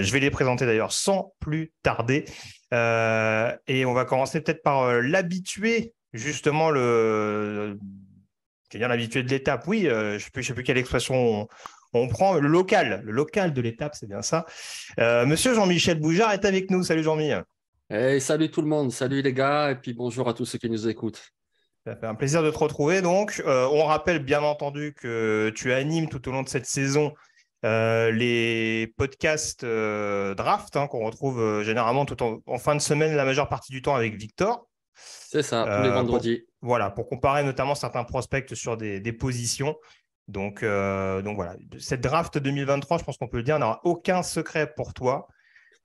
Je vais les présenter d'ailleurs sans plus tarder. Et on va commencer peut-être par l'habitué, justement, je veux dire l'habitué de l'étape. Oui, je ne sais plus quelle expression on prend. Le local de l'étape, c'est bien ça. Monsieur Jean-Michel Boujard est avec nous. Salut Jean-Mi. Hey, salut tout le monde, salut les gars, et puis bonjour à tous ceux qui nous écoutent. Ça fait un plaisir de te retrouver. Donc, on rappelle bien entendu que tu animes tout au long de cette saison les podcasts draft qu'on retrouve généralement tout en fin de semaine, la majeure partie du temps avec Victor. C'est ça, tous les vendredis. Voilà, pour comparer notamment certains prospects sur des positions. Donc voilà, cette draft 2023, je pense qu'on peut le dire, n'aura aucun secret pour toi.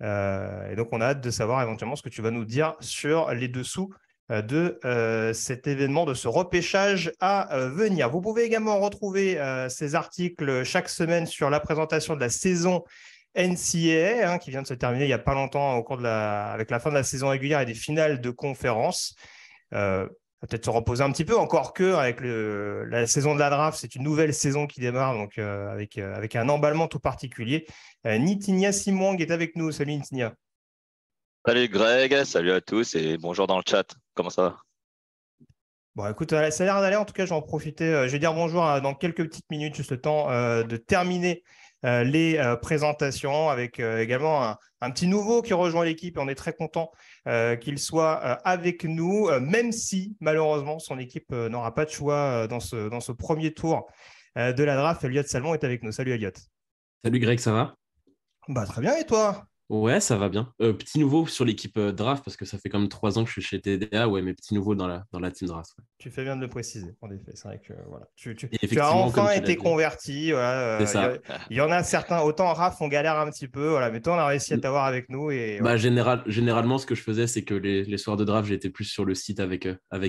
Et donc, on a hâte de savoir éventuellement ce que tu vas nous dire sur les dessous de cet événement, de ce repêchage à venir. Vous pouvez également retrouver ces articles chaque semaine sur la présentation de la saison NCAA qui vient de se terminer il n'y a pas longtemps avec la fin de la saison régulière et des finales de conférence. Peut-être se reposer un petit peu, encore que avec la saison de la draft, c'est une nouvelle saison qui démarre, donc avec un emballement tout particulier. Nitinia Simwang est avec nous. Salut Nitinia. Salut Greg, salut à tous et bonjour dans le chat. Comment ça va? Bon, écoute, ça a l'air d'aller. En tout cas, je vais en profiter. Je vais dire bonjour dans quelques petites minutes, juste le temps de terminer les présentations avec également un petit nouveau qui rejoint l'équipe. Et on est très content qu'il soit avec nous, même si malheureusement son équipe n'aura pas de choix dans ce premier tour de la draft. Elliot Salmon est avec nous. Salut Elliot. Salut Greg, ça va? Bah, très bien, et toi? Ouais, ça va bien. Petit nouveau sur l'équipe draft, parce que ça fait quand même 3 ans que je suis chez TDA. Ouais, mais petit nouveau dans la team draft. Ouais. Tu fais bien de le préciser, en effet. C'est vrai que voilà. Tu as Effectivement, enfin comme tu été l'as dit. converti. Voilà, C'est ça. il y en a certains, autant Raph, on galère un petit peu, voilà, mais toi, on a réussi à t'avoir avec nous. Et, Bah, voilà. généralement, ce que je faisais, c'est que les soirs de draft, j'étais plus sur le site avec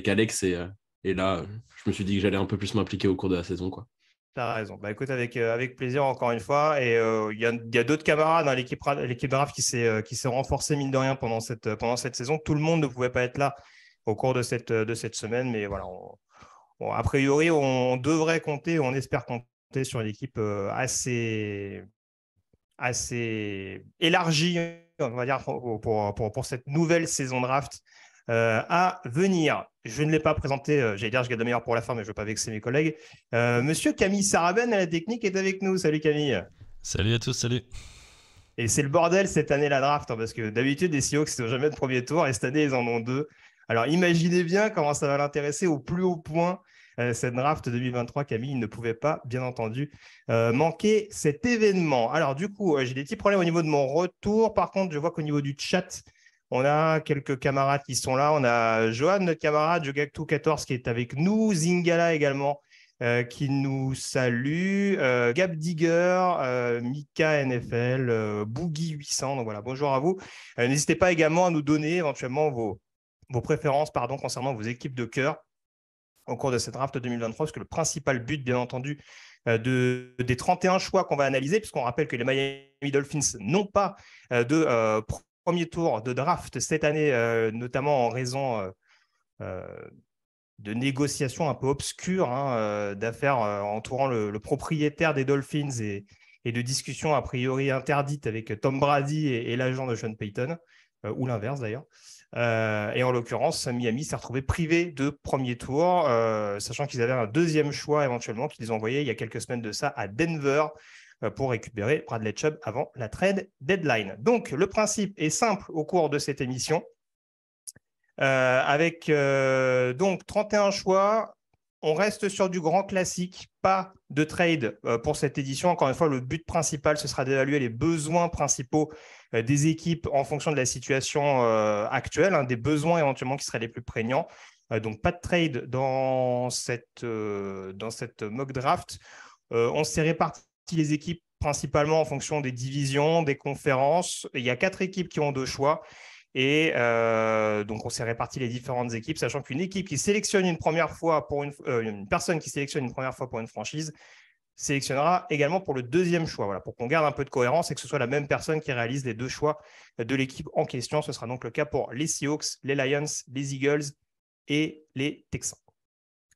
Alex. Et là, je me suis dit que j'allais un peu plus m'impliquer au cours de la saison, quoi. Tu as raison. Bah, écoute, avec plaisir, encore une fois. Et il y a d'autres camarades dans l'équipe draft qui s'est renforcée, mine de rien, pendant cette saison. Tout le monde ne pouvait pas être là au cours de cette semaine, mais voilà, a priori, on devrait compter, on espère compter sur une équipe assez élargie, on va dire, pour cette nouvelle saison draft à venir. Je ne l'ai pas présenté, j'allais dire, je garde le meilleur pour la fin, mais je ne veux pas vexer mes collègues. Monsieur Camille Saraben à la technique est avec nous. Salut Camille. Salut à tous, salut. Et c'est le bordel cette année la draft, parce que d'habitude, les Seahawks, ils n'ont jamais de premier tour, et cette année, ils en ont 2. Alors, imaginez bien comment ça va l'intéresser au plus haut point, cette draft 2023. Camille ne pouvait pas, bien entendu, manquer cet événement. Alors, du coup, j'ai des petits problèmes au niveau de mon retour. Par contre, je vois qu'au niveau du chat, on a quelques camarades qui sont là. On a Johan, notre camarade, Jogactu14, qui est avec nous. Zingala également, qui nous salue, Gab Digger, Mika NFL, Boogie 800. Donc voilà, bonjour à vous. N'hésitez pas également à nous donner éventuellement vos préférences concernant vos équipes de cœur au cours de cette draft 2023, parce que le principal but, bien entendu, des 31 choix qu'on va analyser, puisqu'on rappelle que les Miami Dolphins n'ont pas de premier tour de draft cette année, notamment en raison de négociations un peu obscures, d'affaires entourant le propriétaire des Dolphins et de discussions a priori interdites avec Tom Brady et l'agent de Sean Payton, ou l'inverse d'ailleurs. Et en l'occurrence, Miami s'est retrouvé privé de premier tour, sachant qu'ils avaient un deuxième choix éventuellement qu'ils ont envoyé il y a quelques semaines de ça à Denver pour récupérer Bradley Chubb avant la trade deadline. Donc, le principe est simple au cours de cette émission. Avec donc 31 choix, on reste sur du grand classique, pas de trade pour cette édition. Encore une fois, le but principal, ce sera d'évaluer les besoins principaux des équipes en fonction de la situation actuelle, des besoins éventuellement qui seraient les plus prégnants. Donc, pas de trade dans cette mock draft. On s'est réparti les équipes principalement en fonction des divisions, des conférences. Il y a 4 équipes qui ont 2 choix. Et donc, on s'est réparti les différentes équipes, sachant qu'une équipe qui sélectionne une première fois pour une personne qui sélectionne une première fois pour une franchise sélectionnera également pour le deuxième choix. Voilà, pour qu'on garde un peu de cohérence et que ce soit la même personne qui réalise les 2 choix de l'équipe en question. Ce sera donc le cas pour les Seahawks, les Lions, les Eagles et les Texans.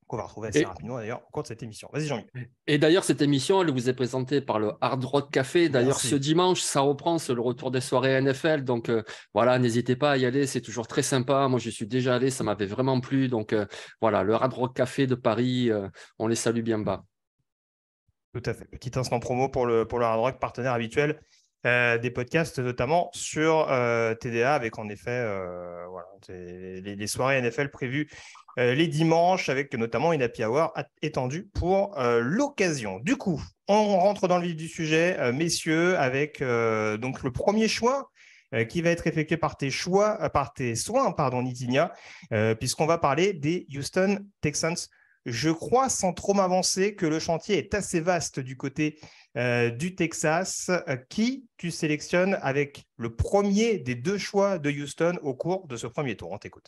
qu'on va retrouver assez rapidement d'ailleurs au cours de cette émission. Vas-y Jean-Mi. Et d'ailleurs, cette émission, elle vous est présentée par le Hard Rock Café. D'ailleurs, Merci. ce dimanche, ça reprend, c'est le retour des soirées NFL. Donc voilà, n'hésitez pas à y aller, c'est toujours très sympa. Moi, je suis déjà allé, ça m'avait vraiment plu. Donc voilà, le Hard Rock Café de Paris, on les salue bien bas. Tout à fait. Petit instant promo pour le Hard Rock, partenaire habituel des podcasts, notamment sur TDA, avec en effet voilà, les soirées NFL prévues les dimanches, avec notamment une happy hour étendue pour l'occasion. Du coup, on rentre dans le vif du sujet, messieurs, avec donc le premier choix qui va être effectué par tes soins, Nitinia, puisqu'on va parler des Houston Texans. Je crois, sans trop m'avancer, que le chantier est assez vaste du côté du Texas. Qui tu sélectionnes avec le premier des 2 choix de Houston au cours de ce premier tour? On t'écoute.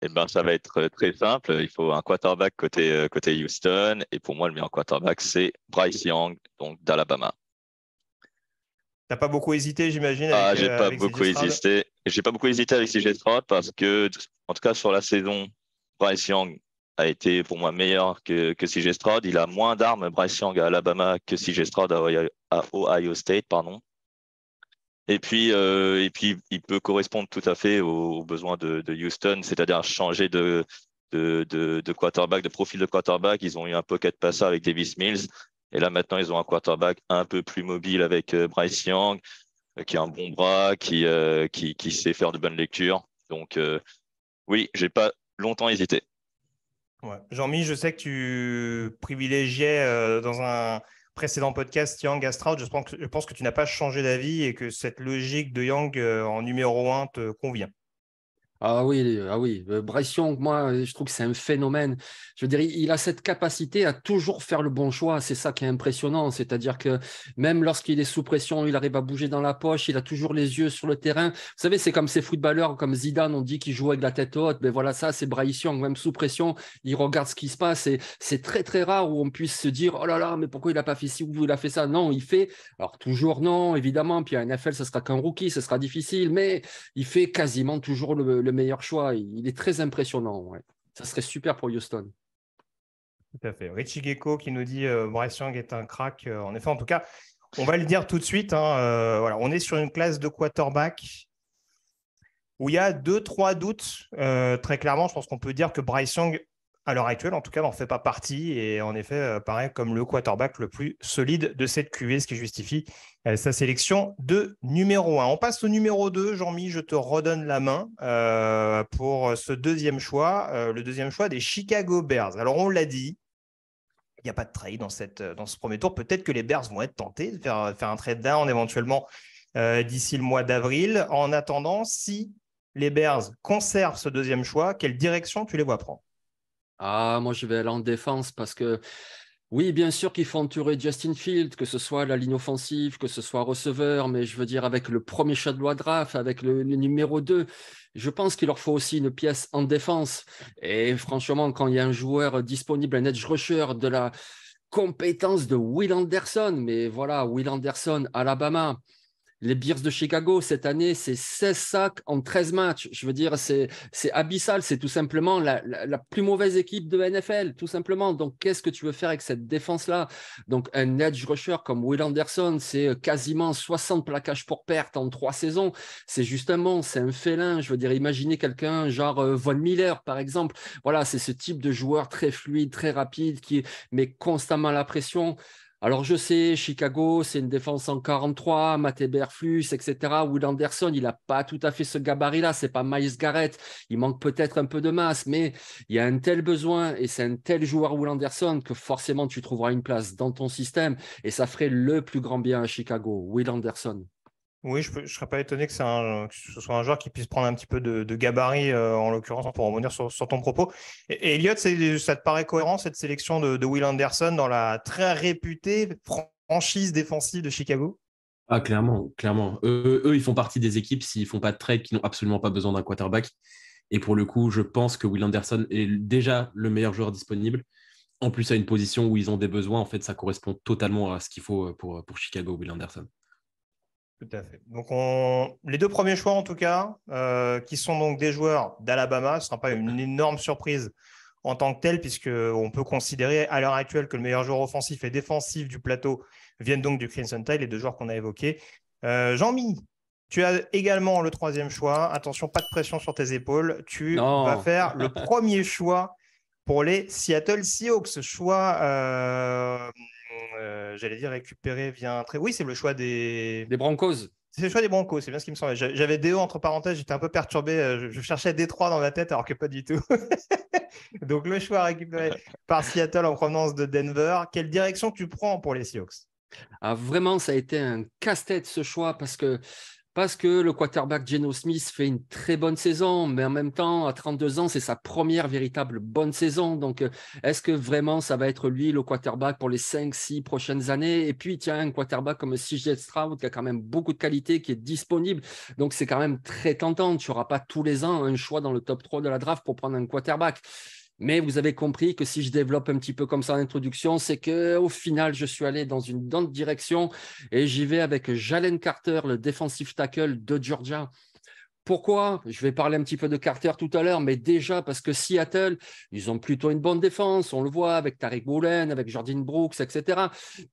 Eh ben, ça va être très simple. Il faut un quarterback côté Houston. Et pour moi, le meilleur quarterback, c'est Bryce Young, donc d'Alabama. T'as pas beaucoup hésité, j'imagine, J'ai pas avec beaucoup CJ Stroud. hésité. J'ai pas beaucoup hésité avec CJ Stroud parce que, en tout cas, sur la saison, Bryce Young a été pour moi meilleur que CJ Stroud. Il a moins d'armes, Bryce Young à Alabama, que CJ Stroud à Ohio State, pardon. Et puis, il peut correspondre tout à fait aux besoins de Houston, c'est-à-dire changer de quarterback, de profil de quarterback. Ils ont eu un pocket passer avec Davis Mills. Et là, maintenant, ils ont un quarterback un peu plus mobile avec Bryce Young, qui a un bon bras, qui sait faire de bonnes lectures. Donc, oui, j'ai pas longtemps hésité. Ouais. Jean-Mi, je sais que tu privilégiais dans un précédent podcast Young à Stroud. Je pense que tu n'as pas changé d'avis et que cette logique de Young en numéro 1 te convient. Ah oui, Bryce Young, moi, je trouve que c'est un phénomène. Je veux dire, il a cette capacité à toujours faire le bon choix. C'est ça qui est impressionnant. C'est-à-dire que même lorsqu'il est sous pression, il arrive à bouger dans la poche. Il a toujours les yeux sur le terrain. Vous savez, c'est comme ces footballeurs comme Zidane, on dit qu'il joue avec la tête haute. Mais voilà, ça, c'est Bryce Young. Même sous pression, il regarde ce qui se passe. Et c'est très, très rare où on puisse se dire, oh là là, mais pourquoi il n'a pas fait ci ou il a fait ça? Non, il fait. Alors, toujours non, évidemment. Puis à NFL, ce sera qu'un rookie, ce sera difficile. Mais il fait quasiment toujours le meilleur choix. Il est très impressionnant. Ouais. Ça serait super pour Houston. Tout à fait. Richie Gecko qui nous dit Bryce Young est un crack. En effet, en tout cas, on va le dire tout de suite. Voilà, on est sur une classe de quarterback où il y a 2-3 doutes. Très clairement, je pense qu'on peut dire que Bryce Young, à l'heure actuelle, en tout cas, n'en fait pas partie. Et en effet, paraît comme le quarterback le plus solide de cette QV, ce qui justifie sa sélection de numéro 1. On passe au numéro 2. Jean-Mi, je te redonne la main pour ce deuxième choix. Le deuxième choix des Chicago Bears. Alors, on l'a dit, il n'y a pas de trade dans ce premier tour. Peut-être que les Bears vont être tentés de faire un trade down éventuellement d'ici le mois d'avril. En attendant, si les Bears conservent ce deuxième choix, quelle direction tu les vois prendre? Ah, moi, je vais aller en défense parce que, oui, bien sûr qu'il faut entourer Justin Fields, que ce soit la ligne offensive, que ce soit receveur, mais je veux dire, avec le premier choix de la draft, avec le numéro 2, je pense qu'il leur faut aussi une pièce en défense. Et franchement, quand il y a un joueur disponible, un edge rusher de la compétence de Will Anderson, mais voilà, Will Anderson, Alabama. Les Bears de Chicago, cette année, c'est 16 sacs en 13 matchs. Je veux dire, c'est abyssal. C'est tout simplement la plus mauvaise équipe de NFL, tout simplement. Donc, qu'est-ce que tu veux faire avec cette défense-là? Donc, un edge rusher comme Will Anderson, c'est quasiment 60 plaquages pour perte en 3 saisons. C'est justement, c'est un félin. Je veux dire, imaginez quelqu'un genre Von Miller, par exemple. Voilà, c'est ce type de joueur très fluide, très rapide, qui met constamment la pression. Alors, je sais, Chicago, c'est une défense en 43, Matt Eberflus, etc. Will Anderson, il n'a pas tout à fait ce gabarit-là. Ce n'est pas Myles Garrett. Il manque peut-être un peu de masse, mais il y a un tel besoin et c'est un tel joueur, Will Anderson, que forcément, tu trouveras une place dans ton système et ça ferait le plus grand bien à Chicago, Will Anderson. Oui, je ne serais pas étonné que ce soit un joueur qui puisse prendre un petit peu de gabarit, en l'occurrence, pour rebondir sur ton propos. Et Elliot, ça te paraît cohérent, cette sélection de Will Anderson dans la très réputée franchise défensive de Chicago? Ah, clairement, clairement. Eux, ils font partie des équipes, s'ils ne font pas de trade, qui n'ont absolument pas besoin d'un quarterback. Et pour le coup, je pense que Will Anderson est déjà le meilleur joueur disponible. En plus, à une position où ils ont des besoins, en fait, ça correspond totalement à ce qu'il faut pour Chicago, Will Anderson. Tout à fait. Donc, les 2 premiers choix, en tout cas, qui sont donc des joueurs d'Alabama, ce ne sera pas une énorme surprise en tant que tel, puisqu'on peut considérer à l'heure actuelle que le meilleur joueur offensif et défensif du plateau viennent donc du Crimson Tide, les deux joueurs qu'on a évoqués. Jean-Mi, tu as également le troisième choix. Attention, pas de pression sur tes épaules. Tu vas faire le premier choix pour les Seattle Seahawks. Ce choix, j'allais dire récupéré vient très... Oui, c'est le choix des Broncos. C'est le choix des Broncos, c'est bien ce qui me semblait. J'avais DO entre parenthèses, j'étais un peu perturbé. Je cherchais Détroit dans ma tête alors que pas du tout. Donc le choix récupéré par Seattle en provenance de Denver. Quelle direction tu prends pour les Seahawks? Vraiment, ça a été un casse-tête ce choix parce que le quarterback Geno Smith fait une très bonne saison, mais en même temps, à 32 ans, c'est sa première véritable bonne saison. Donc, est-ce que vraiment ça va être lui le quarterback pour les 5-6 prochaines années? Et puis, tiens, un quarterback comme CJ Stroud qui a quand même beaucoup de qualité, qui est disponible. Donc, c'est quand même très tentant. Tu n'auras pas tous les ans un choix dans le top 3 de la draft pour prendre un quarterback. Mais vous avez compris que si je développe un petit peu comme ça en introduction, c'est qu'au final, je suis allé dans une autre direction et j'y vais avec Jalen Carter, le defensive tackle de Georgia. Pourquoi? Je vais parler un petit peu de Carter tout à l'heure, mais déjà parce que Seattle, ils ont plutôt une bonne défense, on le voit avec Tariq Woolen, avec Jordan Brooks, etc.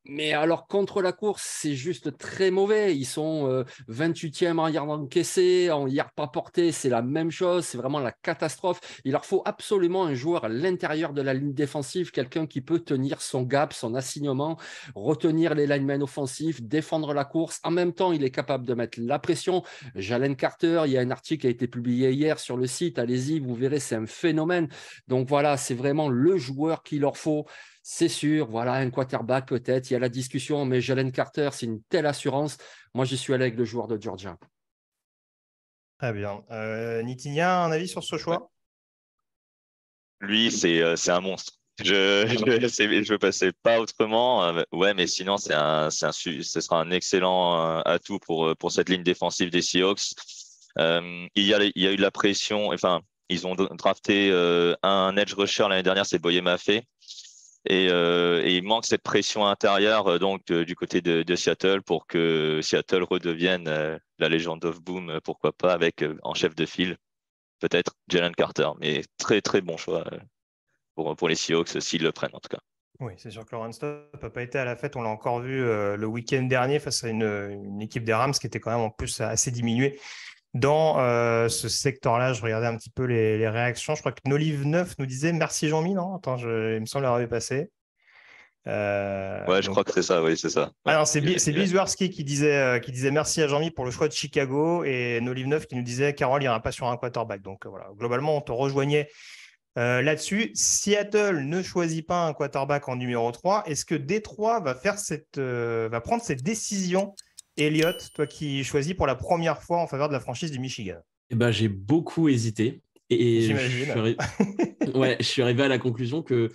Mais alors, contre la course, c'est juste très mauvais. Ils sont 28e en yards encaissés, en yards pas portés, c'est la même chose, c'est vraiment la catastrophe. Il leur faut absolument un joueur à l'intérieur de la ligne défensive, quelqu'un qui peut tenir son gap, son assignement, retenir les linemen offensifs, défendre la course. En même temps, il est capable de mettre la pression. Jalen Carter, il y a un article qui a été publié hier sur le site, allez-y, vous verrez, c'est un phénomène. Donc voilà, c'est vraiment le joueur qu'il leur faut. C'est sûr, voilà, un quarterback peut-être, il y a la discussion, mais Jalen Carter, c'est une telle assurance. Moi, j'y suis allé avec le joueur de Georgia. Très bien. Nitinia, un avis sur ce choix? Lui, c'est un monstre. Je passais pas autrement. Ouais, mais sinon, ce sera un excellent atout pour cette ligne défensive des Seahawks. Il y a eu de la pression. Enfin, ils ont drafté un edge rusher l'année dernière, c'est Boye Maffei. Et il manque cette pression intérieure du côté de Seattle pour que Seattle redevienne la légende of Boom, pourquoi pas, avec en chef de file, peut-être Jalen Carter. Mais très, très bon choix pour les Seahawks, s'ils le prennent en tout cas. Oui, c'est sûr que Lawrence Top n'a pas été à la fête. On l'a encore vu le week-end dernier face à une équipe des Rams qui était quand même en plus assez diminuée dans ce secteur-là. Je regardais un petit peu les réactions. Je crois que Nolive 9 nous disait merci Jean-Mi, non? Attends, il me semble l'avoir passé. Ouais, je crois que c'est ça, oui, c'est ça. Ah non, c'est Bill Zwerski qui disait merci à Jean-Mi pour le choix de Chicago et Nolive 9 qui nous disait Carroll n'ira pas sur un quarterback. Donc voilà, globalement, on te rejoignait là-dessus. Seattle ne choisit pas un quarterback en numéro 3. Est-ce que Détroit va prendre cette décision? Elliot, toi qui choisis pour la première fois en faveur de la franchise du Michigan. J'ai beaucoup hésité et j'imagine. Je suis arrivé à la conclusion que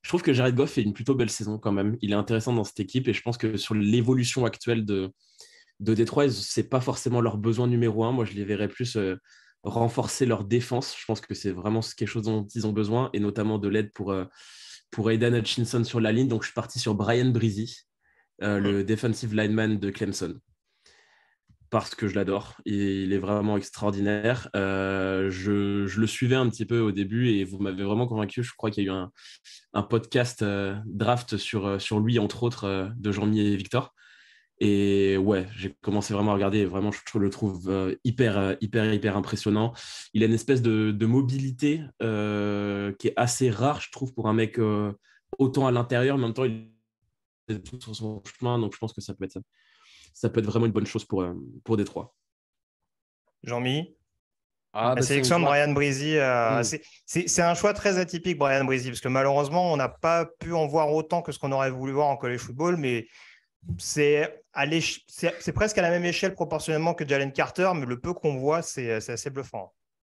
je trouve que Jared Goff fait une plutôt belle saison quand même. Il est intéressant dans cette équipe et je pense que sur l'évolution actuelle de Détroit, c'est pas forcément leur besoin numéro 1. Moi, je les verrais plus renforcer leur défense. Je pense que c'est vraiment quelque chose dont ils ont besoin et notamment de l'aide pour Aidan Hutchinson sur la ligne. Donc, je suis parti sur Brian Brizee, le defensive lineman de Clemson, parce que je l'adore. Il est vraiment extraordinaire. Je le suivais un petit peu au début et vous m'avez vraiment convaincu. Je crois qu'il y a eu un podcast draft sur lui, entre autres, de Jean-Mi et Victor. Et ouais, j'ai commencé vraiment à regarder et vraiment, je le trouve hyper impressionnant. Il a une espèce de mobilité qui est assez rare, je trouve, pour un mec autant à l'intérieur, mais en même temps, il est tout sur son chemin. Donc, je pense que ça peut être vraiment une bonne chose pour Détroit. Jean-Mi, la sélection de Brian Brizee, c'est un choix très atypique, Brian Brizee, parce que malheureusement, on n'a pas pu en voir autant que ce qu'on aurait voulu voir en college football, mais c'est presque à la même échelle proportionnellement que Jalen Carter, mais le peu qu'on voit, c'est assez bluffant.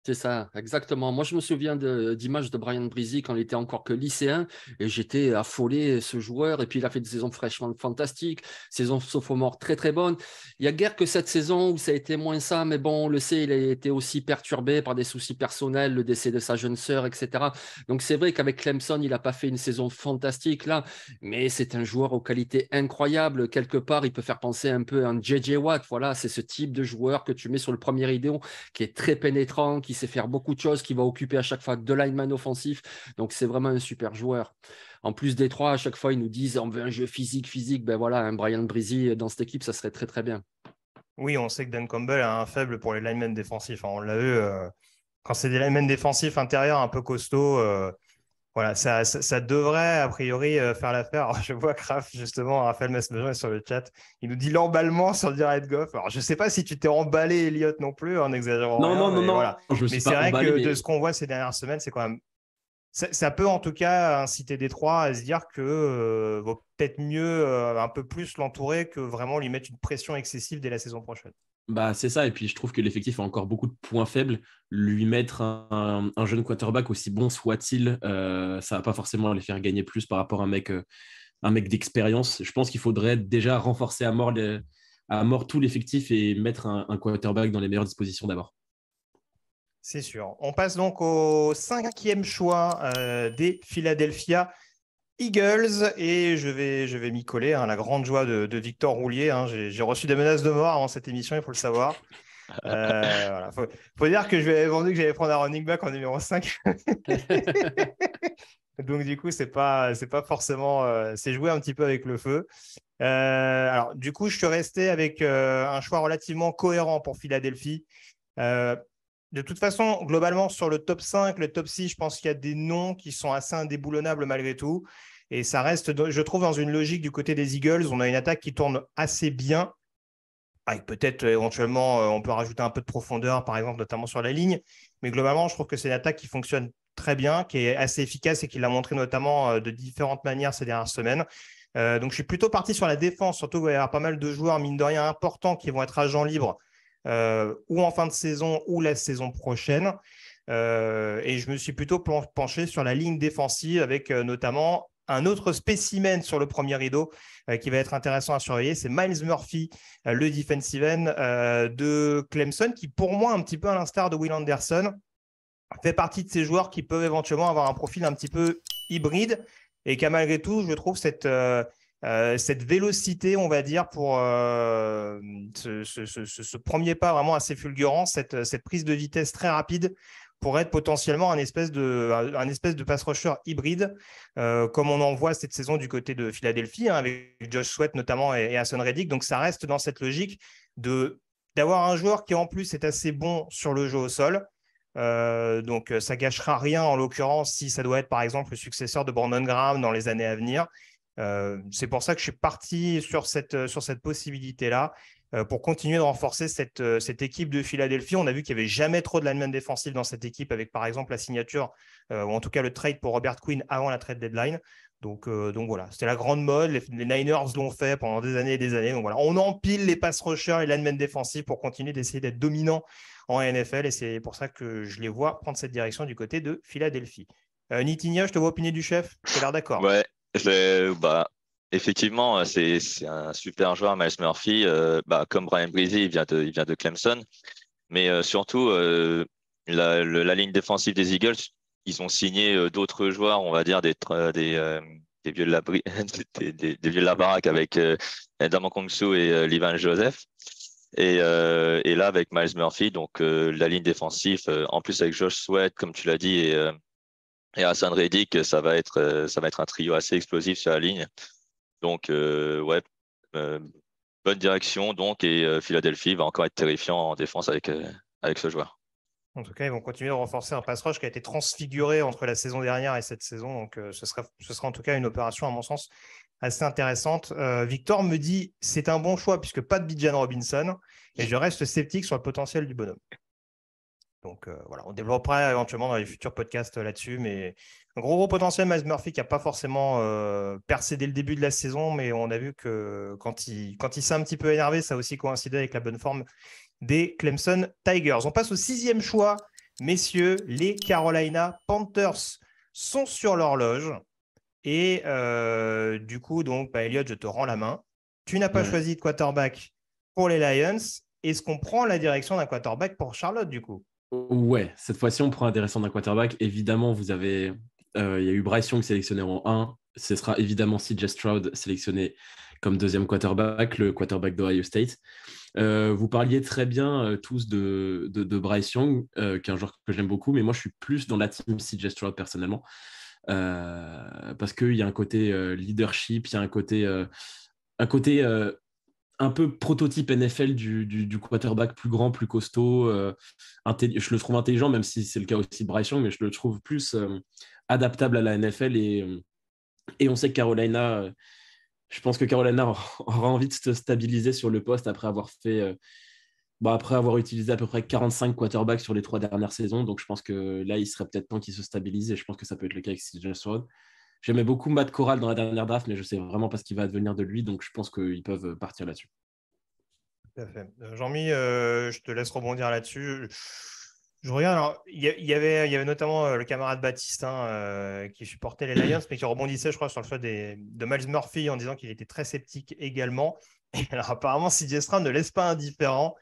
C'est ça, exactement. Moi, je me souviens d'images de Brian Brizee quand il était encore que lycéen et j'étais affolé, ce joueur. Et puis, il a fait des saisons fraîchement fantastiques, saison sophomore très, très bonne. Il n'y a guère que cette saison où ça a été moins ça, mais bon, on le sait, il a été aussi perturbé par des soucis personnels, le décès de sa jeune sœur, etc. Donc, c'est vrai qu'avec Clemson, il n'a pas fait une saison fantastique là, mais c'est un joueur aux qualités incroyables. Quelque part, il peut faire penser un peu à un J.J. Watt. Voilà, c'est ce type de joueur que tu mets sur le premier idéal qui est très pénétrant, qui sait faire beaucoup de choses, qui va occuper à chaque fois 2 linemen offensifs. Donc, c'est vraiment un super joueur. En plus des 3, à chaque fois, ils nous disent on veut un jeu physique. Ben voilà, un Brian Brizzi dans cette équipe, ça serait très, très bien. Oui, on sait que Dan Campbell a un faible pour les linemen défensifs. On l'a vu quand c'est des linemen défensifs intérieurs un peu costauds. Voilà, ça devrait a priori faire l'affaire. Alors, je vois que justement, Raphaël Masmejean est sur le chat. Il nous dit l'emballement sur Jared Goff. Alors, je ne sais pas si tu t'es emballé, Elliot, non plus, en exagérant. Non. Voilà. Je me suis mais c'est pas vrai emballé, que mais... de ce qu'on voit ces dernières semaines, c'est quand même. Ça peut en tout cas inciter Détroit à se dire que vaut peut-être mieux un peu plus l'entourer que vraiment lui mettre une pression excessive dès la saison prochaine. Bah, c'est ça, et puis je trouve que l'effectif a encore beaucoup de points faibles. Lui mettre un jeune quarterback, aussi bon soit-il, ça va pas forcément les faire gagner plus par rapport à un mec d'expérience. Je pense qu'il faudrait déjà renforcer à mort tout l'effectif et mettre un quarterback dans les meilleures dispositions d'abord. C'est sûr. On passe donc au 5e choix des Philadelphia Eagles, et je vais m'y coller, hein, la grande joie de Victor Roulier. Hein. J'ai reçu des menaces de mort avant cette émission, il faut le savoir. Voilà. Faut dire que je lui avais vendu que j'allais prendre un running back en numéro 5. Donc du coup, c'est pas forcément... c'est jouer un petit peu avec le feu. Alors du coup, je suis resté avec un choix relativement cohérent pour Philadelphie. De toute façon, globalement, sur le top 5, le top 6, je pense qu'il y a des noms qui sont assez indéboulonnables malgré tout. Et ça reste, je trouve, dans une logique du côté des Eagles. On a une attaque qui tourne assez bien, avec peut-être éventuellement, on peut rajouter un peu de profondeur, par exemple, notamment sur la ligne. Mais globalement, je trouve que c'est une attaque qui fonctionne très bien, qui est assez efficace et qui l'a montré notamment de différentes manières ces dernières semaines. Donc, je suis plutôt parti sur la défense, surtout qu'il va y avoir pas mal de joueurs, mine de rien, importants qui vont être agents libres. Ou en fin de saison ou la saison prochaine. Et je me suis plutôt penché sur la ligne défensive avec notamment un autre spécimen sur le premier rideau qui va être intéressant à surveiller. C'est Myles Murphy, le defensive end de Clemson, qui pour moi, un petit peu à l'instar de Will Anderson, fait partie de ces joueurs qui peuvent éventuellement avoir un profil un petit peu hybride et qui a malgré tout, je trouve, cette vélocité, on va dire, pour ce premier pas vraiment assez fulgurant, cette prise de vitesse très rapide pour être potentiellement un espèce de pass rusher hybride, comme on en voit cette saison du côté de Philadelphie, hein, avec Josh Sweat notamment et Haason Reddick. Donc ça reste dans cette logique d'avoir un joueur qui en plus est assez bon sur le jeu au sol. Donc ça gâchera rien en l'occurrence si ça doit être par exemple le successeur de Brandon Graham dans les années à venir. C'est pour ça que je suis parti sur cette possibilité-là pour continuer de renforcer cette équipe de Philadelphie. On a vu qu'il n'y avait jamais trop de linemen défensifs dans cette équipe avec par exemple la signature ou en tout cas le trade pour Robert Quinn avant la trade deadline. Donc voilà, c'était la grande mode. Les Niners l'ont fait pendant des années et des années. Donc voilà, on empile les pass rushers et les linemen défensifs pour continuer d'essayer d'être dominant en NFL et c'est pour ça que je les vois prendre cette direction du côté de Philadelphie. Nitinia, je te vois opiner du chef. Tu as l'air d'accord. Ouais. Effectivement, c'est un super joueur, Myles Murphy. Comme Brian Brizzi, il vient de Clemson. Mais surtout, la ligne défensive des Eagles, ils ont signé d'autres joueurs, on va dire, des vieux de la, des vieux de la baraque avec Ndamukong Kongsu et Levan Joseph. Et là, avec Myles Murphy, donc la ligne défensive, en plus avec Josh Sweat, comme tu l'as dit, et Haason Reddick, ça va être un trio assez explosif sur la ligne. Donc, bonne direction. Donc, et Philadelphie va encore être terrifiant en défense avec ce joueur. En tout cas, ils vont continuer de renforcer un pass rush qui a été transfiguré entre la saison dernière et cette saison. Donc, ce sera en tout cas une opération, à mon sens, assez intéressante. Victor me dit c'est un bon choix puisque pas de Bijan Robinson. Et je reste sceptique sur le potentiel du bonhomme. Donc voilà, on développera éventuellement dans les futurs podcasts là-dessus, mais un gros potentiel, Myles Murphy qui n'a pas forcément percé dès le début de la saison, mais on a vu que quand il s'est un petit peu énervé, ça a aussi coïncidé avec la bonne forme des Clemson Tigers. On passe au 6e choix, messieurs, les Carolina Panthers sont sur l'horloge et du coup, donc, Elliot, je te rends la main. Tu n'as pas choisi de quarterback pour les Lions. Est-ce qu'on prend la direction d'un quarterback pour Charlotte du coup? Ouais, cette fois-ci, on prend la direction d'un quarterback. Évidemment, il y a eu Bryce Young sélectionné en 1. Ce sera évidemment CJ Stroud sélectionné comme deuxième quarterback, le quarterback d'Ohio State. Vous parliez très bien tous de Bryce Young, qui est un joueur que j'aime beaucoup, mais moi je suis plus dans la team CJ Stroud personnellement, parce qu'il y a un côté leadership, il y a un côté un peu prototype NFL du quarterback plus grand, plus costaud. Je le trouve intelligent, même si c'est le cas aussi de Bryce Young, mais je le trouve plus adaptable à la NFL. Et on sait que Carolina, je pense que Carolina aura envie de se stabiliser sur le poste après avoir après avoir utilisé à peu près 45 quarterbacks sur les 3 dernières saisons. Donc je pense que là, il serait peut-être temps qu'il se stabilise, et je pense que ça peut être le cas avec CJ Stroud. J'aimais beaucoup Matt Corral dans la dernière draft, mais je ne sais vraiment pas ce qui va advenir de lui, donc je pense qu'ils peuvent partir là-dessus. Tout à fait. Jean-Mi, je te laisse rebondir là-dessus. Je regarde, alors, il y avait notamment le camarade Baptiste qui supportait les Lions, mais qui rebondissait, je crois, sur le choix de Miles Murphy en disant qu'il était très sceptique également. Et alors, apparemment, CJ Stroud ne laisse pas indifférent,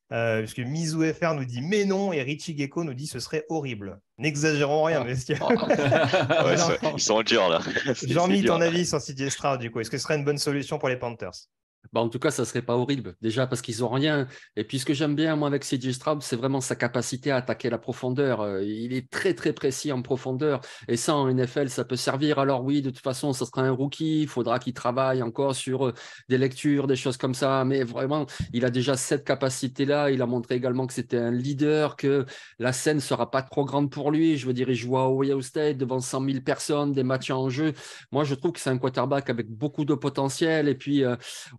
puisque Mizou FR nous dit mais non, et Richie Gecko nous dit ce serait horrible. N'exagérons rien, messieurs. Ouais, ils sont durs là. Jean-Mi, ton avis sur CJ Stroud, du coup, est-ce que ce serait une bonne solution pour les Panthers? En tout cas, ça ne serait pas horrible. Déjà parce qu'ils n'ont rien. Et puis, ce que j'aime bien, moi, avec CJ Stroud, c'est vraiment sa capacité à attaquer la profondeur. Il est très, très précis en profondeur. Et ça, en NFL, ça peut servir. Alors oui, de toute façon, ça sera un rookie. Il faudra qu'il travaille encore sur des lectures, des choses comme ça. Mais vraiment, il a déjà cette capacité-là. Il a montré également que c'était un leader, que la scène ne sera pas trop grande pour lui. Je veux dire, il joue à Ohio State devant 100 000 personnes, des matchs en jeu. Moi, je trouve que c'est un quarterback avec beaucoup de potentiel. Et puis,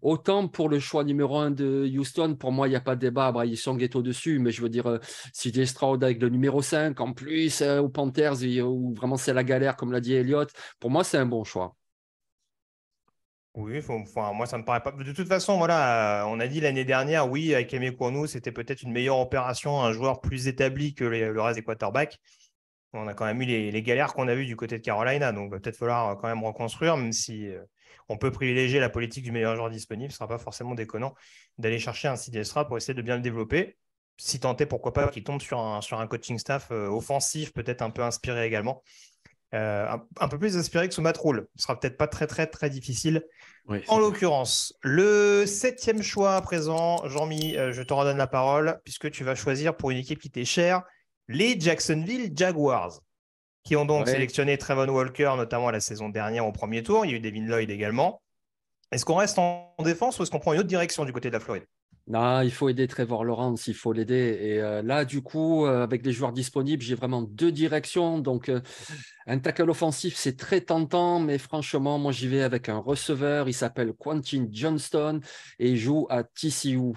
autant pour le choix numéro 1 de Houston, pour moi, il n'y a pas de débat. Bryce Young est au-dessus, mais je veux dire, CJ Stroud avec le numéro 5, en plus, aux Panthers, où vraiment c'est la galère, comme l'a dit Elliott, pour moi, c'est un bon choix. Oui, moi, ça me paraît pas. De toute façon, voilà, on a dit l'année dernière, oui, avec Aimé Cournou, c'était peut-être une meilleure opération, un joueur plus établi que le reste des quarterbacks. On a quand même eu les galères qu'on a vues du côté de Carolina, donc il va peut-être falloir quand même reconstruire, même si on peut privilégier la politique du meilleur joueur disponible. Ce ne sera pas forcément déconnant d'aller chercher un CJ Stroud pour essayer de bien le développer. Si tant est, pourquoi pas, qu'il tombe sur un coaching staff offensif, peut-être un peu inspiré également. Un peu plus inspiré que sous Matt Rhule. Ce sera peut-être pas très, très, très difficile. Oui, en l'occurrence, le 7e choix à présent, Jean-Mi, je te redonne la parole, puisque tu vas choisir pour une équipe qui t'est chère, les Jacksonville Jaguars, qui ont donc sélectionné Trevon Walker, notamment la saison dernière au premier tour. Il y a eu Devin Lloyd également. Est-ce qu'on reste en défense ou est-ce qu'on prend une autre direction du côté de la Floride? Non, il faut aider Trevor Lawrence, il faut l'aider. Et là, du coup, avec les joueurs disponibles, j'ai vraiment 2 directions. Donc, un tackle offensif, c'est très tentant, mais franchement, moi, j'y vais avec un receveur. Il s'appelle Quentin Johnston et il joue à TCU.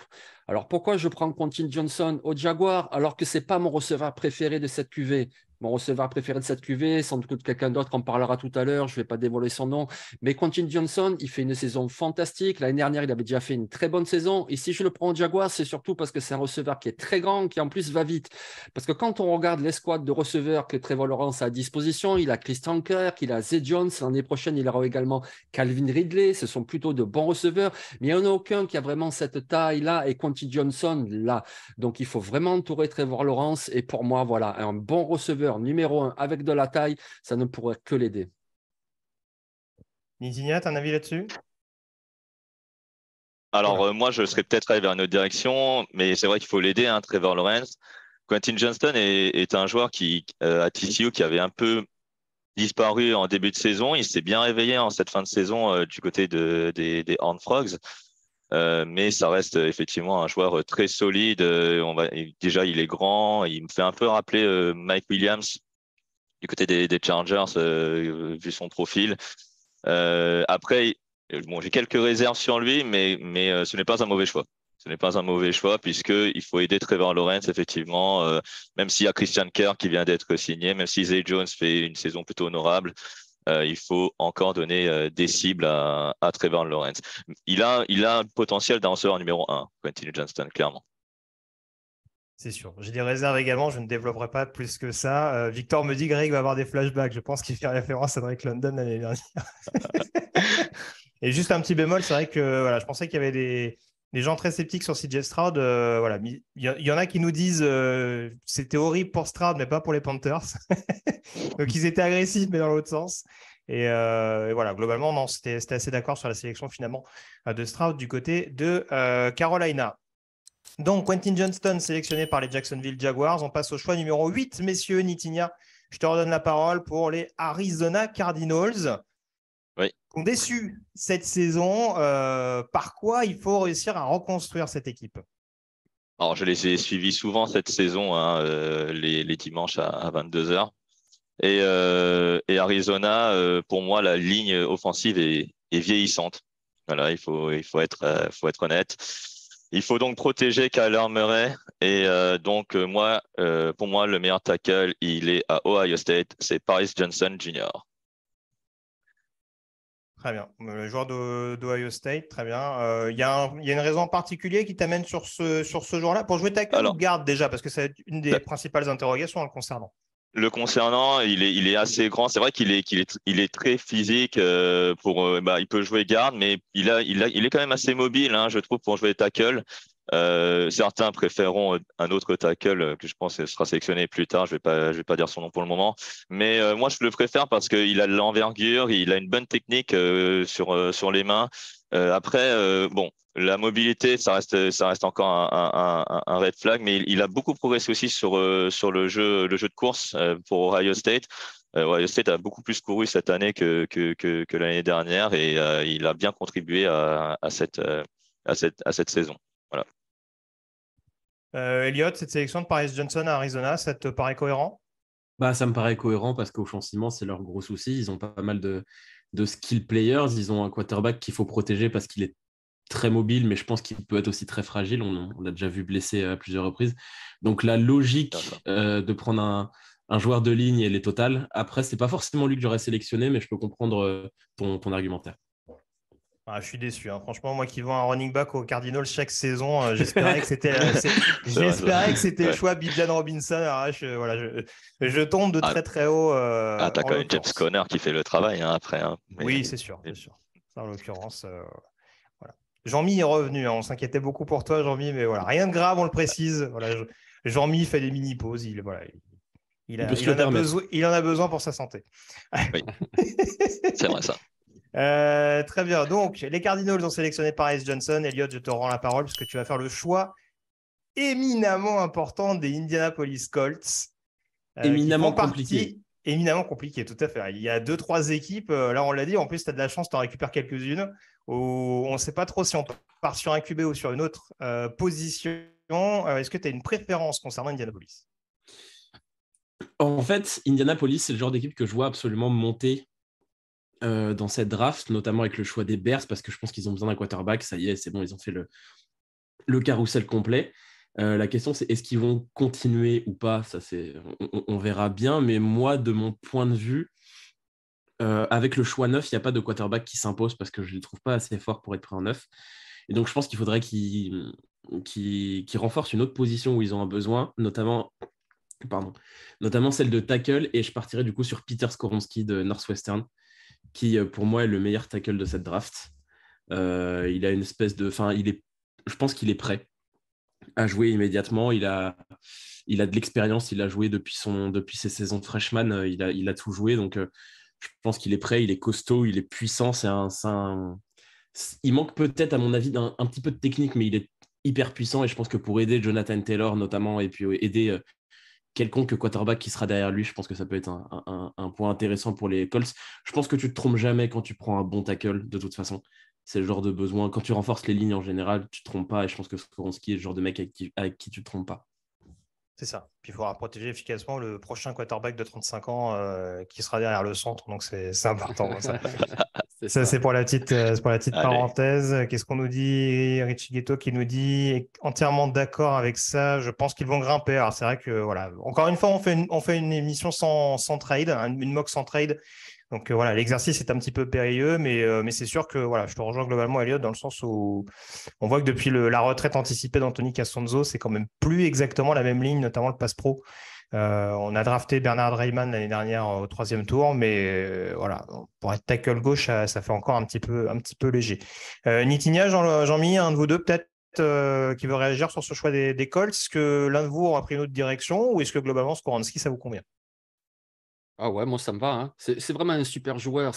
Alors, pourquoi je prends Quentin Johnston au Jaguar alors que ce n'est pas mon receveur préféré de cette QV? Mon receveur préféré de cette QV, sans doute quelqu'un d'autre en parlera tout à l'heure, je ne vais pas dévoiler son nom, mais Quentin Johnston, il fait une saison fantastique. L'année dernière, il avait déjà fait une très bonne saison. Et si je le prends au Jaguar, c'est surtout parce que c'est un receveur qui est très grand, qui en plus va vite. Parce que quand on regarde l'escouade de receveurs que Trevor Lawrence a à disposition, il a Christian Kirk, il a Zay Jones, l'année prochaine, il aura également Calvin Ridley. Ce sont plutôt de bons receveurs, mais il n'y en a aucun qui a vraiment cette taille-là et Quentin Johnston là. Donc, il faut vraiment entourer Trevor Lawrence. Et pour moi, voilà, un bon receveur numéro 1 avec de la taille, ça ne pourrait que l'aider. Nizinia, tu as un avis là-dessus? Alors, moi, je serais peut-être allé vers une autre direction, mais c'est vrai qu'il faut l'aider, Trevor Lawrence. Quentin Johnston est un joueur à TCU qui avait un peu disparu en début de saison. Il s'est bien réveillé en cette fin de saison du côté des Horned Frogs. Mais ça reste effectivement un joueur très solide. Déjà, il est grand. Il me fait un peu rappeler Mike Williams du côté des Chargers, vu son profil. Après, bon, j'ai quelques réserves sur lui, mais ce n'est pas un mauvais choix. Ce n'est pas un mauvais choix puisqu'il faut aider Trevor Lawrence, effectivement, même s'il y a Christian Kirk qui vient d'être signé, même si Zay Jones fait une saison plutôt honorable. Il faut encore donner des cibles à Trevor Lawrence. Il a un potentiel d'un receveur numéro 1, Quentin Johnston, clairement. C'est sûr. J'ai des réserves également, je ne développerai pas plus que ça. Victor me dit que Greg va avoir des flashbacks. Je pense qu'il fait référence à Drake London l'année dernière. Et juste un petit bémol, c'est vrai que voilà, je pensais qu'il y avait des gens très sceptiques sur CJ Stroud. Voilà. Il y en a qui nous disent c'était horrible pour Stroud, mais pas pour les Panthers. Donc ils étaient agressifs, mais dans l'autre sens. Et voilà, globalement, non, c'était assez d'accord sur la sélection finalement de Stroud du côté de Carolina. Donc, Quentin Johnston sélectionné par les Jacksonville Jaguars. On passe au choix numéro 8, messieurs. Nitinia, je te redonne la parole pour les Arizona Cardinals. Oui. Ont déçu cette saison. Par quoi il faut réussir à reconstruire cette équipe? Alors, je les ai suivis souvent cette saison, hein, les dimanches à 22h. Et Arizona, pour moi, la ligne offensive est vieillissante. Voilà, il faut être honnête. Il faut donc protéger Kyler Murray. Et pour moi, le meilleur tackle, il est à Ohio State. C'est Paris Johnson Jr. Très bien. Le joueur d'Ohio State, très bien. Il y a une raison en particulier qui t'amène sur ce joueur-là pour jouer tackle ou garde déjà, parce que c'est une des principales interrogations le concernant. Le concernant, il est assez grand. C'est vrai qu'il est très physique. Il peut jouer garde, mais il est quand même assez mobile, hein, je trouve, pour jouer tackle. Certains préféreront un autre tackle que je pense sera sélectionné plus tard. Je vais pas dire son nom pour le moment, mais moi je le préfère parce qu'il a de l'envergure, il a une bonne technique sur les mains. La mobilité, ça reste encore un red flag, mais il a beaucoup progressé aussi sur le jeu de course pour Ohio State. Ohio State a beaucoup plus couru cette année que l'année dernière et il a bien contribué à cette saison. Voilà. Elliot, cette sélection de Paris Johnson à Arizona, ça te paraît cohérent? Ça me paraît cohérent parce qu'offensivement, c'est leur gros souci. Ils ont pas mal de skill players. Ils ont un quarterback qu'il faut protéger parce qu'il est très mobile, mais je pense qu'il peut être aussi très fragile. On l'a déjà vu blessé à plusieurs reprises. Donc la logique de prendre un joueur de ligne, elle est totale. Après, c'est pas forcément lui que j'aurais sélectionné, mais je peux comprendre ton argumentaire. Je suis déçu. Hein. Franchement, moi qui vends un running back aux Cardinals chaque saison, j'espérais que c'était le choix Bijan Robinson. Alors, je tombe de très très haut. T'as quand même James Conner qui fait le travail après. Hein. Oui, c'est sûr. Ça, en l'occurrence, voilà. Jean-Mi est revenu. Hein. On s'inquiétait beaucoup pour toi, Jean-Mi, mais voilà, rien de grave, on le précise. Voilà, Jean-Mi fait des mini-pauses. Il en a besoin pour sa santé. Oui, c'est vrai ça. Très bien. Donc, les Cardinals ont sélectionné Paris Johnson. Elliot, je te rends la parole parce que tu vas faire le choix éminemment important des Indianapolis Colts. Éminemment compliqué. Éminemment compliqué, tout à fait. Il y a 2-3 équipes. Là, on l'a dit. En plus, tu as de la chance, tu en récupères quelques-unes. On ne sait pas trop si on part sur un QB ou sur une autre position. Est-ce que tu as une préférence concernant Indianapolis? En fait, Indianapolis, c'est le genre d'équipe que je vois absolument monter dans cette draft, notamment avec le choix des Bears, parce que je pense qu'ils ont besoin d'un quarterback. Ça y est, c'est bon, ils ont fait le carrousel complet. La question, c'est est-ce qu'ils vont continuer ou pas? Ça, on verra bien. Mais moi, de mon point de vue, avec le choix 9, il n'y a pas de quarterback qui s'impose parce que je ne le trouve pas assez fort pour être pris en 9. Et donc, je pense qu'il faudrait qu'ils renforcent une autre position où ils ont un besoin, notamment celle de tackle. Et je partirais du coup sur Peter Skoronski de Northwestern, qui pour moi est le meilleur tackle de cette draft. Il a une espèce de... je pense qu'il est prêt à jouer immédiatement. Il a de l'expérience, il a joué depuis ses saisons de freshman, il a tout joué, donc je pense qu'il est prêt, il est costaud, il est puissant. Il manque peut-être, à mon avis, un petit peu de technique, mais il est hyper puissant, et je pense que pour aider Jonathan Taylor notamment, et puis aider quelconque quarterback qui sera derrière lui, je pense que ça peut être un point intéressant pour les Colts. Je pense que tu te trompes jamais quand tu prends un bon tackle, de toute façon. C'est le genre de besoin. Quand tu renforces les lignes en général, tu ne te trompes pas, et je pense que Skoronski est le genre de mec avec qui tu ne te trompes pas. C'est ça. Puis il faudra protéger efficacement le prochain quarterback de 35 ans qui sera derrière le centre. Donc, c'est important. Ça, c'est pour la petite parenthèse. Qu'est-ce qu'on nous dit? Richie Ghetto qui nous dit entièrement d'accord avec ça. Je pense qu'ils vont grimper. Alors, c'est vrai que, voilà, encore une fois, on fait une émission sans trade, une mock sans trade. Donc voilà, l'exercice est un petit peu périlleux, mais c'est sûr que voilà, je te rejoins globalement, Elliot, dans le sens où on voit que depuis la retraite anticipée d'Anthony Castonzo, c'est quand même plus exactement la même ligne, notamment le pass pro. On a drafté Bernard Reimann l'année dernière au 3e tour, mais voilà, pour être tackle gauche, ça fait encore un petit peu léger. Nitinia, Jean-Mi, un de vous deux peut-être qui veut réagir sur ce choix des Colts. Est-ce que l'un de vous aura pris une autre direction ou est-ce que globalement Skoronski, ça vous convient? Ah ouais, moi ça me va, hein. C'est vraiment un super joueur.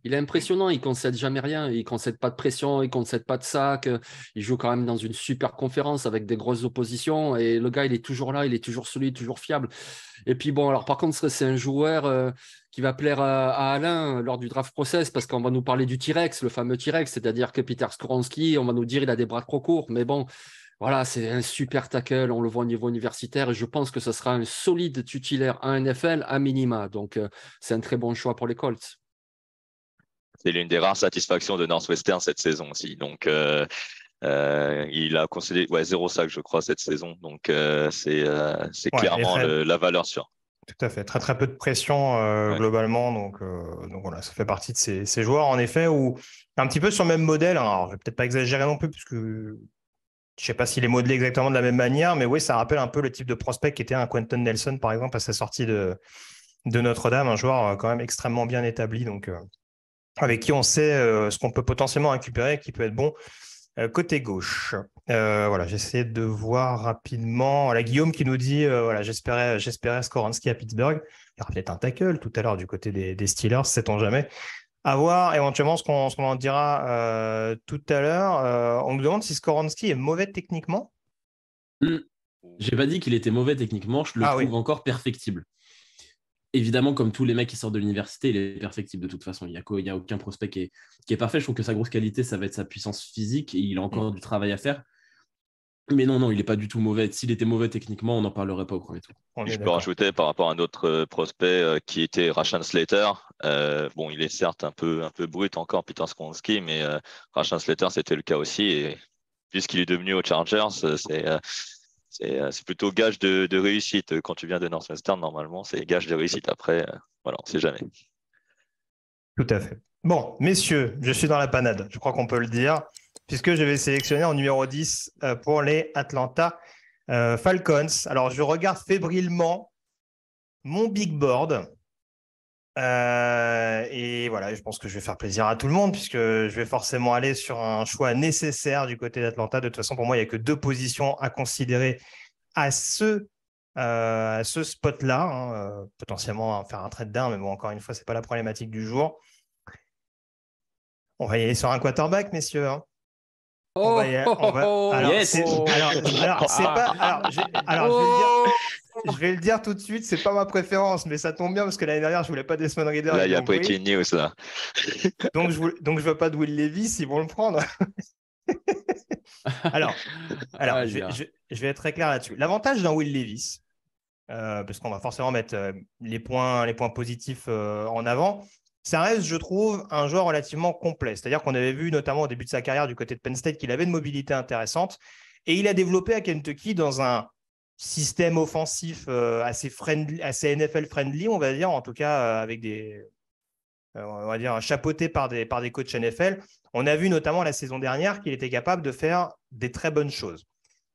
Il est impressionnant, il ne concède jamais rien, il ne concède pas de pression, il ne concède pas de sac. Il joue quand même dans une super conférence avec des grosses oppositions et le gars il est toujours là, il est toujours solide, toujours fiable. Et puis bon, alors par contre c'est un joueur qui va plaire à Alain lors du draft process parce qu'on va nous parler du T-Rex, le fameux T-Rex, c'est-à-dire que Peter Skoronski, on va nous dire il a des bras trop courts, mais bon. Voilà, c'est un super tackle, on le voit au niveau universitaire et je pense que ce sera un solide titulaire à NFL à minima. Donc, c'est un très bon choix pour les Colts. C'est l'une des rares satisfactions de Northwestern cette saison aussi. Donc, il a concédé 0 sac, je crois, cette saison. Donc, c'est clairement la valeur sûre. Tout à fait. Très, très peu de pression globalement. Donc voilà, ça fait partie de ces joueurs, en effet, où un petit peu sur le même modèle. Hein. Alors, je ne vais peut-être pas exagérer non plus, puisque je ne sais pas s'il est modelé exactement de la même manière, mais oui, ça rappelle un peu le type de prospect qui était un Quentin Nelson, par exemple, à sa sortie de Notre-Dame, un joueur quand même extrêmement bien établi, donc avec qui on sait ce qu'on peut potentiellement récupérer, qui peut être bon côté gauche. Voilà, j'essaie de voir rapidement. Voilà, Guillaume qui nous dit voilà, j'espérais Skoronski à Pittsburgh. Il y aura peut-être un tackle tout à l'heure du côté des Steelers, sait-on jamais. À voir éventuellement ce qu'on en dira tout à l'heure. On nous demande si Skoronski est mauvais techniquement. J'ai pas dit qu'il était mauvais techniquement, je le trouve encore perfectible. Évidemment, comme tous les mecs qui sortent de l'université, il est perfectible de toute façon. Il n'y a aucun prospect qui est parfait. Je trouve que sa grosse qualité, ça va être sa puissance physique et il a encore du travail à faire. Mais non, il n'est pas du tout mauvais. S'il était mauvais techniquement, on n'en parlerait pas au premier tour. Je peux rajouter par rapport à un autre prospect qui était Rashawn Slater. Bon, il est certes un peu brut encore, Peter Skoronski, mais Rashawn Slater, c'était le cas aussi. Et puisqu'il est devenu aux Chargers, c'est plutôt gage de réussite. Quand tu viens de Northwestern, normalement, c'est gage de réussite. Après, voilà, on ne sait jamais. Tout à fait. Bon, messieurs, je suis dans la panade, je crois qu'on peut le dire, puisque je vais sélectionner en numéro 10 pour les Atlanta Falcons. Alors, je regarde fébrilement mon big board. Et voilà, je pense que je vais faire plaisir à tout le monde, puisque je vais forcément aller sur un choix nécessaire du côté d'Atlanta. De toute façon, pour moi, il n'y a que 2 positions à considérer à ce spot-là. Hein. Potentiellement faire un trade down, mais bon, encore une fois, ce n'est pas la problématique du jour. On va y aller sur un quarterback, messieurs. Hein. Je vais le dire tout de suite, c'est pas ma préférence, mais ça tombe bien parce que l'année dernière, je voulais pas Desmond Ridder. Là, il y a breaking news là. donc je veux pas de Will Levis, ils vont le prendre. alors, je vais être très clair là-dessus. L'avantage d'un Will Levis, parce qu'on va forcément mettre les points positifs en avant. Ça reste, je trouve, un joueur relativement complet. C'est-à-dire qu'on avait vu notamment au début de sa carrière du côté de Penn State qu'il avait une mobilité intéressante et il a développé à Kentucky dans un système offensif assez NFL-friendly, on va dire, en tout cas avec on va dire, chapeauté par des coachs NFL. On a vu notamment la saison dernière qu'il était capable de faire des très bonnes choses.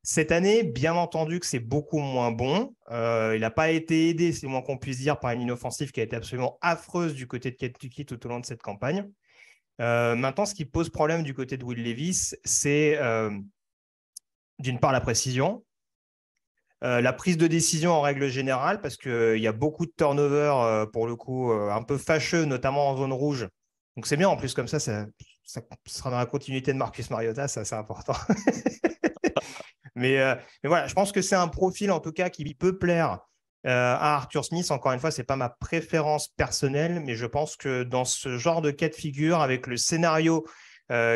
Cette année, bien entendu que c'est beaucoup moins bon. Il n'a pas été aidé, c'est le moins qu'on puisse dire, par une ligne offensive qui a été absolument affreuse du côté de Kentucky tout au long de cette campagne. Maintenant, ce qui pose problème du côté de Will Levis, c'est d'une part la précision, la prise de décision en règle générale, parce qu'il y a beaucoup de turnover, pour le coup, un peu fâcheux, notamment en zone rouge. Donc c'est bien, en plus, comme ça sera dans la continuité de Marcus Mariota, ça c'est important. Mais voilà, je pense que c'est un profil en tout cas qui peut plaire à Arthur Smith. Encore une fois, ce n'est pas ma préférence personnelle, mais je pense que dans ce genre de cas de figure, avec le scénario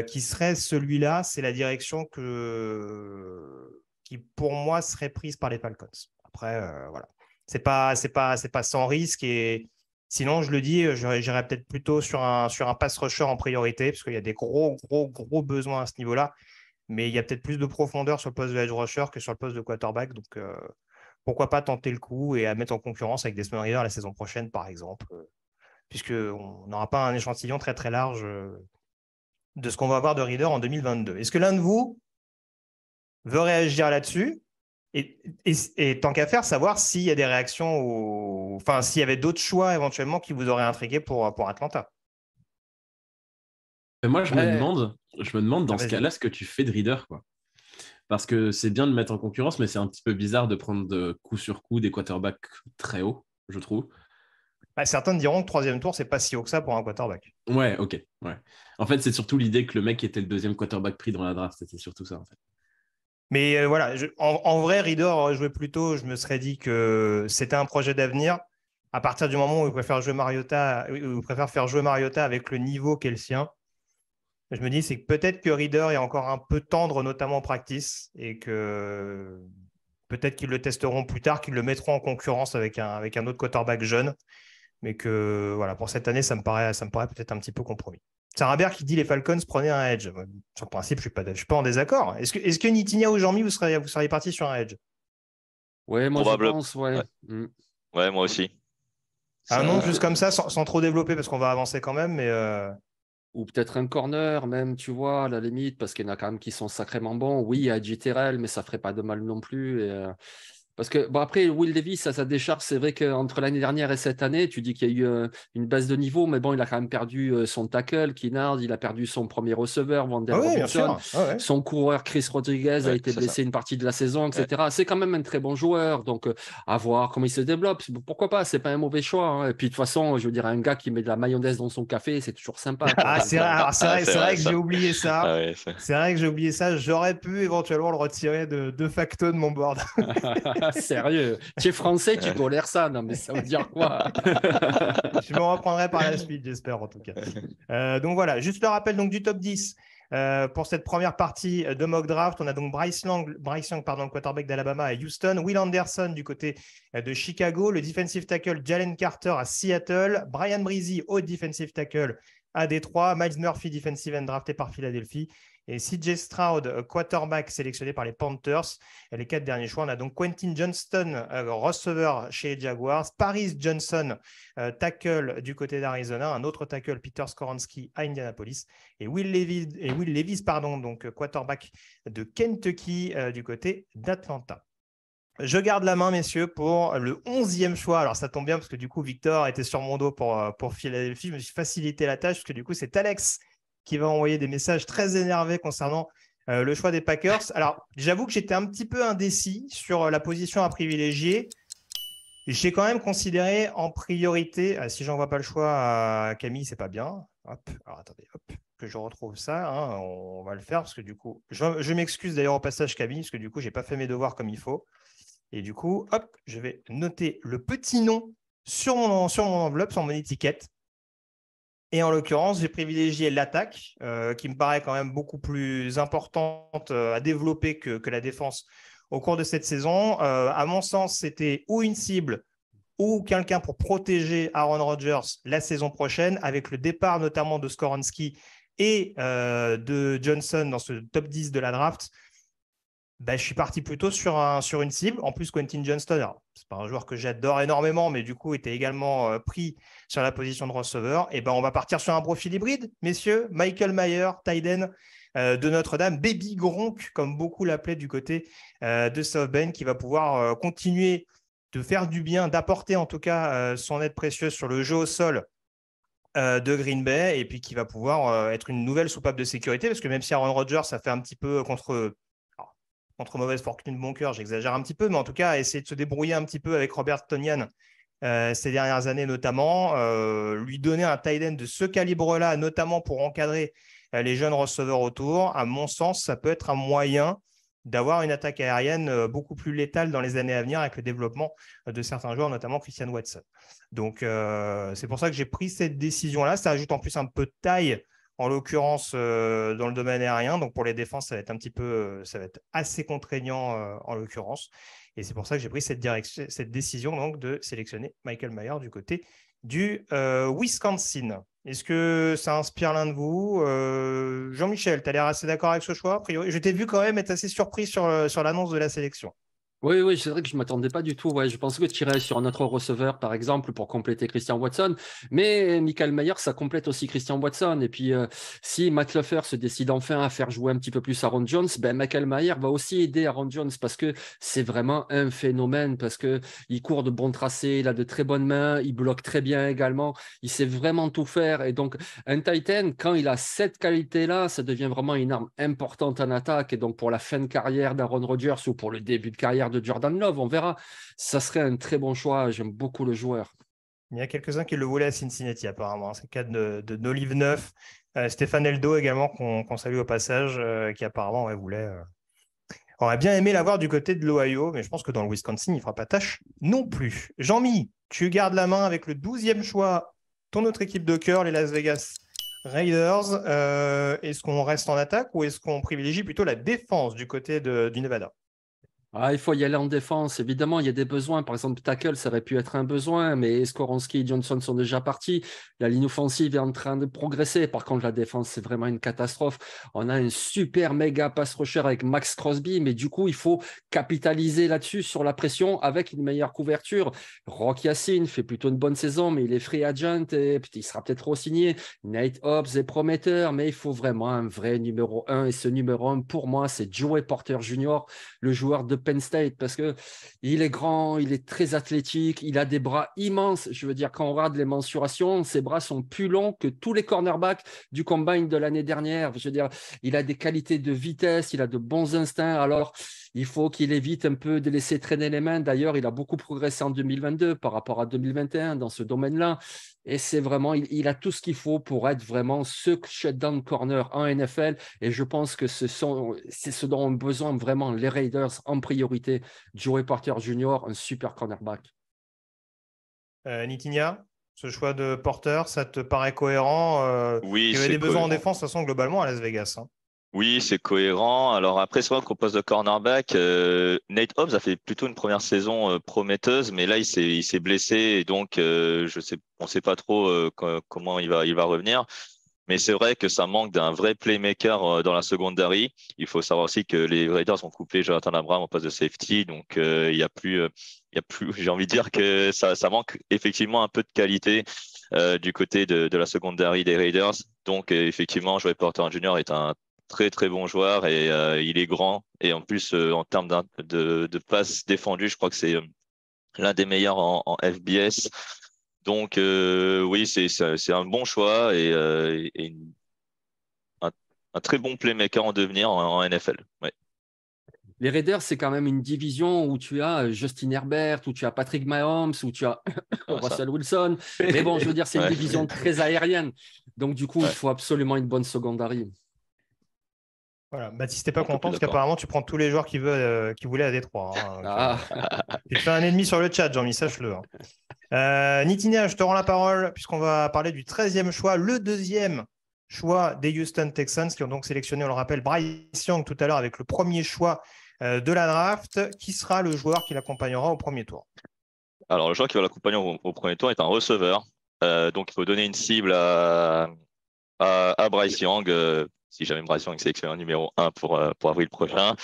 qui serait celui-là, c'est la direction qui pour moi serait prise par les Falcons. Après, voilà, c'est pas sans risque et sinon, je le dis, j'irais peut-être plutôt sur un pass rusher en priorité parce qu'il y a des gros besoins à ce niveau-là. Mais il y a peut-être plus de profondeur sur le poste de edge rusher que sur le poste de quarterback. Donc, pourquoi pas tenter le coup et à mettre en concurrence avec Desmond Ridder la saison prochaine, par exemple, puisqu'on n'aura pas un échantillon très, très large de ce qu'on va avoir de Ridder en 2022. Est-ce que l'un de vous veut réagir là-dessus et tant qu'à faire, savoir s'il y a des réactions enfin, s'il y avait d'autres choix éventuellement qui vous auraient intrigué pour Atlanta? Moi, je me demande dans ce cas-là ce que tu fais de Ridder, quoi. Parce que c'est bien de mettre en concurrence, mais c'est un petit peu bizarre de prendre de coup sur coup des quarterbacks très hauts, je trouve. Certains diront que troisième tour, c'est pas si haut que ça pour un quarterback. Ouais, ok. Ouais. En fait, c'est surtout l'idée que le mec était le deuxième quarterback pris dans la draft. C'était surtout ça, en fait. Mais voilà, en vrai, Reader aurait joué plus tôt. Je me serais dit que c'était un projet d'avenir. À partir du moment où il préfère faire jouer Mariota avec le niveau qu'est le sien, je me dis c'est que peut-être que Reader est encore un peu tendre, notamment en practice, et que peut-être qu'ils le testeront plus tard, qu'ils le mettront en concurrence avec un autre quarterback jeune. Mais que voilà, pour cette année, ça me paraît peut-être un petit peu compromis. C'est Rabert qui dit les Falcons prenaient un edge. Sur le principe, je ne suis pas en désaccord. Est-ce que Nitinia ou Jean-Mi, vous seriez parti sur un edge? Ouais, moi Probable. je pense, ouais. Ouais, moi aussi. Un nom juste comme ça, sans trop développer, parce qu'on va avancer quand même, mais Ou peut-être un corner, même, tu vois, à la limite, parce qu'il y en a quand même qui sont sacrément bons. Oui, il y a JTRL, mais ça ferait pas de mal non plus. Parce que, bon, après, Will Davis, à sa décharge, c'est vrai qu'entre l'année dernière et cette année, tu dis qu'il y a eu une baisse de niveau, mais bon, il a quand même perdu son tackle, Kinnard, il a perdu son premier receveur, Wandale Robinson. Son coureur, Chris Rodriguez, a été blessé une partie de la saison, etc. C'est quand même un très bon joueur, donc à voir comment il se développe. Pourquoi pas, c'est pas un mauvais choix. Hein. Et puis, de toute façon, je veux dire, un gars qui met de la mayonnaise dans son café, c'est toujours sympa. C'est vrai que j'ai oublié ça. Ah ouais, c'est vrai que j'ai oublié ça. J'aurais pu éventuellement le retirer de facto de mon board. Sérieux, tu es français, tu tolères ça. Non, mais ça veut dire quoi? Je me reprendrai par la suite, j'espère en tout cas. Donc voilà, juste le rappel donc, du top 10. Pour cette première partie de mock draft, on a donc Bryce Young, le quarterback d'Alabama à Houston, Will Anderson du côté de Chicago, le defensive tackle Jalen Carter à Seattle, Brian Bresee au defensive tackle à Détroit, Miles Murphy defensive end drafté par Philadelphie et CJ Stroud, quarterback sélectionné par les Panthers. Et les 4 derniers choix, on a donc Quentin Johnston, receveur chez les Jaguars, Paris Johnson, tackle du côté d'Arizona, un autre tackle, Peter Skoronski à Indianapolis, et Will Levis, donc quarterback de Kentucky du côté d'Atlanta. Je garde la main, messieurs, pour le 11e choix. Alors, ça tombe bien parce que du coup, Victor était sur mon dos pour Philadelphie. Je me suis facilité la tâche parce que du coup, c'est Alex qui va envoyer des messages très énervés concernant le choix des Packers. Alors, j'avoue que j'étais un petit peu indécis sur la position à privilégier. J'ai quand même considéré en priorité, si j'envoie pas le choix à Camille, c'est pas bien. Hop, alors attendez, hop, que je retrouve ça. Hein, on va le faire parce que du coup, je m'excuse d'ailleurs au passage Camille parce que du coup, j'ai pas fait mes devoirs comme il faut. Et du coup, hop, je vais noter le petit nom sur mon enveloppe, sur mon étiquette. Et en l'occurrence, j'ai privilégié l'attaque, qui me paraît quand même beaucoup plus importante à développer que la défense au cours de cette saison. À mon sens, c'était ou une cible ou quelqu'un pour protéger Aaron Rodgers la saison prochaine, avec le départ notamment de Skoronski et de Johnson dans ce top 10 de la draft. Je suis parti plutôt sur une cible. En plus, Quentin Johnston, ce n'est pas un joueur que j'adore énormément, mais du coup, était également pris sur la position de receveur. Et on va partir sur un profil hybride, messieurs. Michael Mayer, tight end de Notre-Dame, Baby Gronk, comme beaucoup l'appelaient du côté de South Bend, qui va pouvoir continuer de faire du bien, d'apporter en tout cas son aide précieuse sur le jeu au sol de Green Bay, et puis qui va pouvoir être une nouvelle soupape de sécurité, parce que même si Aaron Rodgers, ça fait un petit peu contre mauvaise fortune de bon cœur, j'exagère un petit peu, mais en tout cas, essayer de se débrouiller un petit peu avec Robert Tonyan ces dernières années notamment, lui donner un tight end de ce calibre-là, notamment pour encadrer les jeunes receveurs autour, à mon sens, ça peut être un moyen d'avoir une attaque aérienne beaucoup plus létale dans les années à venir avec le développement de certains joueurs, notamment Christian Watson. Donc, c'est pour ça que j'ai pris cette décision-là. Ça ajoute en plus un peu de taille, en l'occurrence dans le domaine aérien. Donc, pour les défenses, ça va être assez contraignant en l'occurrence. Et c'est pour ça que j'ai pris cette décision donc, de sélectionner Michael Mayer du côté du Wisconsin. Est-ce que ça inspire l'un de vous? Jean-Michel, tu as l'air assez d'accord avec ce choix, a priori. Je t'ai vu quand même être assez surpris sur l'annonce de la sélection. Oui, c'est vrai que je ne m'attendais pas du tout. Ouais, je pensais que tu irais sur un autre receveur, par exemple, pour compléter Christian Watson. Mais Michael Mayer, ça complète aussi Christian Watson. Et puis, si Matt LaFleur se décide enfin à faire jouer un petit peu plus Aaron Jones, Michael Mayer va aussi aider Aaron Jones parce que c'est vraiment un phénomène, parce qu'il court de bons tracés, il a de très bonnes mains, il bloque très bien également, il sait vraiment tout faire. Et donc, un tight end, quand il a cette qualité-là, ça devient vraiment une arme importante en attaque. Et donc, pour la fin de carrière d'Aaron Rodgers ou pour le début de carrière de Jordan Love, on verra. Ça serait un très bon choix. J'aime beaucoup le joueur. Il y a quelques-uns qui le voulaient à Cincinnati, apparemment. C'est le cas de Nolive 9. Stéphane Eldo également, qu'on salue au passage, qui apparemment aurait bien aimé l'avoir du côté de l'Ohio, mais je pense que dans le Wisconsin, il ne fera pas tâche non plus. Jean-Mi, tu gardes la main avec le 12e choix, ton autre équipe de cœur, les Las Vegas Raiders. Est-ce qu'on reste en attaque ou est-ce qu'on privilégie plutôt la défense du côté du Nevada? Il faut y aller en défense. Évidemment, il y a des besoins. Par exemple, tackle, ça aurait pu être un besoin, mais Skoronski et Johnson sont déjà partis. La ligne offensive est en train de progresser. Par contre, la défense, c'est vraiment une catastrophe. On a un super méga pass rusher avec Max Crosby, mais du coup, il faut capitaliser là-dessus sur la pression avec une meilleure couverture. Rock Ya-Sin fait plutôt une bonne saison, mais il est free agent et il sera peut-être re-signé. Nate Hobbs est prometteur, mais il faut vraiment un vrai numéro 1. Et ce numéro 1, pour moi, c'est Joey Porter Jr., le joueur de Penn State, parce qu'il est grand, il est très athlétique, il a des bras immenses. Je veux dire, quand on regarde les mensurations, ses bras sont plus longs que tous les cornerbacks du combine de l'année dernière. Je veux dire, il a des qualités de vitesse, il a de bons instincts. Alors, il faut qu'il évite un peu de laisser traîner les mains. D'ailleurs, il a beaucoup progressé en 2022 par rapport à 2021 dans ce domaine-là. Et c'est vraiment, il a tout ce qu'il faut pour être vraiment ce shutdown corner en NFL. Et je pense que c'est ce dont ont besoin vraiment les Raiders en priorité. Joey Porter Jr., un super cornerback. Nitinia, ce choix de Porter, ça te paraît cohérent? Oui, il y avait c'est des besoins en cohérent. défense, de toute façon, globalement, à Las Vegas. Hein. Oui, c'est cohérent. Alors après, c'est vrai qu'au poste de cornerback, Nate Hobbs a fait plutôt une première saison prometteuse, mais là, il s'est blessé et donc on sait pas trop comment il va revenir. Mais c'est vrai que ça manque d'un vrai playmaker dans la secondary. Il faut savoir aussi que les Raiders ont coupé Jonathan Abram au poste de safety, donc il y a plus. J'ai envie de dire que ça manque effectivement un peu de qualité du côté de la secondary des Raiders. Donc effectivement, Joey Porter Jr. est un très très bon joueur et il est grand et en plus en termes de passes défendues, je crois que c'est l'un des meilleurs en FBS. Donc oui, c'est un bon choix et un très bon playmaker en devenir en NFL. Ouais. Les Raiders, c'est quand même une division où tu as Justin Herbert, où tu as Patrick Mahomes, où tu as Russell Wilson. Mais bon, je veux dire, c'est une division très aérienne. Donc, du coup, il faut absolument une bonne secondary. Voilà, Baptiste n'est pas content parce qu'apparemment, tu prends tous les joueurs qui voulaient à Détroit. Hein, tu te fais un ennemi sur le chat, Jean-Mi, sache-le. Hein. Nitinia, je te rends la parole puisqu'on va parler du 13e choix, le deuxième choix des Houston Texans qui ont donc sélectionné, on le rappelle, Bryce Young tout à l'heure avec le premier choix de la draft. Qui sera le joueur qui l'accompagnera au premier tour? Alors, le joueur qui va l'accompagner au premier tour est un receveur. Donc, il faut donner une cible à Bryce Young. Si jamais Bryce Young est sélectionné en numéro 1 pour avril prochain.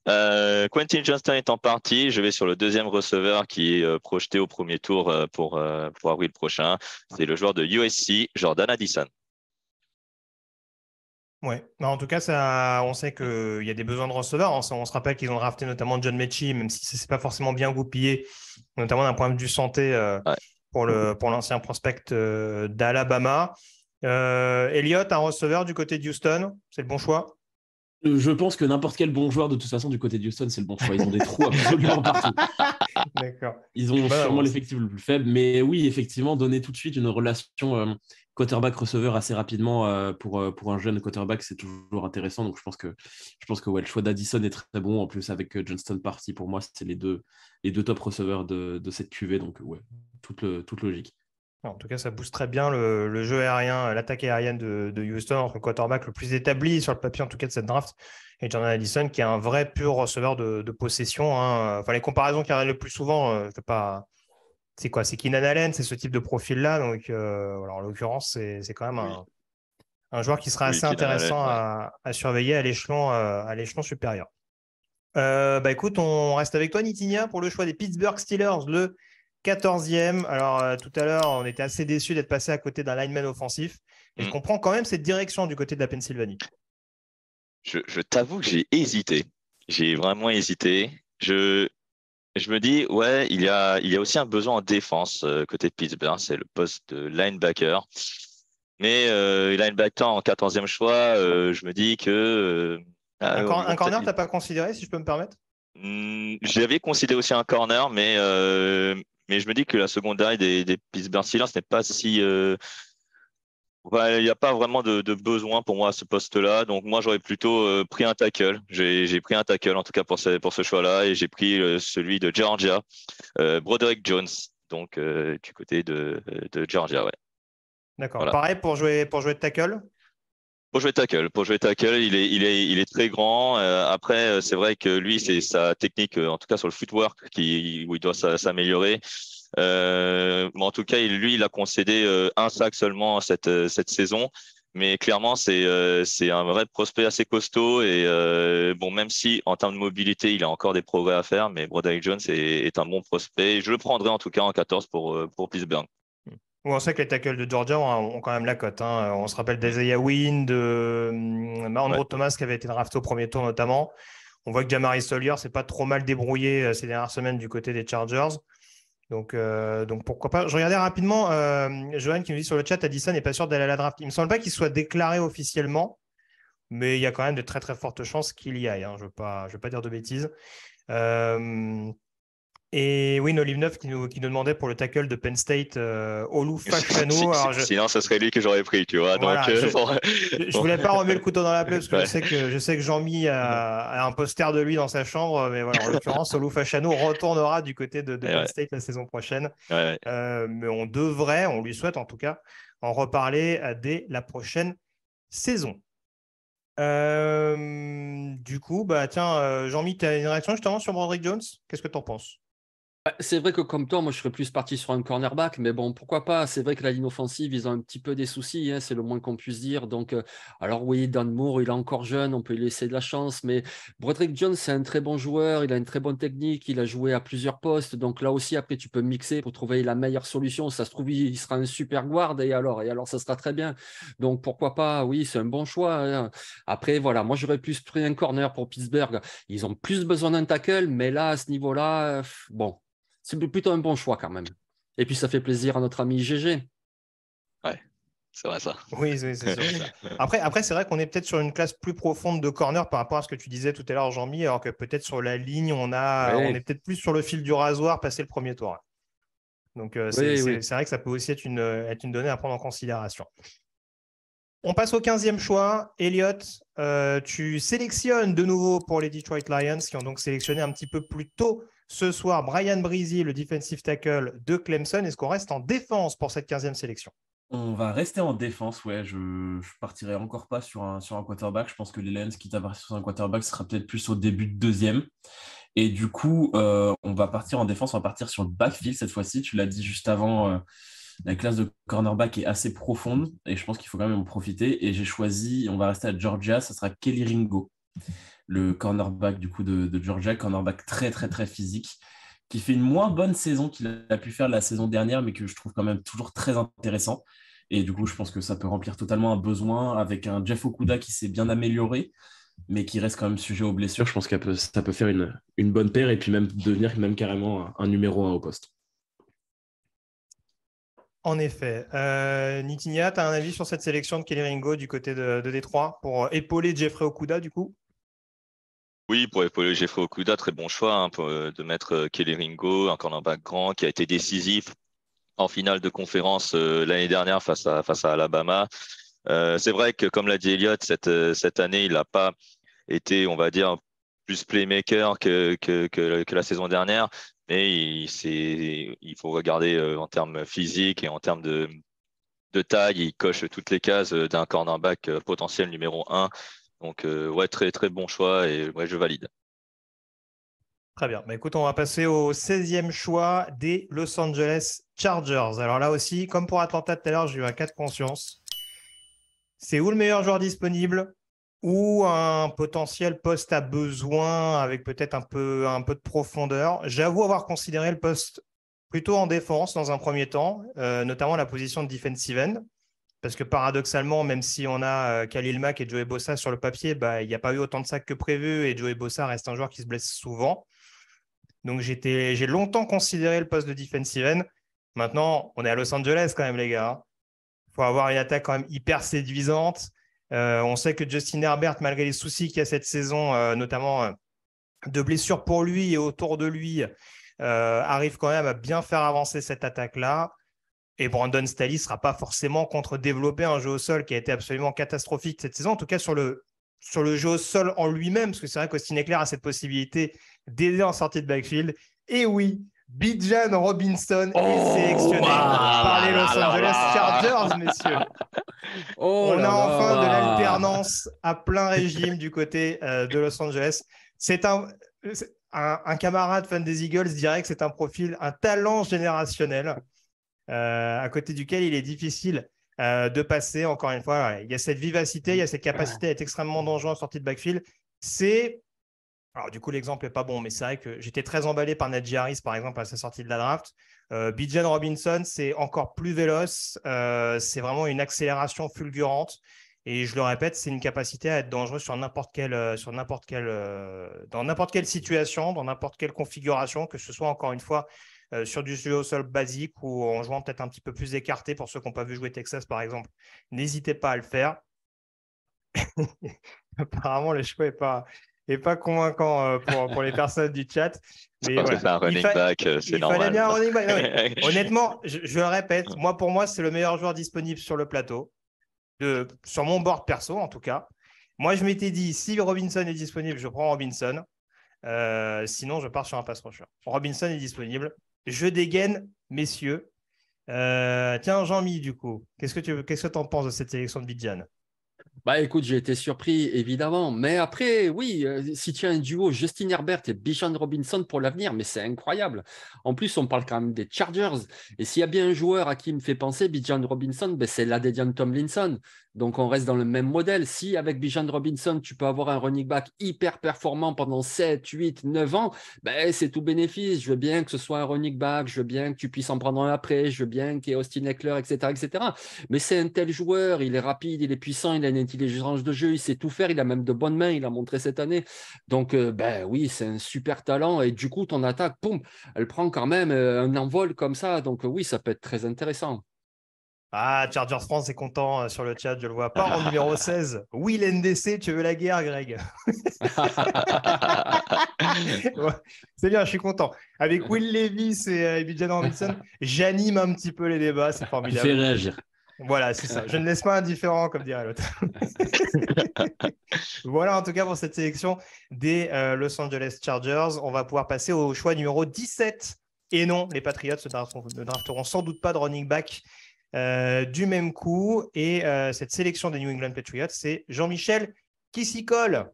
Quentin Johnston est en partie. Je vais sur le deuxième receveur qui est projeté au premier tour pour avril prochain. C'est le joueur de USC, Jordan Addison. Oui, en tout cas, on sait qu'il y a des besoins de receveurs. On se rappelle qu'ils ont drafté notamment John Mechie, même si ce n'est pas forcément bien goupillé, notamment d'un point de vue santé pour l'ancien prospect d'Alabama. Elliott, un receveur du côté de Houston, c'est le bon choix? Je pense que n'importe quel bon joueur, de toute façon, du côté de Houston, c'est le bon choix. Ils ont des trous absolument partout. D'accord. Ils ont sûrement l'effectif le plus faible. Mais oui, effectivement, donner tout de suite une relation quarterback-receveur assez rapidement pour un jeune quarterback, c'est toujours intéressant. Donc, je pense que ouais, le choix d'Addison est très bon. En plus, avec Johnston parti, pour moi, c'est les deux top receveurs de cette QV. Donc, ouais, toute logique. En tout cas, ça booste très bien le jeu aérien, l'attaque aérienne de Houston entre le quarterback le plus établi sur le papier, en tout cas de cette draft, et Jordan Addison, qui est un vrai pur receveur de possession. Hein. Enfin, les comparaisons qui arrivent le plus souvent, c'est quoi? C'est Keenan Allen, c'est ce type de profil-là. Donc, voilà, en l'occurrence, c'est quand même un joueur qui sera assez intéressant à surveiller à l'échelon supérieur. Écoute, on reste avec toi, Nitinia, pour le choix des Pittsburgh Steelers, le 14e. Alors, tout à l'heure, on était assez déçus d'être passé à côté d'un lineman offensif. Et je comprends quand même cette direction du côté de la Pennsylvanie. Je t'avoue que j'ai hésité. J'ai vraiment hésité. Je me dis, ouais, il y a aussi un besoin en défense côté de Pittsburgh. C'est le poste de linebacker. Mais linebacker en 14e choix, je me dis que... un corner, tu n'as pas considéré, si je peux me permettre? J'avais considéré aussi un corner, mais mais je me dis que la secondaire des Pittsburgh Steelers n'est pas si... il n'y a pas vraiment de besoin pour moi à ce poste-là. Donc, moi, j'aurais plutôt pris un tackle. J'ai pris un tackle, en tout cas pour ce choix-là, et j'ai pris celui de Georgia, Broderick Jones, donc du côté de Georgia, ouais. D'accord. Voilà. Pareil pour jouer de tackle? Pour jouer tackle, il est très grand. Après, c'est vrai que lui, c'est sa technique, en tout cas sur le footwork, où il doit s'améliorer. Mais en tout cas, lui, il a concédé un sac seulement cette saison. Mais clairement, c'est un vrai prospect assez costaud. Et bon, même si en termes de mobilité, il a encore des progrès à faire, mais Broderick Jones est un bon prospect. Je le prendrai en tout cas en 14 pour Pittsburgh. On sait que les tackles de Georgia ont quand même la cote. Hein. On se rappelle d'Isaiah Wynn, de Andrew Thomas qui avait été drafté au premier tour notamment. On voit que Jamari Sawyer s'est pas trop mal débrouillé ces dernières semaines du côté des Chargers. Donc pourquoi pas. Je regardais rapidement, Johan qui nous dit sur le chat, Addison n'est pas sûr d'aller à la draft. Il ne me semble pas qu'il soit déclaré officiellement, mais il y a quand même de très très fortes chances qu'il y aille. Hein. Je ne veux pas dire de bêtises. Et oui, Olive Neuf qui nous demandait pour le tackle de Penn State, Olu Fashanu. Sinon, ce serait lui que j'aurais pris, tu vois. Voilà, donc, je voulais pas remettre le couteau dans la plaie parce que je sais que Jean-Mi a un poster de lui dans sa chambre, mais voilà, en l'occurrence, Olu Fashanu retournera du côté de Penn State la saison prochaine. Mais on lui souhaite en tout cas, en reparler dès la prochaine saison. Du coup, tiens, Jean-Mi, tu as une réaction justement sur Broderick Jones? Qu'est-ce que tu en penses? C'est vrai que comme toi, moi je serais plus parti sur un cornerback, mais bon, pourquoi pas? C'est vrai que la ligne offensive, ils ont un petit peu des soucis, hein, c'est le moins qu'on puisse dire. Donc, alors oui, Dan Moore, il est encore jeune, on peut lui laisser de la chance, mais Broderick Jones, c'est un très bon joueur, il a une très bonne technique, il a joué à plusieurs postes. Donc là aussi, après, tu peux mixer pour trouver la meilleure solution. Ça se trouve, il sera un super guard et alors, ça sera très bien. Donc pourquoi pas? Oui, c'est un bon choix. Hein. Après, voilà, moi j'aurais plus pris un corner pour Pittsburgh. Ils ont plus besoin d'un tackle, mais là, à ce niveau-là, bon. C'est plutôt un bon choix quand même. Et puis, ça fait plaisir à notre ami GG. Ouais, c'est vrai ça. Oui, c'est sûr. Ça. Après c'est vrai qu'on est peut-être sur une classe plus profonde de corner par rapport à ce que tu disais tout à l'heure, Jean-Mi, alors que peut-être sur la ligne, on est peut-être plus sur le fil du rasoir passé le premier tour. Donc, c'est vrai que ça peut aussi être une donnée à prendre en considération. On passe au 15e choix. Elliot, tu sélectionnes de nouveau pour les Detroit Lions, qui ont donc sélectionné un petit peu plus tôt ce soir Brian Bresee, le defensive tackle de Clemson. Est-ce qu'on reste en défense pour cette 15e sélection? On va rester en défense, ouais. Je partirai encore pas sur un quarterback. Je pense que les Lions, quitte à partir sur un quarterback, sera peut-être plus au début de deuxième. Et du coup, on va partir en défense, on va partir sur le backfield cette fois-ci. Tu l'as dit juste avant, la classe de cornerback est assez profonde et je pense qu'il faut quand même en profiter. Et j'ai choisi, on va rester à Georgia, ça sera Kelly Ringo, le cornerback du coup de Georgia, cornerback très très très physique, qui fait une moins bonne saison qu'il a pu faire la saison dernière, mais que je trouve quand même toujours très intéressant. Et du coup, je pense que ça peut remplir totalement un besoin avec un Jeff Okudah qui s'est bien amélioré, mais qui reste quand même sujet aux blessures. Je pense que ça peut faire une bonne paire et puis même devenir même carrément un numéro 1 au poste. En effet. Nitinia, tu as un avis sur cette sélection de Kelly Ringo du côté de Détroit pour épauler Jeffrey Okudah du coup? Oui, pour épauler Jeffrey Okudah, très bon choix de mettre Kelly Ringo, un cornerback grand qui a été décisif en finale de conférence l'année dernière face à Alabama. C'est vrai que, comme l'a dit Elliott, cette année, il n'a pas été, on va dire, plus playmaker que la saison dernière, mais il faut regarder en termes physiques et en termes de taille, il coche toutes les cases d'un cornerback potentiel numéro 1. Donc, très, très bon choix et je valide. Très bien. Écoute, on va passer au 16e choix des Los Angeles Chargers. Alors là aussi, comme pour Atlanta tout à l'heure, j'ai eu un cas de conscience. C'est où le meilleur joueur disponible ou un potentiel poste à besoin avec peut-être un peu de profondeur. J'avoue avoir considéré le poste plutôt en défense dans un premier temps, notamment la position de defensive end. Parce que paradoxalement, même si on a Khalil Mack et Joey Bosa sur le papier, il n'y a pas eu autant de sacs que prévu et Joey Bosa reste un joueur qui se blesse souvent. Donc j'ai longtemps considéré le poste de defensive end. Maintenant, on est à Los Angeles quand même, les gars. Il faut avoir une attaque quand même hyper séduisante. On sait que Justin Herbert, malgré les soucis qu'il y a cette saison, notamment de blessures pour lui et autour de lui, arrive quand même à bien faire avancer cette attaque-là. Et Brandon Staley ne sera pas forcément contre-développer un jeu au sol qui a été absolument catastrophique cette saison, en tout cas sur le jeu au sol en lui-même, parce que c'est vrai qu'Austin Ekeler a cette possibilité d'aider en sortie de backfield. Et oui, Bijan Robinson est sélectionné par les Los Angeles Chargers, messieurs. On a enfin de l'alternance à plein régime du côté de Los Angeles. C'est un camarade fan des Eagles dirait que c'est un profil, un talent générationnel. À côté duquel il est difficile de passer. Encore une fois, il y a cette vivacité, il y a cette capacité à être extrêmement dangereux en sortie de backfield. Alors du coup, l'exemple n'est pas bon, mais c'est vrai que j'étais très emballé par Najee Harris, par exemple, à sa sortie de la draft. Bijan Robinson, c'est encore plus véloce. C'est vraiment une accélération fulgurante. Et je le répète, c'est une capacité à être dangereux dans n'importe quelle situation, dans n'importe quelle configuration, que ce soit encore une fois sur du jeu au sol basique ou en jouant peut-être un petit peu plus écarté pour ceux qui n'ont pas vu jouer Texas, par exemple. N'hésitez pas à le faire. Apparemment, le choix n'est pas convaincant pour les personnes du chat. Mais voilà. C'est un running back, c'est normal. Il fallait bien un running back. Non, honnêtement, je le répète, pour moi, c'est le meilleur joueur disponible sur le plateau, sur mon board perso en tout cas. Moi, je m'étais dit, si Robinson est disponible, je prends Robinson. Sinon, je pars sur un pass rusher. Robinson est disponible. Je dégaine, messieurs. Tiens, Jean-Mi, du coup, qu'est-ce que tu en penses de cette sélection de Bijan? Bah écoute, j'ai été surpris, évidemment. Mais après, oui, si tu as un duo Justin Herbert et Bijan Robinson pour l'avenir, mais c'est incroyable. En plus, on parle quand même des Chargers. Et s'il y a bien un joueur à qui il me fait penser, Bijan Robinson, ben, c'est l'Adedian Tomlinson. Donc, on reste dans le même modèle. Si avec Bijan Robinson, tu peux avoir un running back hyper performant pendant 7, 8, 9 ans, ben, c'est tout bénéfice. Je veux bien que ce soit un running back, je veux bien que tu puisses en prendre un après, je veux bien qu'il y ait Austin Ekeler, etc., etc. Mais c'est un tel joueur, il est rapide, il est puissant, il a une intelligence de jeu, il sait tout faire, il a même de bonnes mains, il a montré cette année. Donc, ben oui, c'est un super talent. Et du coup, ton attaque, boum, elle prend quand même un envol comme ça. Donc, oui, ça peut être très intéressant. Ah, Chargers France est content sur le chat, je le vois pas. En numéro 16, Will NDC, tu veux la guerre, Greg? Ouais, c'est bien, je suis content. Avec Will Levis et Bijan Robinson, j'anime un petit peu les débats, c'est formidable. Tu fais réagir. Voilà, c'est ça. Je ne laisse pas indifférent, comme dirait l'autre. Voilà, en tout cas, pour cette sélection des Los Angeles Chargers. On va pouvoir passer au choix numéro 17. Et non, les Patriots ne drafteront sans doute pas de running back du même coup. Et cette sélection des New England Patriots, c'est Jean-Michel qui s'y colle.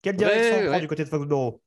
Quelle direction on prend du côté de Foxborough?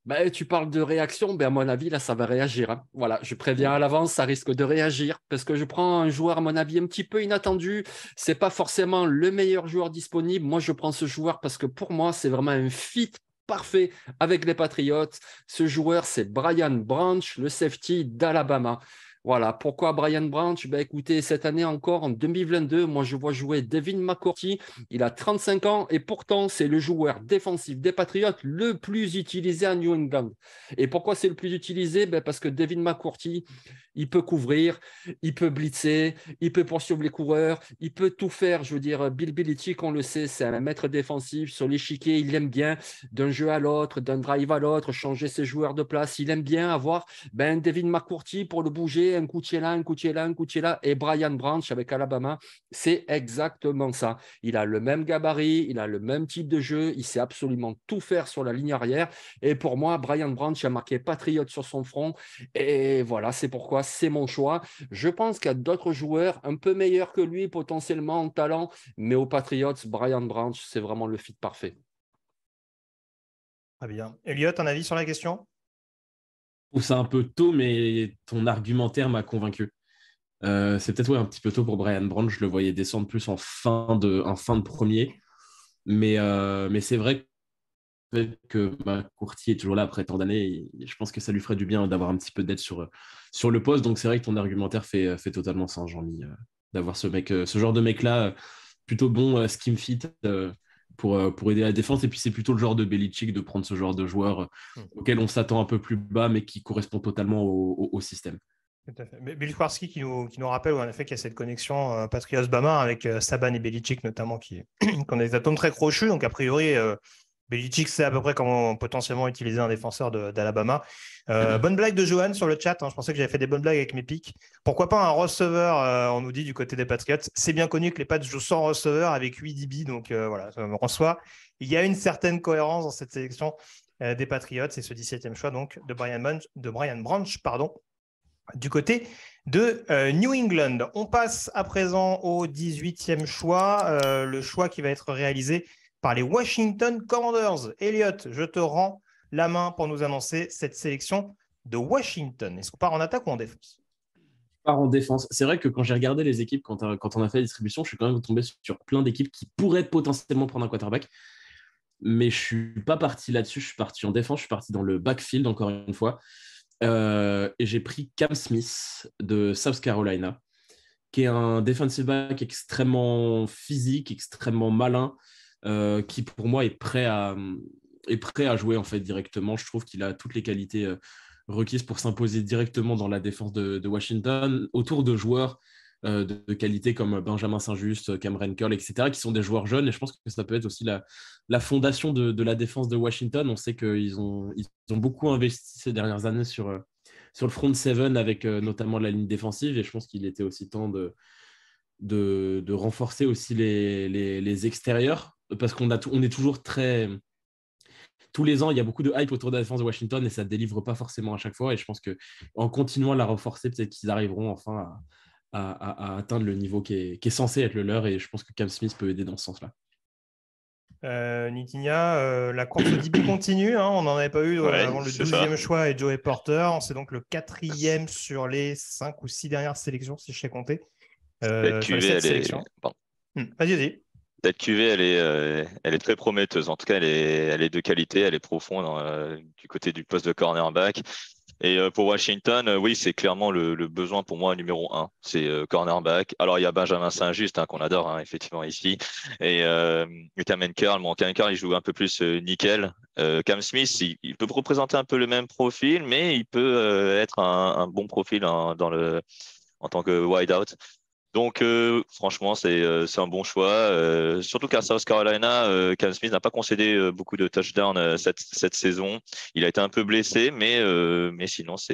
Ben, tu parles de réaction, ben, à mon avis, là, ça va réagir. Hein. Voilà, je préviens à l'avance, ça risque de réagir parce que je prends un joueur, à mon avis, un petit peu inattendu. Ce n'est pas forcément le meilleur joueur disponible. Moi, je prends ce joueur parce que pour moi, c'est vraiment un fit parfait avec les Patriots. Ce joueur, c'est Brian Branch, le safety d'Alabama. Voilà, pourquoi Brian Branch? Ben, écoutez, cette année encore, en 2022, moi je vois jouer Devin McCourty, il a 35 ans et pourtant c'est le joueur défensif des Patriots le plus utilisé à New England. Et pourquoi c'est le plus utilisé? Ben, parce que Devin McCourty, il peut couvrir, il peut blitzer, il peut poursuivre les coureurs, il peut tout faire. Je veux dire, Bill Belichick, on le sait, c'est un maître défensif sur l'échiquier, il aime bien d'un jeu à l'autre, d'un drive à l'autre, changer ses joueurs de place, il aime bien avoir Devin McCourty pour le bouger, un coup de là, un coup de là, un coup de là. Et Brian Branch avec Alabama, c'est exactement ça. Il a le même gabarit, il a le même type de jeu, il sait absolument tout faire sur la ligne arrière. Et pour moi, Brian Branch a marqué Patriot sur son front. Et voilà, c'est pourquoi c'est mon choix. Je pense qu'il y a d'autres joueurs un peu meilleurs que lui, potentiellement en talent, mais aux Patriots, Brian Branch, c'est vraiment le fit parfait. Très bien. Elliot, un avis sur la question? Je trouve ça un peu tôt, mais ton argumentaire m'a convaincu. C'est peut-être un petit peu tôt pour Brian Branch. Je le voyais descendre plus en fin de premier. Mais c'est vrai que McCourty est toujours là après tant d'années. Je pense que ça lui ferait du bien d'avoir un petit peu d'aide sur le poste. Donc c'est vrai que ton argumentaire fait totalement sens, Jean-Mi, d'avoir ce genre de mec-là, plutôt bon scheme fit pour aider la défense. Et puis c'est plutôt le genre de Belichick de prendre ce genre de joueur auquel on s'attend un peu plus bas, mais qui correspond totalement au système. Tout à fait. Bill Kwarski qui nous rappelle en effet qu'il y a cette connexion Patriots-Bama avec Saban et Belichick notamment qui ont des atomes très crochus. Donc a priori, Belichick sait à peu près comment potentiellement utiliser un défenseur d'Alabama. Bonne blague de Johan sur le chat. Je pensais que j'avais fait des bonnes blagues avec mes pics. Pourquoi pas un receveur, on nous dit du côté des Patriots. C'est bien connu que les Pats jouent sans receveur avec 8 DB. Donc voilà, en soi, il y a une certaine cohérence dans cette sélection des Patriots. C'est ce 17e choix donc, de Brian Branch, pardon, du côté de New England. On passe à présent au 18e choix, le choix qui va être réalisé par les Washington Commanders. Elliot, je te rends la main pour nous annoncer cette sélection de Washington. Est-ce qu'on part en attaque ou en défense? Part en défense. C'est vrai que quand j'ai regardé les équipes, quand on a fait la distribution, je suis quand même tombé sur plein d'équipes qui pourraient potentiellement prendre un quarterback. Mais je ne suis pas parti là-dessus. Je suis parti en défense. Je suis parti dans le backfield, encore une fois. Et j'ai pris Cam Smith de South Carolina, qui est un defensive back extrêmement physique, extrêmement malin, qui pour moi est prêt à jouer en fait directement. Je trouve qu'il a toutes les qualités requises pour s'imposer directement dans la défense de Washington, autour de joueurs de qualité comme Benjamin Saint-Just, Cameron Curl, etc., qui sont des joueurs jeunes. Et je pense que ça peut être aussi la fondation de la défense de Washington. On sait qu'ils ont beaucoup investi ces dernières années sur le front seven avec notamment la ligne défensive. Et je pense qu'il était aussi temps de renforcer aussi les extérieurs, parce qu'on est toujours très... Tous les ans, il y a beaucoup de hype autour de la défense de Washington et ça ne délivre pas forcément à chaque fois. Et je pense qu'en continuant à la renforcer, peut-être qu'ils arriveront enfin à atteindre le niveau qui est censé être le leur. Et je pense que Cam Smith peut aider dans ce sens-là. Nitinia, la course au DB continue. On n'en avait pas eu avant le 12e choix et Joey Porter. C'est donc le 4e sur les 5 ou 6 dernières sélections, si je sais compter. Cette QV, Vas-y. Cette QV, elle est très prometteuse. En tout cas, elle est de qualité, elle est profonde du côté du poste de cornerback. Et pour Washington, oui, c'est clairement le besoin pour moi numéro 1. C'est cornerback. Alors, il y a Benjamin Saint-Just qu'on adore, effectivement, ici. Et Cameron Curl. Bon, Cameron Curl, il joue un peu plus nickel. Cam Smith, il peut représenter un peu le même profil, mais il peut être un bon profil en tant que wide-out. Donc, franchement, c'est un bon choix. Surtout qu'à South Carolina, Cam Smith n'a pas concédé beaucoup de touchdowns cette saison. Il a été un peu blessé, mais sinon, ça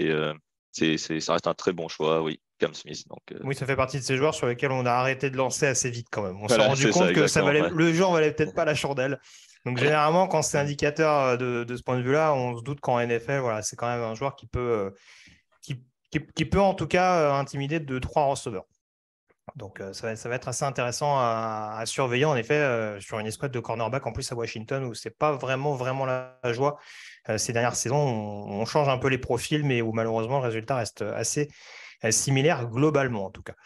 reste un très bon choix, oui, Cam Smith. Donc, oui, ça fait partie de ces joueurs sur lesquels on a arrêté de lancer assez vite quand même. On s'est voilà, rendu compte que le jeu en valait peut-être pas la chandelle. Donc, généralement, quand c'est indicateur de ce point de vue-là, on se doute qu'en NFL, voilà, c'est quand même un joueur qui peut en tout cas intimider 2-3 receveurs. Donc, ça va être assez intéressant à surveiller, en effet, sur une escouade de cornerback, en plus à Washington, où ce n'est pas vraiment la joie. Ces dernières saisons, on change un peu les profils, mais où malheureusement, le résultat reste assez similaire globalement, en tout cas.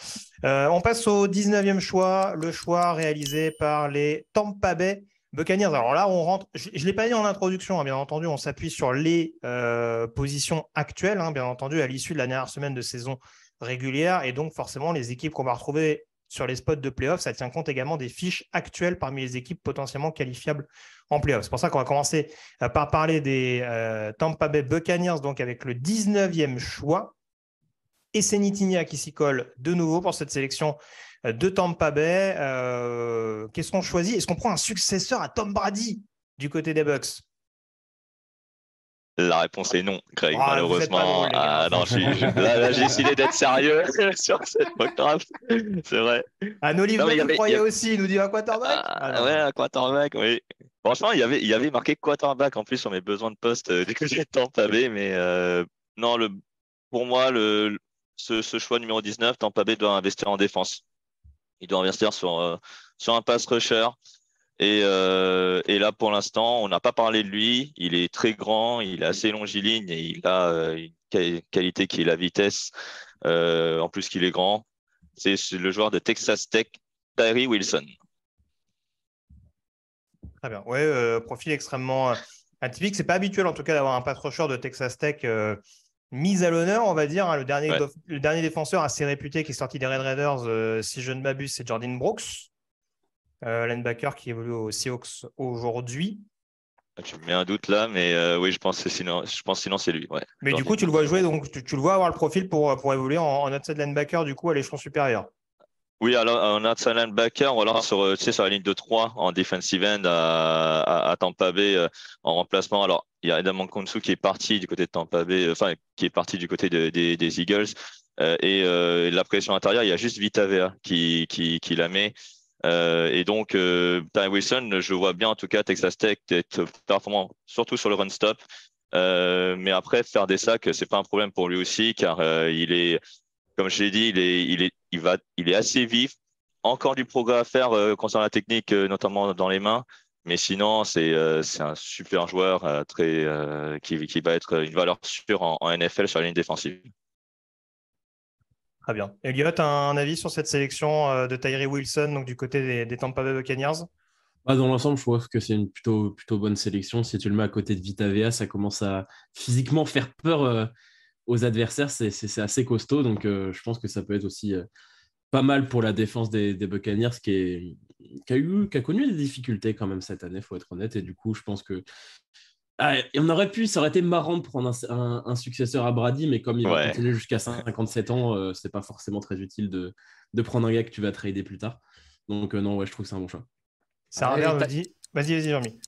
On passe au 19e choix, le choix réalisé par les Tampa Bay Buccaneers. Alors là, on rentre, je ne l'ai pas dit en introduction, bien entendu, on s'appuie sur les positions actuelles, bien entendu, à l'issue de la dernière semaine de saison régulière, et donc forcément les équipes qu'on va retrouver sur les spots de playoffs, ça tient compte également des fiches actuelles parmi les équipes potentiellement qualifiables en playoffs. C'est pour ça qu'on va commencer par parler des Tampa Bay Buccaneers, donc avec le 19e choix, et c'est Nitinia qui s'y colle de nouveau pour cette sélection de Tampa Bay. Qu'est-ce qu'on choisit? Est-ce qu'on prend un successeur à Tom Brady du côté des Bucs? La réponse est non, Greg, malheureusement. Non, là, j'ai décidé d'être sérieux sur cette mock draft. C'est vrai. Nos livres, il croyait aussi, il nous dit un quarterback. Ouais, un quarterback, oui. Franchement, il y avait marqué quarterback en plus sur mes besoins de poste du côté de Tampa Bay, mais non, pour moi, ce choix numéro 19, Tampa Bay doit investir en défense. Il doit investir sur un pass rusher. Et là, pour l'instant, on n'a pas parlé de lui. Il est très grand, il est assez longiligne et il a une qualité qui est la vitesse. En plus qu'il est grand. C'est le joueur de Texas Tech, Tyree Wilson. Très bien. Oui, profil extrêmement atypique. Ce n'est pas habituel, en tout cas, d'avoir un pass rusher de Texas Tech mis à l'honneur, on va dire. Le dernier défenseur assez réputé qui est sorti des Red Raiders, si je ne m'abuse, c'est Jordan Brooks. Linebacker qui évolue aux Seahawks aujourd'hui. Tu me mets un doute là, mais oui, je pense sinon c'est lui. Ouais. Mais du coup, tu le vois jouer, donc tu le vois avoir le profil pour évoluer en outside linebacker du coup à l'échelon supérieur. Oui, alors on a un linebacker, ou alors sur, tu sais, sur la ligne de 3 en defensive end à Tampa Bay en remplacement. Alors, il y a Adam Nkounkou qui est parti du côté de Tampa Bay, enfin, qui est parti du côté des Eagles. La pression intérieure, il y a juste Vita Vea qui la met. Et donc, Tyree Wilson, je vois bien en tout cas Texas Tech être performant, surtout sur le run stop. Mais après, faire des sacs, c'est pas un problème pour lui aussi, car il est, comme je l'ai dit, il est assez vif. Encore du progrès à faire concernant la technique, notamment dans les mains. Mais sinon, c'est un super joueur qui va être une valeur sûre en NFL sur la ligne défensive. Très bien. Elliot, un avis sur cette sélection de Tyree Wilson, donc du côté des Tampa Bay Buccaneers? Dans l'ensemble, je trouve que c'est une plutôt bonne sélection. Si tu le mets à côté de Vita Vea, ça commence à physiquement faire peur aux adversaires. C'est assez costaud. Donc, je pense que ça peut être aussi pas mal pour la défense des Buccaneers qui a connu des difficultés quand même cette année, il faut être honnête. Et du coup, je pense que ça aurait été marrant de prendre un successeur à Brady, mais comme il va continuer jusqu'à 57 ans, c'est pas forcément très utile de prendre un gars que tu vas trader plus tard. Donc non, ouais, je trouve que c'est un bon choix. Sarah nous dit... Vas-y, Jean-Mi.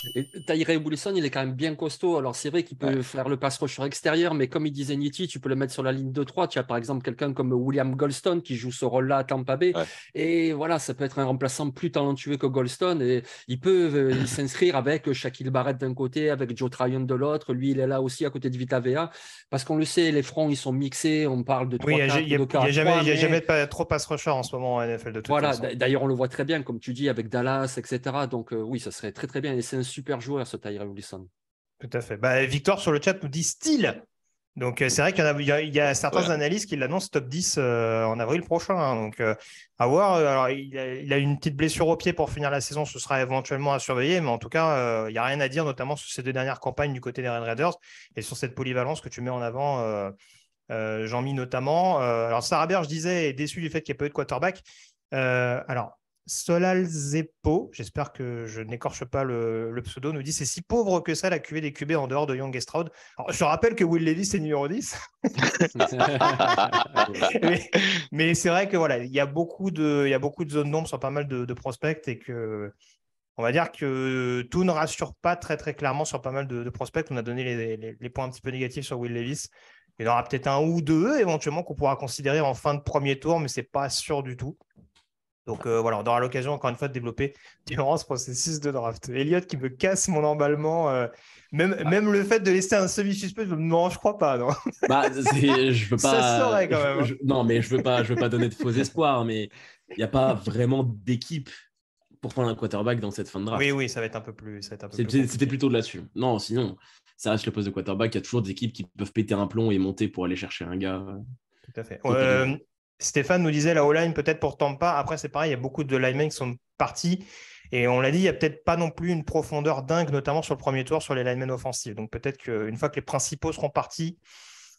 Tyree Wilson, il est quand même bien costaud. Alors, c'est vrai qu'il peut faire le pass rusher extérieur, mais comme il disait Nitti, tu peux le mettre sur la ligne de 3. Tu as par exemple quelqu'un comme William Goldstone qui joue ce rôle-là à Tampa Bay. Ouais. Et voilà, ça peut être un remplaçant plus talentueux que Goldstone. Et il peut s'inscrire avec Shaquille Barrett d'un côté, avec Joe Tryon de l'autre. Lui, il est là aussi à côté de Vita Vea. Parce qu'on le sait, les fronts, ils sont mixés. On parle de 3 il n'y a jamais mais... trop pass rusher en ce moment en NFL de toute façon. Voilà, d'ailleurs, on le voit très bien, comme tu dis, avec Dallas, etc. Donc oui, ça serait très, très bien. Et c'est un super joueur, ce Tyree Wilson. Tout à fait. Victor sur le chat nous dit style. Donc, c'est vrai qu'il y a certains analystes qui l'annoncent top 10 en avril prochain. Hein. Donc, à voir. Alors, il a une petite blessure au pied pour finir la saison. Ce sera éventuellement à surveiller. Mais en tout cas, il n'y a rien à dire, notamment sur ces 2 dernières campagnes du côté des Red Raiders et sur cette polyvalence que tu mets en avant, Jean-Mi notamment. Alors, Sarah Berge disait, est déçu du fait qu'il n'y ait pas eu de quarterback. Alors, Solal Zeppo, j'espère que je n'écorche pas le pseudo, nous dit c'est si pauvre que ça la QV des QB en dehors de Young et Stroud. Alors, je rappelle que Will Levis est numéro 10. mais c'est vrai que voilà, il y a beaucoup de zones d'ombre sur pas mal de prospects et que on va dire que tout ne rassure pas très très clairement sur pas mal de prospects. On a donné les points un petit peu négatifs sur Will Levis. Il y en aura peut-être un ou deux éventuellement qu'on pourra considérer en fin de premier tour, mais c'est pas sûr du tout. Donc voilà, on aura l'occasion encore une fois de développer durant ce processus de draft. Elliot qui me casse mon emballement, même le fait de laisser un semi-suspect, non, je crois pas, non. Je veux pas. Ça serait quand même. Non, mais je veux pas donner de faux espoirs, mais il n'y a pas vraiment d'équipe pour prendre un quarterback dans cette fin de draft. Oui, ça va être un peu plus. C'était plutôt de là-dessus. Non, sinon, ça reste le poste de quarterback. Il y a toujours des équipes qui peuvent péter un plomb et monter pour aller chercher un gars. Tout à fait. Stéphane nous disait la O-line peut-être pour Tampa. Après, c'est pareil, il y a beaucoup de linemen qui sont partis. Et on l'a dit, il n'y a peut-être pas non plus une profondeur dingue, notamment sur le premier tour, sur les linemen offensifs. Donc peut-être qu'une fois que les principaux seront partis,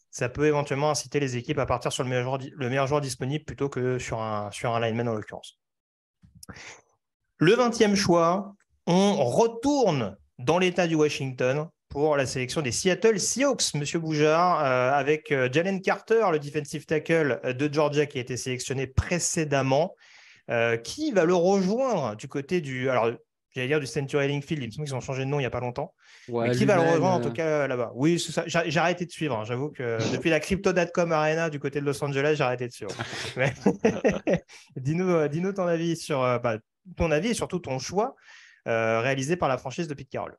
ça peut éventuellement inciter les équipes à partir sur le meilleur joueur disponible plutôt que sur un lineman en l'occurrence. Le 20e choix, on retourne dans l'État du Washington pour la sélection des Seattle Seahawks, Monsieur Boujard, avec Jalen Carter, le defensive tackle de Georgia qui a été sélectionné précédemment, qui va le rejoindre du côté du Century Healing Field. Il me semble qu'ils ont changé de nom il n'y a pas longtemps. Ouais, mais qui va le rejoindre en tout cas là-bas. Oui, c'est ça. J'ai arrêté de suivre. Hein. J'avoue que depuis la Crypto.com Arena du côté de Los Angeles, j'ai arrêté de suivre. Dis-nous ton avis sur ton avis et surtout ton choix réalisé par la franchise de Pete Carroll.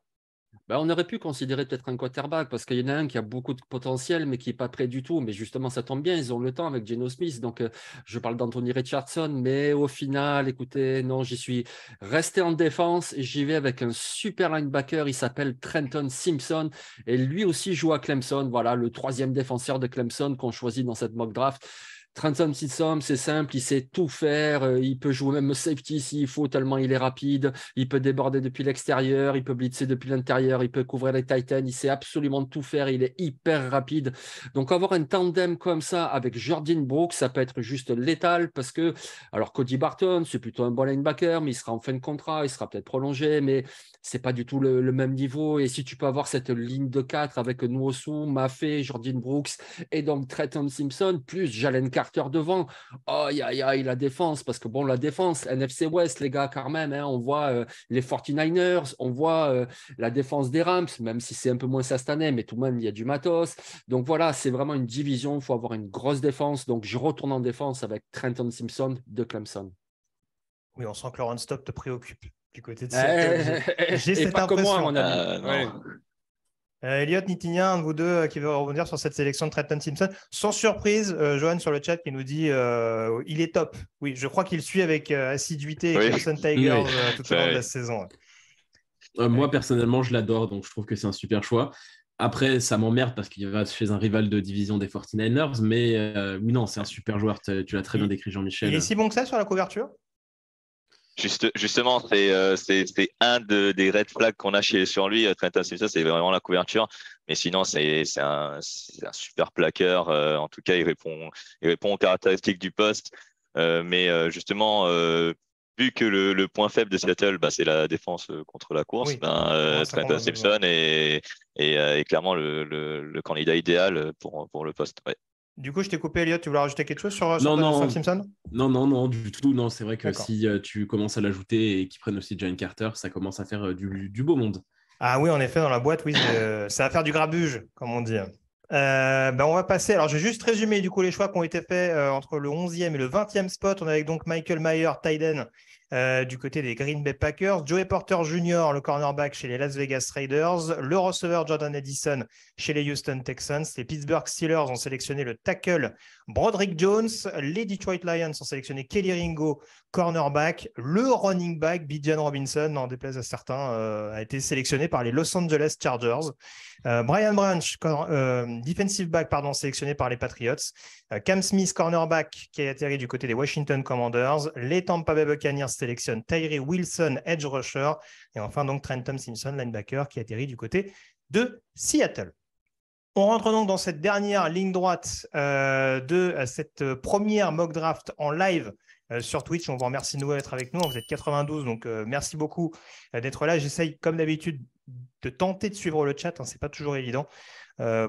On aurait pu considérer peut-être un quarterback parce qu'il y en a un qui a beaucoup de potentiel mais qui n'est pas prêt du tout. Mais justement, ça tombe bien, ils ont le temps avec Geno Smith. Donc, je parle d'Anthony Richardson. Mais au final, écoutez, non, j'y suis resté en défense. J'y vais avec un super linebacker. Il s'appelle Trenton Simpson. Et lui aussi joue à Clemson. Voilà, le 3e défenseur de Clemson qu'on choisit dans cette mock draft. Trenton Simpson, c'est simple, il sait tout faire, il peut jouer même safety s'il faut, tellement il est rapide, il peut déborder depuis l'extérieur, il peut blitzer depuis l'intérieur, il peut couvrir les tight ends, il sait absolument tout faire, il est hyper rapide. Donc avoir un tandem comme ça avec Jordan Brooks, ça peut être juste létal parce que, alors Cody Barton, c'est plutôt un bon linebacker, mais il sera en fin de contrat, il sera peut-être prolongé, mais c'est pas du tout le même niveau. Et si tu peux avoir cette ligne de 4 avec Nwosu, Maffei, Jordan Brooks et donc Trenton Simpson, plus Jalen Carter, Carter devant. Oh, la défense, parce que bon, la défense, NFC West, les gars, quand même, hein, on voit les 49ers, on voit la défense des Rams, même si c'est un peu moins ça cette année, mais tout de même, il y a du matos. Donc voilà, c'est vraiment une division, il faut avoir une grosse défense. Donc je retourne en défense avec Trenton Simpson de Clemson. Oui, on sent que le run-stop te préoccupe du côté de Seattle. J'ai cette pas impression. Que moi, mon ami. Ouais. Elliot, Nitinien, un de vous deux qui veut rebondir sur cette sélection de Trenton Simpson. Sans surprise, Johan sur le chat qui nous dit il est top. Oui, je crois qu'il suit avec assiduité les Clemson Tigers tout au long de la saison. Moi, personnellement, je l'adore, donc je trouve que c'est un super choix. Après, ça m'emmerde parce qu'il va chez un rival de division des 49ers, mais oui, non, c'est un super joueur. Tu l'as très bien décrit, Jean-Michel. Il est si bon que ça sur la couverture? Justement, c'est un des red flags qu'on a sur lui. Trenton Simpson, c'est vraiment la couverture. Mais sinon, c'est un super plaqueur. En tout cas, il répond aux caractéristiques du poste. Mais justement, vu que le point faible de Seattle, c'est la défense contre la course, oui, Trenton Simpson est clairement le candidat idéal pour le poste. Ouais. Du coup, je t'ai coupé, Elliot. Tu voulais rajouter quelque chose sur Simpson? Non, du tout. Non, c'est vrai que si tu commences à l'ajouter et qu'ils prennent aussi Jalen Carter, ça commence à faire du beau monde. Ah oui, en effet, dans la boîte, oui, ça va faire du grabuge, comme on dit. On va passer. Alors, je vais juste résumer du coup les choix qui ont été faits entre le 11e et le 20e spot. On a avec donc Michael Mayer, tight end, du côté des Green Bay Packers, Joey Porter Jr., le cornerback chez les Las Vegas Raiders, le receveur Jordan Addison chez les Houston Texans, les Pittsburgh Steelers ont sélectionné le tackle Broderick Jones, les Detroit Lions ont sélectionné Kelly Ringo, cornerback, le running back Bijan Robinson, n'en déplaise à certains, a été sélectionné par les Los Angeles Chargers. Brian Branch, defensive back, sélectionné par les Patriots. Cam Smith, cornerback, qui a atterri du côté des Washington Commanders. Les Tampa Bay Buccaneers sélectionnent Tyree Wilson, edge rusher. Et enfin, donc, Trenton Simpson, linebacker, qui a atterri du côté de Seattle. On rentre donc dans cette dernière ligne droite de cette première mock draft en live sur Twitch. On vous remercie de nous d'être avec nous. Vous êtes 92, donc merci beaucoup d'être là. J'essaye, comme d'habitude, de tenter de suivre le chat. Ce n'est pas toujours évident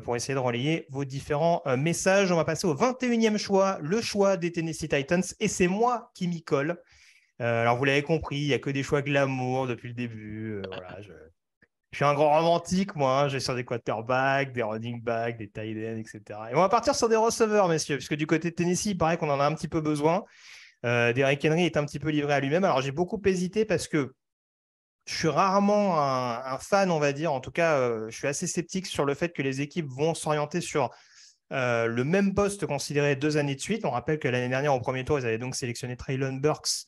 pour essayer de relayer vos différents messages. On va passer au 21e choix, le choix des Tennessee Titans. Et c'est moi qui m'y colle. Alors, vous l'avez compris, il n'y a que des choix glamour depuis le début. Voilà, je suis un grand romantique, moi. J'ai sur des quarterbacks, des running backs, des tight ends, etc. Et on va partir sur des receveurs, messieurs, puisque du côté de Tennessee, il paraît qu'on en a un petit peu besoin. Derrick Henry est un petit peu livré à lui-même. Alors, j'ai beaucoup hésité parce que je suis rarement un fan, on va dire. En tout cas, je suis assez sceptique sur le fait que les équipes vont s'orienter sur le même poste considéré 2 années de suite. On rappelle que l'année dernière, au premier tour, ils avaient donc sélectionné Treylon Burks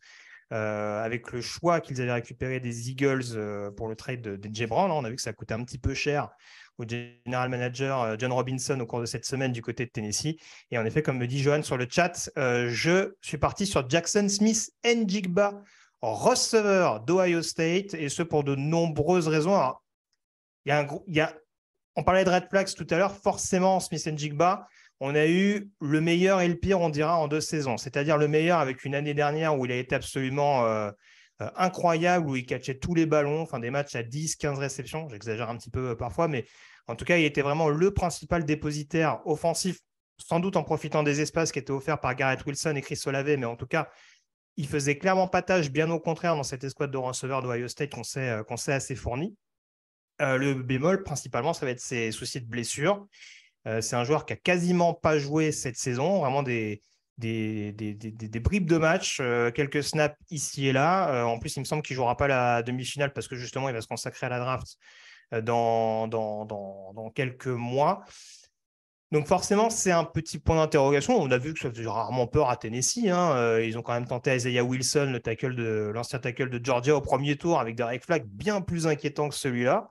avec le choix qu'ils avaient récupéré des Eagles pour le trade de DJ Brown. On a vu que ça coûtait un petit peu cher au general manager John Robinson au cours de cette semaine du côté de Tennessee. Et en effet, comme me dit Johan sur le chat, je suis parti sur Jackson Smith Njigba, receveur d'Ohio State, et ce pour de nombreuses raisons. Alors, on parlait de red flags tout à l'heure, forcément Smith Njigba, on a eu le meilleur et le pire, on dira, en 2 saisons. C'est-à-dire le meilleur avec une année dernière où il a été absolument incroyable, où il catchait tous les ballons, des matchs à 10, 15 réceptions, j'exagère un petit peu parfois, mais en tout cas, il était vraiment le principal dépositaire offensif, sans doute en profitant des espaces qui étaient offerts par Garrett Wilson et Chris Olave, mais en tout cas, il faisait clairement pas tâche, bien au contraire, dans cette escouade de receveurs d'Ohio State qu'on sait assez fourni. Le bémol, principalement, ça va être ses soucis de blessure. C'est un joueur qui a quasiment pas joué cette saison, vraiment des bribes de match, quelques snaps ici et là. En plus, il me semble qu'il ne jouera pas la demi-finale parce que justement, il va se consacrer à la draft dans quelques mois. Donc forcément, c'est un petit point d'interrogation. On a vu que ça faisait rarement peur à Tennessee. Ils ont quand même tenté Isaiah Wilson, l'ancien tackle de Georgia au premier tour, avec des red flags bien plus inquiétants que celui-là.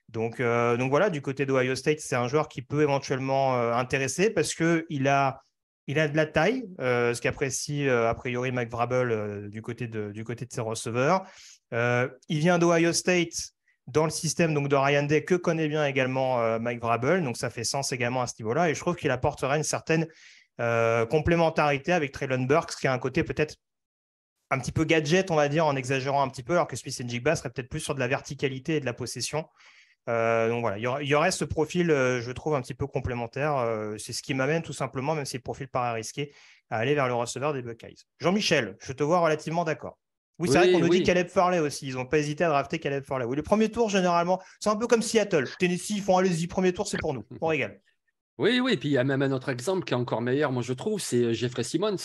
Donc voilà, du côté d'Ohio State, c'est un joueur qui peut éventuellement intéresser parce qu'il a de la taille, ce qu'apprécie a priori Mike Vrabel du côté de ses receveurs. Il vient d'Ohio State dans le système donc, de Ryan Day que connaît bien également Mike Vrabel. Donc ça fait sens également à ce niveau-là. Et je trouve qu'il apportera une certaine complémentarité avec Treylon Burks, qui a un côté peut-être un petit peu gadget, on va dire, en exagérant un petit peu, alors que Smith Njigba serait peut-être plus sur de la verticalité et de la possession. Donc voilà, il y aurait ce profil, je trouve, un petit peu complémentaire. C'est ce qui m'amène tout simplement, même si le profil paraît risqué, à aller vers le receveur des Buckeyes. Jean-Michel, je te vois relativement d'accord. Oui, c'est vrai qu'on nous dit Caleb Farley aussi. Ils n'ont pas hésité à drafter Caleb Farley. Oui, le premier tour, généralement, c'est un peu comme Seattle. Tennessee, ils font allez-y, premier tour, c'est pour nous. On régale. Oui, puis il y a même un autre exemple qui est encore meilleur, moi je trouve, c'est Jeffrey Simmons.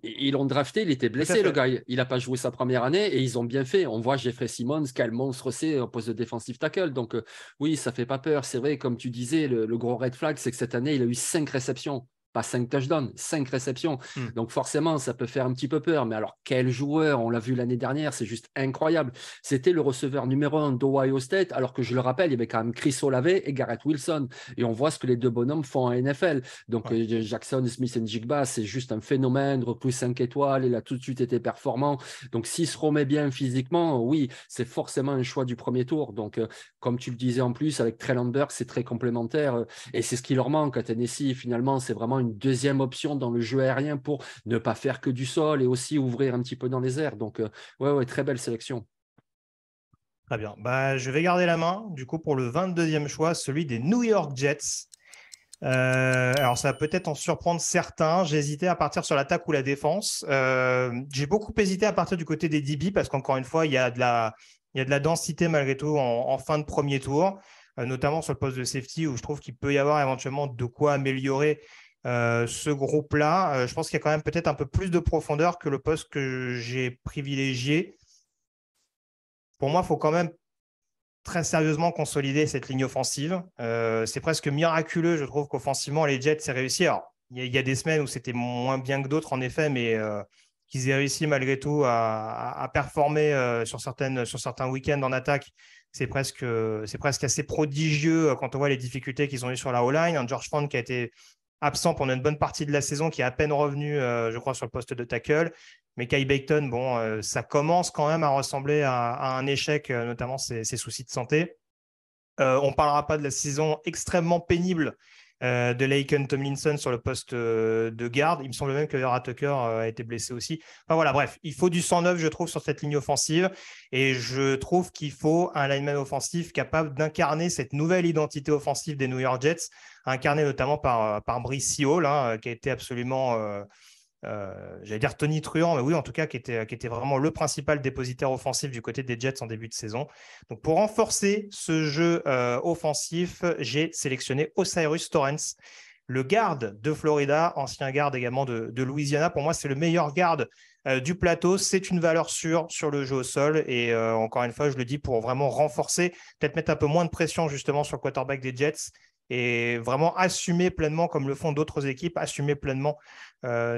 Ils l'ont drafté, il était blessé, le gars. Il n'a pas joué sa première année et ils ont bien fait. On voit Jeffrey Simmons, quel monstre c'est au poste de defensive tackle. Donc oui, ça ne fait pas peur. C'est vrai, comme tu disais, le gros red flag, c'est que cette année, il a eu 5 réceptions. Pas 5 touchdowns, 5 réceptions. Donc forcément, ça peut faire un petit peu peur. Mais alors, quel joueur, on l'a vu l'année dernière, c'est juste incroyable. C'était le receveur numéro 1 d'Ohio State, alors que je le rappelle, il y avait quand même Chris Olave et Garrett Wilson. Et on voit ce que les deux bonhommes font en NFL. Donc Jackson Smith-Njigba, c'est juste un phénomène, recrue 5 étoiles, il a tout de suite été performant. Donc s'il se remet bien physiquement, oui, c'est forcément un choix du premier tour. Donc comme tu le disais en plus, avec Treylon Burks, c'est très complémentaire. Et c'est ce qui leur manque à Tennessee. Finalement, c'est vraiment une deuxième option dans le jeu aérien pour ne pas faire que du sol et aussi ouvrir un petit peu dans les airs. Donc, très belle sélection. Très bien. Je vais garder la main, du coup, pour le 22e choix, celui des New York Jets. Alors, ça va peut-être en surprendre certains. J'ai hésité à partir sur l'attaque ou la défense. J'ai beaucoup hésité à partir du côté des DB parce qu'encore une fois, il y a de la densité malgré tout en fin de premier tour, notamment sur le poste de safety où je trouve qu'il peut y avoir éventuellement de quoi améliorer ce groupe-là. Je pense qu'il y a quand même peut-être un peu plus de profondeur que le poste que j'ai privilégié. Pour moi, il faut quand même très sérieusement consolider cette ligne offensive. C'est presque miraculeux, je trouve, qu'offensivement, les Jets aient réussi. Alors, il y a des semaines où c'était moins bien que d'autres, en effet, mais qu'ils aient réussi malgré tout à performer sur certains week-ends en attaque. C'est presque assez prodigieux quand on voit les difficultés qu'ils ont eues sur la O-line. Un George Fant qui a été absent pendant une bonne partie de la saison, qui est à peine revenu, je crois, sur le poste de tackle. Mais Kai Becton, ça commence quand même à ressembler à un échec, notamment ses soucis de santé. On ne parlera pas de la saison extrêmement pénible de Laken Tomlinson sur le poste de garde. Il me semble même que Vera Tucker a été blessé aussi. Enfin voilà, bref, il faut du sang neuf, je trouve, sur cette ligne offensive. Et je trouve qu'il faut un lineman offensif capable d'incarner cette nouvelle identité offensive des New York Jets, incarnée notamment par Brice Hall, qui a été absolument... j'allais dire tonitruant, mais oui, en tout cas, qui était vraiment le principal dépositaire offensif du côté des Jets en début de saison. Donc, pour renforcer ce jeu offensif, j'ai sélectionné O'Cyrus Torrence, le garde de Florida, ancien garde également de Louisiana. Pour moi, c'est le meilleur garde du plateau. C'est une valeur sûre sur le jeu au sol. Et encore une fois, je le dis pour vraiment renforcer, peut-être mettre un peu moins de pression justement sur le quarterback des Jets et vraiment assumer pleinement, comme le font d'autres équipes, assumer pleinement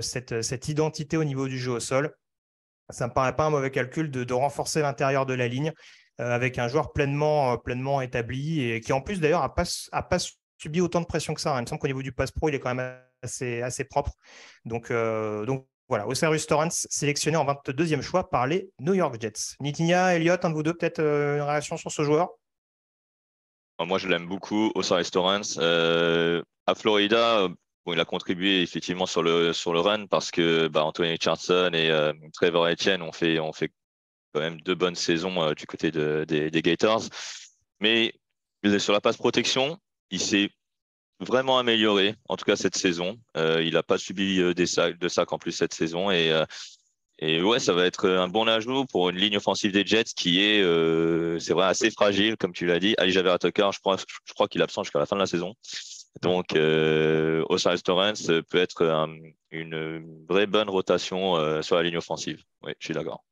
cette identité au niveau du jeu au sol. Ça ne me paraît pas un mauvais calcul de renforcer l'intérieur de la ligne avec un joueur pleinement établi et qui en plus d'ailleurs n'a pas subi autant de pression que ça. Il me semble qu'au niveau du pass pro, il est quand même assez propre. Donc voilà, O'Cyrus Torrence sélectionné en 22e choix par les New York Jets. Nitinia, Elliott, un de vous deux, peut-être une réaction sur ce joueur? Moi, je l'aime beaucoup, O'Cyrus Torrence. À Florida, il a contribué effectivement sur le run parce que Anthony Richardson et Trevor Etienne ont fait quand même 2 bonnes saisons du côté des Gators. Mais sur la passe protection, il s'est vraiment amélioré, en tout cas cette saison. Il n'a pas subi de sacs en plus cette saison. Et ouais, ça va être un bon ajout pour une ligne offensive des Jets qui est, c'est vrai, assez fragile, comme tu l'as dit. Alijah Vera-Tucker, je crois qu'il est absent jusqu'à la fin de la saison. Donc, O'Cyrus Torrence peut être une vraie bonne rotation sur la ligne offensive. Oui, je suis d'accord.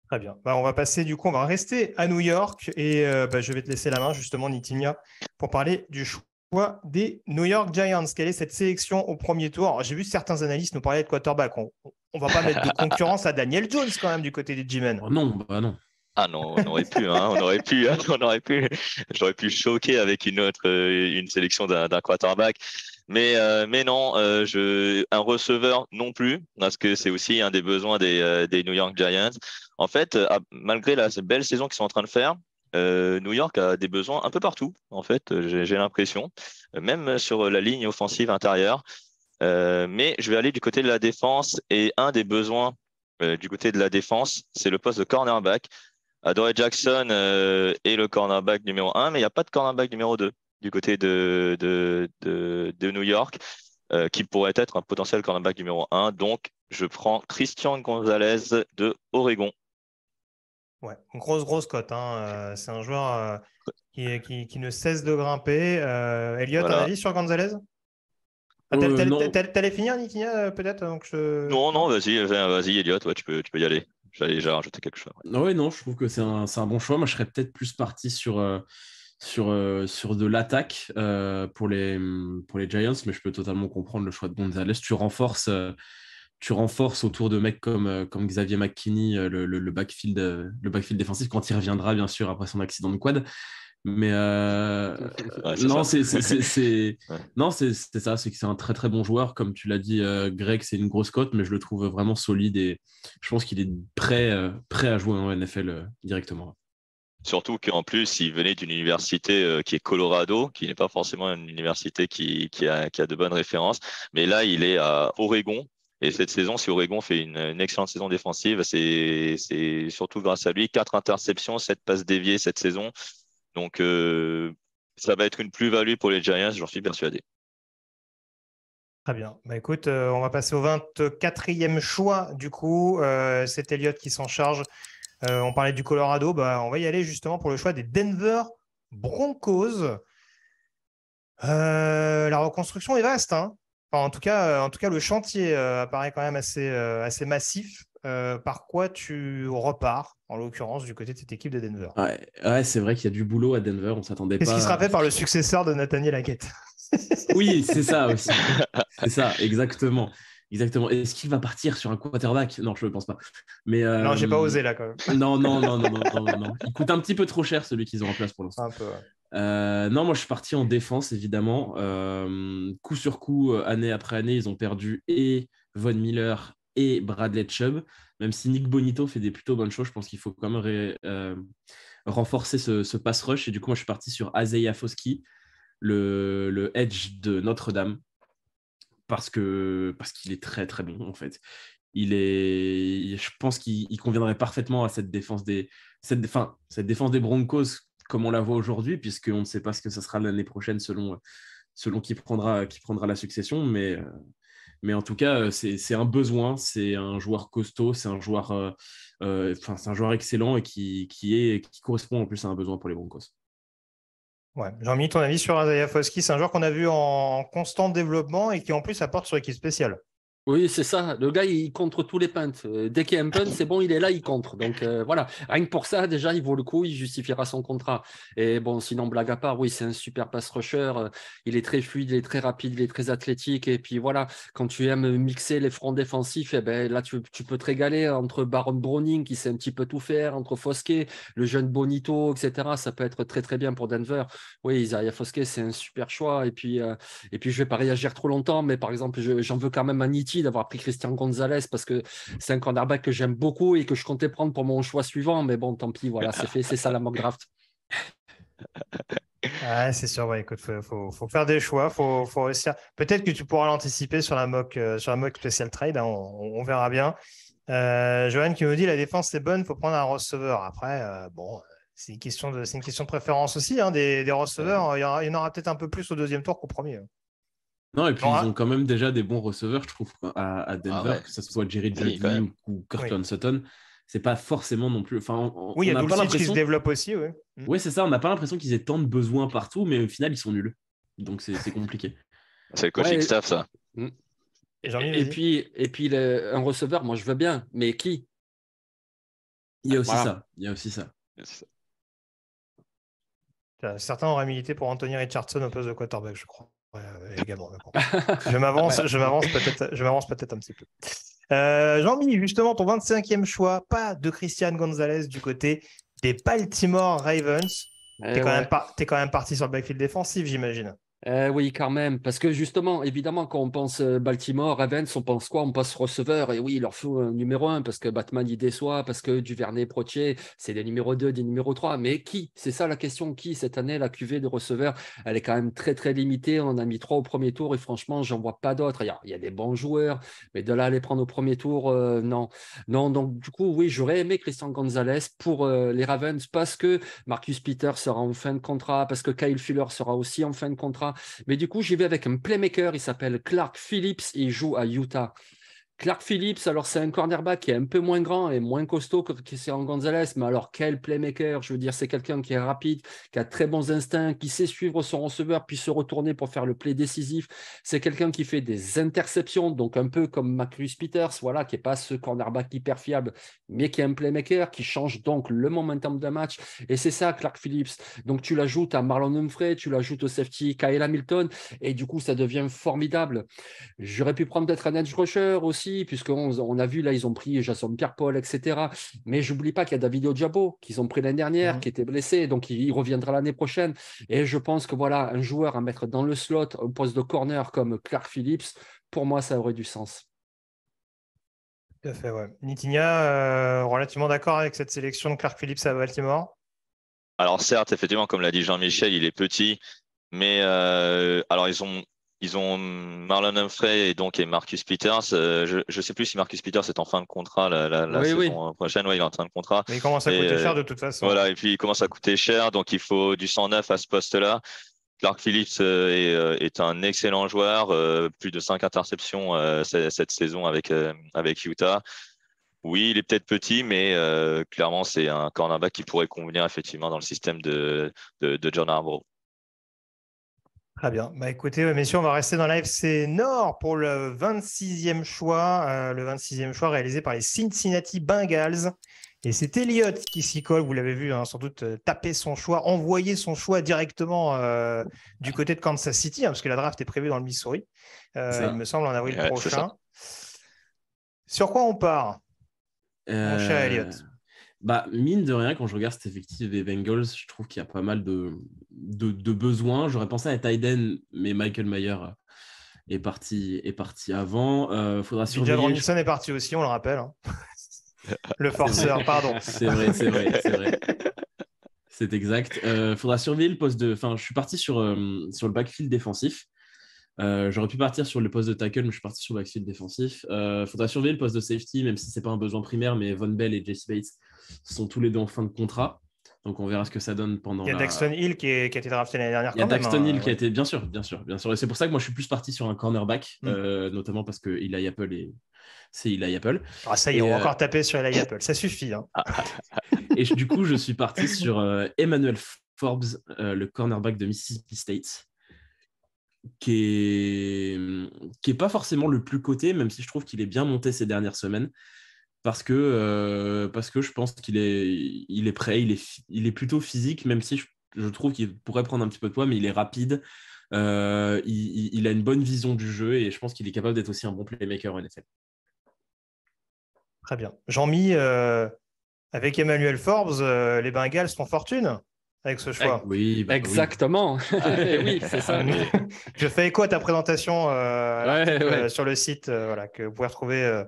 Très bien. On va passer, du coup, on va rester à New York et je vais te laisser la main, justement, Nitinia, pour parler du choix des New York Giants. Quelle est cette sélection au premier tour? Alors, j'ai vu certains analystes nous parler de quarterback. On ne va pas mettre de concurrence à Daniel Jones quand même du côté des G-Men. Oh non, non. Ah non, on aurait pu, on aurait pu. J'aurais pu choquer avec une sélection d'un quarterback. Mais non, un receveur non plus, parce que c'est aussi un des besoins des New York Giants. En fait, malgré la belle saison qu'ils sont en train de faire, New York a des besoins un peu partout, en fait, j'ai l'impression, même sur la ligne offensive intérieure. Mais je vais aller du côté de la défense et un des besoins du côté de la défense, c'est le poste de cornerback. Adoree Jackson est le cornerback numéro 1, mais il n'y a pas de cornerback numéro 2 du côté de New York, qui pourrait être un potentiel cornerback numéro 1. Donc, je prends Christian Gonzalez de Oregon. Ouais, grosse cote. Hein. C'est un joueur qui ne cesse de grimper. Elliot, Voilà. un avis sur Gonzalez? Non. T'allais finir, Nikinia, peut-être donc Non, vas-y, Elliot, ouais, tu peux y aller. J'allais déjà rajouter quelque chose. Ouais. Ouais, non, je trouve que c'est un bon choix. Moi, je serais peut-être plus parti sur de l'attaque pour les Giants, mais je peux totalement comprendre le choix de Gonzalez. Tu renforces autour de mecs comme Xavier McKinney le backfield défensif quand il reviendra, bien sûr, après son accident de quad. Mais non, c'est ça, c'est que c'est un très très bon joueur. Comme tu l'as dit, Greg, c'est une grosse cote, mais je le trouve vraiment solide et je pense qu'il est prêt à jouer en NFL directement. Surtout qu'en plus, il venait d'une université qui est Colorado, qui n'est pas forcément une université qui a de bonnes références. Mais là, il est à Oregon. Et cette saison, si Oregon fait une excellente saison défensive, c'est surtout grâce à lui. 4 interceptions, 7 passes déviées cette saison. Donc, ça va être une plus-value pour les Giants, j'en suis persuadé. Très bien. Bah, écoute, on va passer au 24e choix. Du coup, c'est Elliot qui s'en charge. On parlait du Colorado. Bah, on va y aller justement pour le choix des Denver Broncos. La reconstruction est vaste. Hein. Enfin, en tout cas, le chantier apparaît quand même assez massif. Par quoi tu repars, en l'occurrence, du côté de cette équipe de Denver? Ouais, c'est vrai qu'il y a du boulot à Denver, on s'attendait pas. Qu'est-ce qui sera fait par le successeur de Nathaniel Hackett? Oui, c'est ça aussi. C'est ça, exactement. Exactement. Est-ce qu'il va partir sur un quarterback? Non, je ne pense pas. Mais, non, j'ai pas osé là quand même. Non. Il coûte un petit peu trop cher celui qu'ils ont en place pour l'instant. Un peu, ouais. Non, moi je suis parti en défense évidemment. Coup sur coup, année après année, ils ont perdu et Von Miller et Bradley Chubb. Même si Nick Bonito fait des plutôt bonnes choses, je pense qu'il faut quand même renforcer ce pass rush. Et du coup, moi je suis parti sur Isaiah Foskey, le edge de Notre-Dame, parce qu'il est très très bon en fait. Je pense qu'il conviendrait parfaitement à cette défense des Broncos comme on la voit aujourd'hui, puisqu'on ne sait pas ce que ce sera l'année prochaine selon qui prendra la succession. Mais en tout cas, c'est un besoin, c'est un joueur costaud, c'est un joueur excellent et qui correspond en plus à un besoin pour les Broncos. Ouais. Jean-Mi, ton avis sur Isaiah Foskey? C'est un joueur qu'on a vu en constant développement et qui en plus apporte sur l'équipe spéciale. Oui, c'est ça. Le gars, il contre tous les punts. Dès qu'il y a un punt, c'est bon, il est là, il contre. Donc voilà, rien que pour ça, déjà, il vaut le coup, il justifiera son contrat. Et bon, sinon, blague à part, oui, c'est un super pass rusher. Il est très fluide, il est très rapide, il est très athlétique. Et puis voilà, quand tu aimes mixer les fronts défensifs, eh ben, là, tu peux te régaler entre Baron Browning, qui sait un petit peu tout faire, entre Foskey, le jeune Bonito, etc. Ça peut être très, très bien pour Denver. Oui, Isaiah Foskey, c'est un super choix. Et puis, je vais pas réagir trop longtemps, mais par exemple, j'en veux quand même à Nitti d'avoir pris Christian Gonzalez parce que c'est un cornerback que j'aime beaucoup et que je comptais prendre pour mon choix suivant. Mais bon, tant pis, voilà, c'est fait, c'est ça la mock draft. Ah, c'est sûr, ouais, écoute, faut faire des choix, faut réussir. Peut-être que tu pourras l'anticiper sur la mock special trade, hein, on verra bien. Johan qui nous dit la défense c'est bonne, faut prendre un receveur. Après, bon, c'est une question de préférence aussi, hein, des receveurs. Il y en aura peut-être un peu plus au deuxième tour qu'au premier. Non, et puis ils ont quand même déjà des bons receveurs, je trouve, à Denver, que ce soit Jerry Jeudy ou Courtland Sutton. C'est pas forcément non plus. Enfin, oui, il y a Dulcich qui se développe aussi. Oui, ouais, c'est ça. On n'a pas l'impression qu'ils aient tant de besoins partout, mais au final, ils sont nuls. Donc c'est compliqué. C'est le coaching staff, ça. Et puis un receveur, moi je veux bien, mais qui? Il y a aussi ça. Certains auraient milité pour Anthony Richardson au poste de quarterback, je crois. Également. Je m'avance peut-être un petit peu. Jean-Mi, justement, ton 25e choix, pas de Christian Gonzalez du côté des Baltimore Ravens. T'es quand même parti sur le backfield défensif, j'imagine. Oui, quand même, parce que justement, évidemment, quand on pense Baltimore, Ravens, on pense quoi? On pense receveur, et oui, il leur faut un numéro 1, parce que Batman, il déçoit, parce que Duvernay, Protier, c'est des numéros 2, des numéros 3, mais qui? C'est ça la question, qui cette année, la QV de receveur, elle est quand même très, très limitée, on en a mis 3 au premier tour, et franchement, j'en vois pas d'autres. Il y a des bons joueurs, mais de là à les prendre au premier tour, non. Non, donc du coup, oui, j'aurais aimé Christian Gonzalez pour les Ravens, parce que Marcus Peters sera en fin de contrat, parce que Kyle Fuller sera aussi en fin de contrat. Mais du coup, j'y vais avec un playmaker, il s'appelle Clark Phillips et il joue à Utah. Clark Phillips, alors c'est un cornerback qui est un peu moins grand et moins costaud que Christian Gonzalez, mais alors quel playmaker, je veux dire, c'est quelqu'un qui est rapide, qui a très bons instincts, qui sait suivre son receveur, puis se retourner pour faire le play décisif. C'est quelqu'un qui fait des interceptions, donc un peu comme Marcus Peters, voilà, qui n'est pas ce cornerback hyper fiable, mais qui est un playmaker, qui change donc le momentum d'un match. Et c'est ça, Clark Phillips. Donc tu l'ajoutes à Marlon Humphrey, tu l'ajoutes au safety Kyle Hamilton, et du coup, ça devient formidable. J'aurais pu prendre peut-être un edge rusher aussi, puisqu'on a vu là, ils ont pris Jason Pierre-Paul, etc. Mais j'oublie pas qu'il y a David Ojabo qu'ils ont pris l'année dernière, qui était blessé, donc il reviendra l'année prochaine. Et je pense que voilà, un joueur à mettre dans le slot au poste de corner comme Clark Phillips, pour moi, ça aurait du sens. Tout à fait, ouais. Nitinia, relativement d'accord avec cette sélection de Clark Phillips à Baltimore. Alors certes, effectivement, comme l'a dit Jean-Michel, il est petit, mais alors ils ont Marlon Humphrey et Marcus Peters. Je ne sais plus si Marcus Peters est en fin de contrat la Oui, saison prochaine. Oui, il est en fin de contrat. Mais il commence à coûter cher de toute façon. Voilà, et puis il commence à coûter cher, donc il faut du 109 à ce poste-là. Clark Phillips est un excellent joueur, plus de 5 interceptions cette saison avec Utah. Oui, il est peut-être petit, mais clairement, c'est un cornerback qui pourrait convenir effectivement dans le système de John Harbaugh. Très bien. Bah, écoutez, messieurs, on va rester dans l'AFC Nord pour le 26e choix. Le 26e choix réalisé par les Cincinnati Bengals. Et c'est Elliott qui s'y colle, vous l'avez vu, hein, sans doute taper son choix, envoyer son choix directement du côté de Kansas City, hein, parce que la draft est prévue dans le Missouri, il me semble, en avril prochain. Sur quoi on part, mon cher Elliott? Bah, mine de rien, quand je regarde cet effectif des Bengals, je trouve qu'il y a pas mal de besoins. J'aurais pensé à Tyden, mais Michael Mayer est parti avant. Faudra surveiller. Bijan Robinson est parti aussi, on le rappelle. Hein. Le forceur, pardon. C'est vrai. C'est exact. Faudra surveiller le poste de. Enfin, je suis parti sur le backfield défensif. J'aurais pu partir sur le poste de tackle, mais je suis parti sur le backfield défensif. Faudra surveiller le poste de safety, même si c'est pas un besoin primaire, mais Von Bell et Jesse Bates sont tous les deux en fin de contrat. Donc on verra ce que ça donne pendant. Il y a Daxton Hill qui a été drafté l'année dernière. Il y a Daxton Hill qui a été, bien sûr. Et c'est pour ça que moi je suis plus parti sur un cornerback, notamment parce que Eli Apple c'est Eli Apple. Ah, ça y est, on va encore taper sur Eli Apple, ça suffit. Hein. Et du coup, je suis parti sur Emmanuel Forbes, le cornerback de Mississippi State, qui est pas forcément le plus coté, même si je trouve qu'il est bien monté ces dernières semaines, parce que je pense qu'il est prêt, il est plutôt physique, même si je trouve qu'il pourrait prendre un petit peu de poids, mais il est rapide, il a une bonne vision du jeu, et je pense qu'il est capable d'être aussi un bon playmaker en NFL. Très bien. Jean-Mi, avec Emmanuel Forbes, les Bengals font fortune avec ce choix. Oui, exactement. Oui, c'est ça. Je fais écho à ta présentation sur le site que vous pouvez retrouver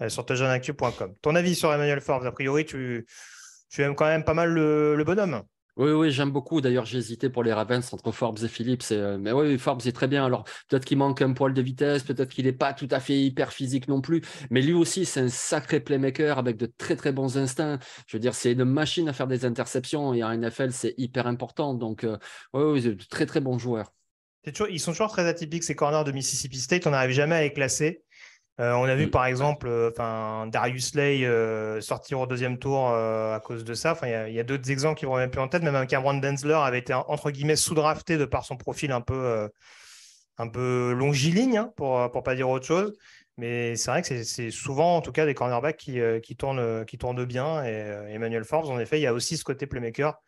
sur touchdownactu.com. Ton avis sur Emmanuel Forbes? A priori, tu aimes quand même pas mal le bonhomme. Oui, j'aime beaucoup. D'ailleurs, j'ai hésité pour les Ravens entre Forbes et Phillips. Mais oui, Forbes est très bien. Alors, peut-être qu'il manque un poil de vitesse, peut-être qu'il n'est pas tout à fait hyper physique non plus. Mais lui aussi, c'est un sacré playmaker avec de très, très bons instincts. Je veux dire, c'est une machine à faire des interceptions. Et en NFL, c'est hyper important. Donc, oui, c'est de très, très bons joueurs. Ils sont toujours très atypiques, ces corners de Mississippi State. On n'arrive jamais à les classer. On a vu par exemple Darius Slay sortir au deuxième tour à cause de ça. Il y a d'autres exemples qui vont même plus en tête. Même un Cameron Densler avait été entre guillemets sous-drafté de par son profil un peu longiligne, hein, pour pas dire autre chose. Mais c'est vrai que c'est souvent en tout cas des cornerbacks qui tournent bien. Et Emmanuel Forbes, en effet, il y a aussi ce côté playmaker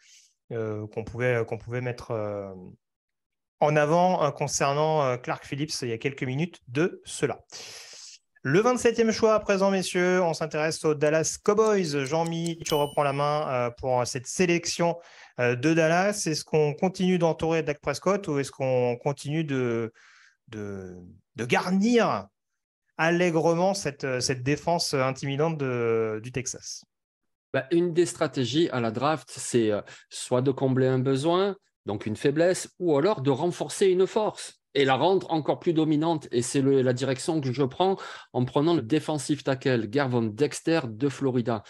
qu'on pouvait mettre en avant concernant Clark Phillips il y a quelques minutes de cela. Le 27e choix à présent, messieurs, on s'intéresse aux Dallas Cowboys. Jean-Mi, tu reprends la main pour cette sélection de Dallas. Est-ce qu'on continue d'entourer Dak Prescott ou est-ce qu'on continue de garnir allègrement cette défense intimidante du Texas? Une des stratégies à la draft, c'est soit de combler un besoin, donc une faiblesse, ou alors de renforcer une force et la rendre encore plus dominante. Et c'est la direction que je prends en prenant le defensive tackle, Gervon Dexter de Florida.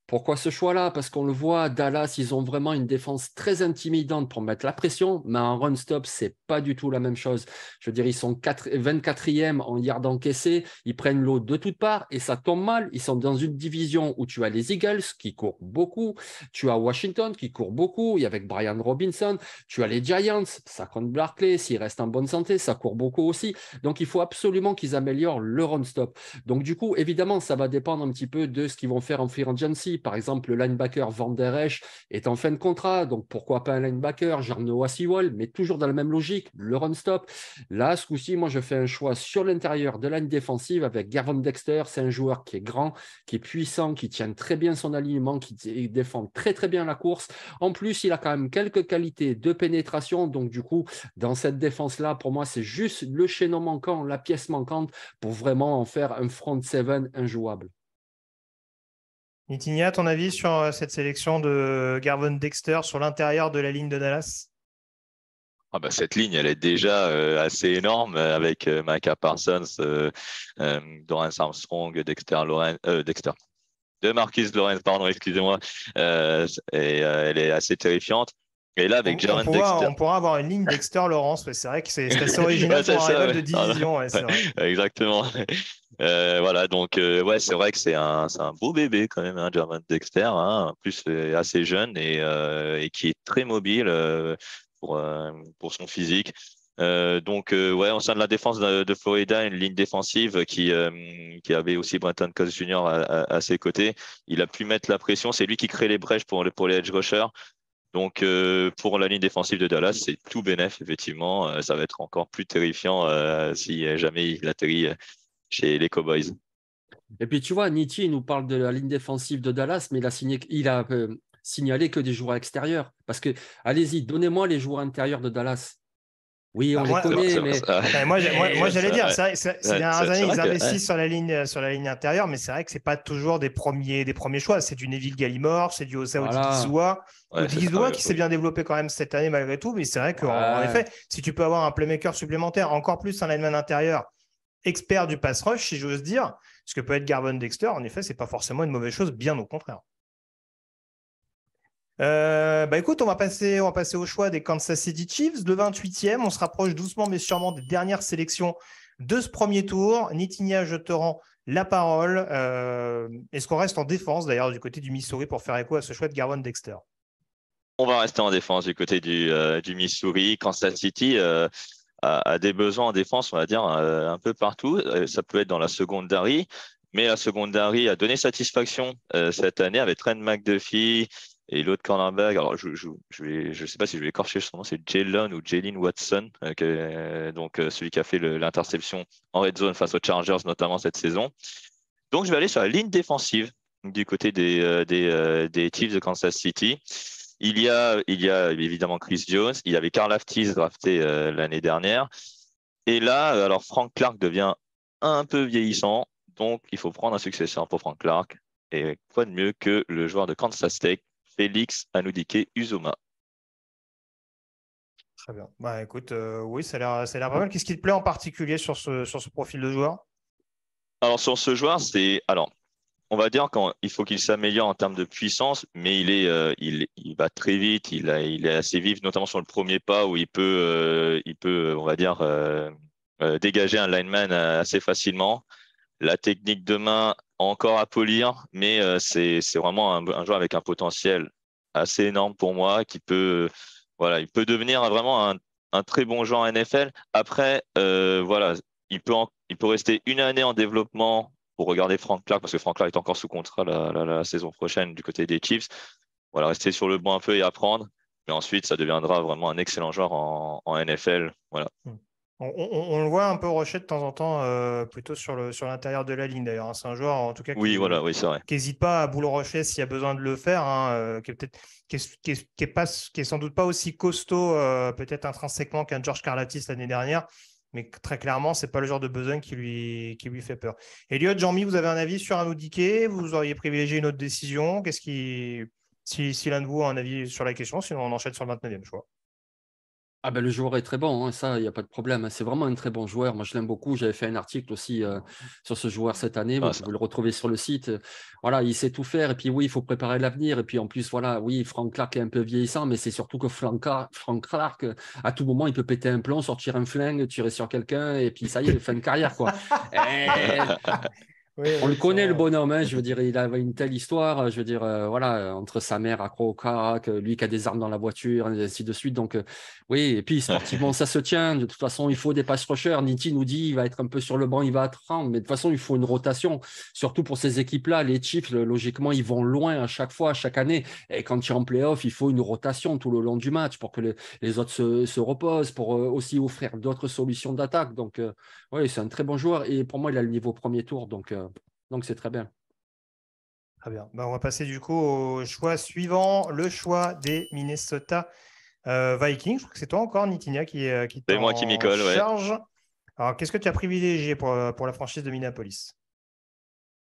Pourquoi ce choix-là? Parce qu'on le voit, Dallas, ils ont vraiment une défense très intimidante pour mettre la pression, mais en run-stop, c'est pas du tout la même chose. Je veux dire, ils sont 24e en yards encaissés, ils prennent l'eau de toutes parts et ça tombe mal. Ils sont dans une division où tu as les Eagles qui courent beaucoup, tu as Washington qui court beaucoup, et avec Brian Robinson, tu as les Giants, ça compte Barkley, s'il reste en bonne santé, ça court beaucoup aussi. Donc, il faut absolument qu'ils améliorent le run-stop. Donc, du coup, évidemment, ça va dépendre un petit peu de ce qu'ils vont faire en free agency. Par exemple, le linebacker Van Der Esch est en fin de contrat, donc pourquoi pas un linebacker, genre Noah Sewell, mais toujours dans la même logique, le run-stop. Là, ce coup-ci, moi, je fais un choix sur l'intérieur de la ligne défensive avec Gervon Dexter. C'est un joueur qui est grand, qui est puissant, qui tient très bien son alignement, qui défend très, très bien la course. En plus, il a quand même quelques qualités de pénétration. Donc, du coup, dans cette défense-là, pour moi, c'est juste le chaînon manquant, la pièce manquante pour vraiment en faire un front seven injouable. Nitinia, ton avis sur cette sélection de Gervon Dexter sur l'intérieur de la ligne de Dallas? Cette ligne, elle est déjà assez énorme avec Micah Parsons, Dorrance Armstrong, DeMarcus Lawrence, pardon, excusez-moi. Elle est assez terrifiante. Et là, avec Gervon Dexter. On pourra avoir une ligne Dexter-Lawrence. C'est vrai que c'est assez original pour un rival de division. Ouais, c'est vrai. Exactement. Voilà, donc c'est vrai que c'est un beau bébé quand même, hein, Gervon Dexter, hein, en plus assez jeune et qui est très mobile pour son physique. Au sein de la défense de Florida, une ligne défensive qui avait aussi Brenton Cox Jr. à ses côtés. Il a pu mettre la pression, c'est lui qui crée les brèches pour les edge rushers. Donc, pour la ligne défensive de Dallas, c'est tout bénef, effectivement. Ça va être encore plus terrifiant si jamais il atterrit chez les Cowboys. Et puis, tu vois, Nitti, il nous parle de la ligne défensive de Dallas, mais il a signalé que des joueurs extérieurs. Parce que, allez-y, donnez-moi les joueurs intérieurs de Dallas. Oui, on les connaît, mais… Moi, j'allais dire, ces dernières années, ils investissent sur la ligne intérieure, mais c'est vrai que ce n'est pas toujours des premiers choix. C'est du Neville Gallimore, c'est du Osa Odigizua. Odigizua qui s'est bien développé quand même cette année malgré tout, mais c'est vrai qu'en effet, si tu peux avoir un playmaker supplémentaire, encore plus un lineman intérieur, expert du pass rush, si j'ose dire, ce que peut être Gervon Dexter, en effet, ce n'est pas forcément une mauvaise chose, bien au contraire. Écoute, on va passer au choix des Kansas City Chiefs, le 28e. On se rapproche doucement mais sûrement des dernières sélections de ce premier tour. Nitinia, je te rends la parole. Est-ce qu'on reste en défense d'ailleurs du côté du Missouri pour faire écho à ce choix de Gervon Dexter? On va rester en défense du côté du Missouri. Kansas City a des besoins en défense, on va dire, un peu partout. Ça peut être dans la secondary, mais la secondary a donné satisfaction cette année avec Trent McDuffie. Et l'autre cornerback, alors je sais pas si je vais écorcher son nom, c'est Jalen Watson, celui qui a fait l'interception en red zone face aux Chargers, notamment cette saison. Donc je vais aller sur la ligne défensive du côté des Chiefs de Kansas City. Il y a évidemment Chris Jones, il y avait Karl Aftis drafté l'année dernière. Et là, alors Frank Clark devient un peu vieillissant, donc il faut prendre un successeur pour Frank Clark. Et quoi de mieux que le joueur de Kansas State, Félix Anudike-Uzomah. Très bien. Écoute, oui, ça a l'air pas mal. Qu'est-ce qui te plaît en particulier sur ce profil de joueur? Alors, sur ce joueur, on va dire qu'il faut qu'il s'améliore en termes de puissance, mais il va très vite, il est assez vif, notamment sur le premier pas où il peut on va dire, dégager un lineman assez facilement. La technique de main, encore à polir, mais c'est vraiment un joueur avec un potentiel assez énorme pour moi il peut devenir vraiment un très bon joueur en NFL. Après, il peut rester une année en développement pour regarder Frank Clark, parce que Frank Clark est encore sous contrat la saison prochaine du côté des Chiefs. Voilà, rester sur le banc un peu et apprendre. Mais ensuite, ça deviendra vraiment un excellent joueur en NFL. Voilà. On le voit un peu Rochet de temps en temps, plutôt sur l'intérieur de la ligne d'ailleurs, hein. C'est un joueur en tout cas Oui, voilà, oui, c'est vrai. qui n'hésite pas à boule Rochet s'il y a besoin de le faire, hein, qui est sans doute pas aussi costaud, peut-être intrinsèquement qu'un George Karlatis l'année dernière, mais très clairement, c'est pas le genre de besoin qui lui fait peur. Elliot, Jean-Mi, vous avez un avis sur Anoudike? Vous auriez privilégié une autre décision? Si l'un de vous a un avis sur la question, sinon on enchaîne sur le 29e choix. Ah ben, le joueur est très bon, hein, ça, il n'y a pas de problème, hein. C'est vraiment un très bon joueur. Moi, je l'aime beaucoup. J'avais fait un article aussi sur ce joueur cette année. Vous pouvez le retrouver sur le site. Voilà, il sait tout faire. Et puis, oui, il faut préparer l'avenir. Et puis, en plus, voilà, oui, Frank Clark est un peu vieillissant, mais c'est surtout que Frank Clark, à tout moment, il peut péter un plomb, sortir un flingue, tirer sur quelqu'un. Et puis, ça y est, fin de carrière, quoi. Oui, on le connaît, le bonhomme, hein, je veux dire, il a une telle histoire, je veux dire, voilà, entre sa mère accro au crack, lui qui a des armes dans la voiture, et ainsi de suite. Donc, oui, et puis sportivement, ça se tient. De toute façon, il faut des pass rushers. Nitti nous dit il va être un peu sur le banc, il va attendre. Mais de toute façon, il faut une rotation, surtout pour ces équipes-là. Les Chiefs, logiquement, ils vont loin à chaque fois, chaque année. Et quand tu es en playoff, il faut une rotation tout le long du match pour que les autres se reposent, pour aussi offrir d'autres solutions d'attaque. Donc, oui, c'est un très bon joueur. Et pour moi, il a le niveau premier tour. Donc c'est très bien. Très bien. On va passer du coup au choix suivant, le choix des Minnesota Vikings. Je crois que c'est toi encore, Nitinia, qui C'est moi qui m'y colle, charge. Ouais. Alors, qu'est-ce que tu as privilégié pour la franchise de Minneapolis?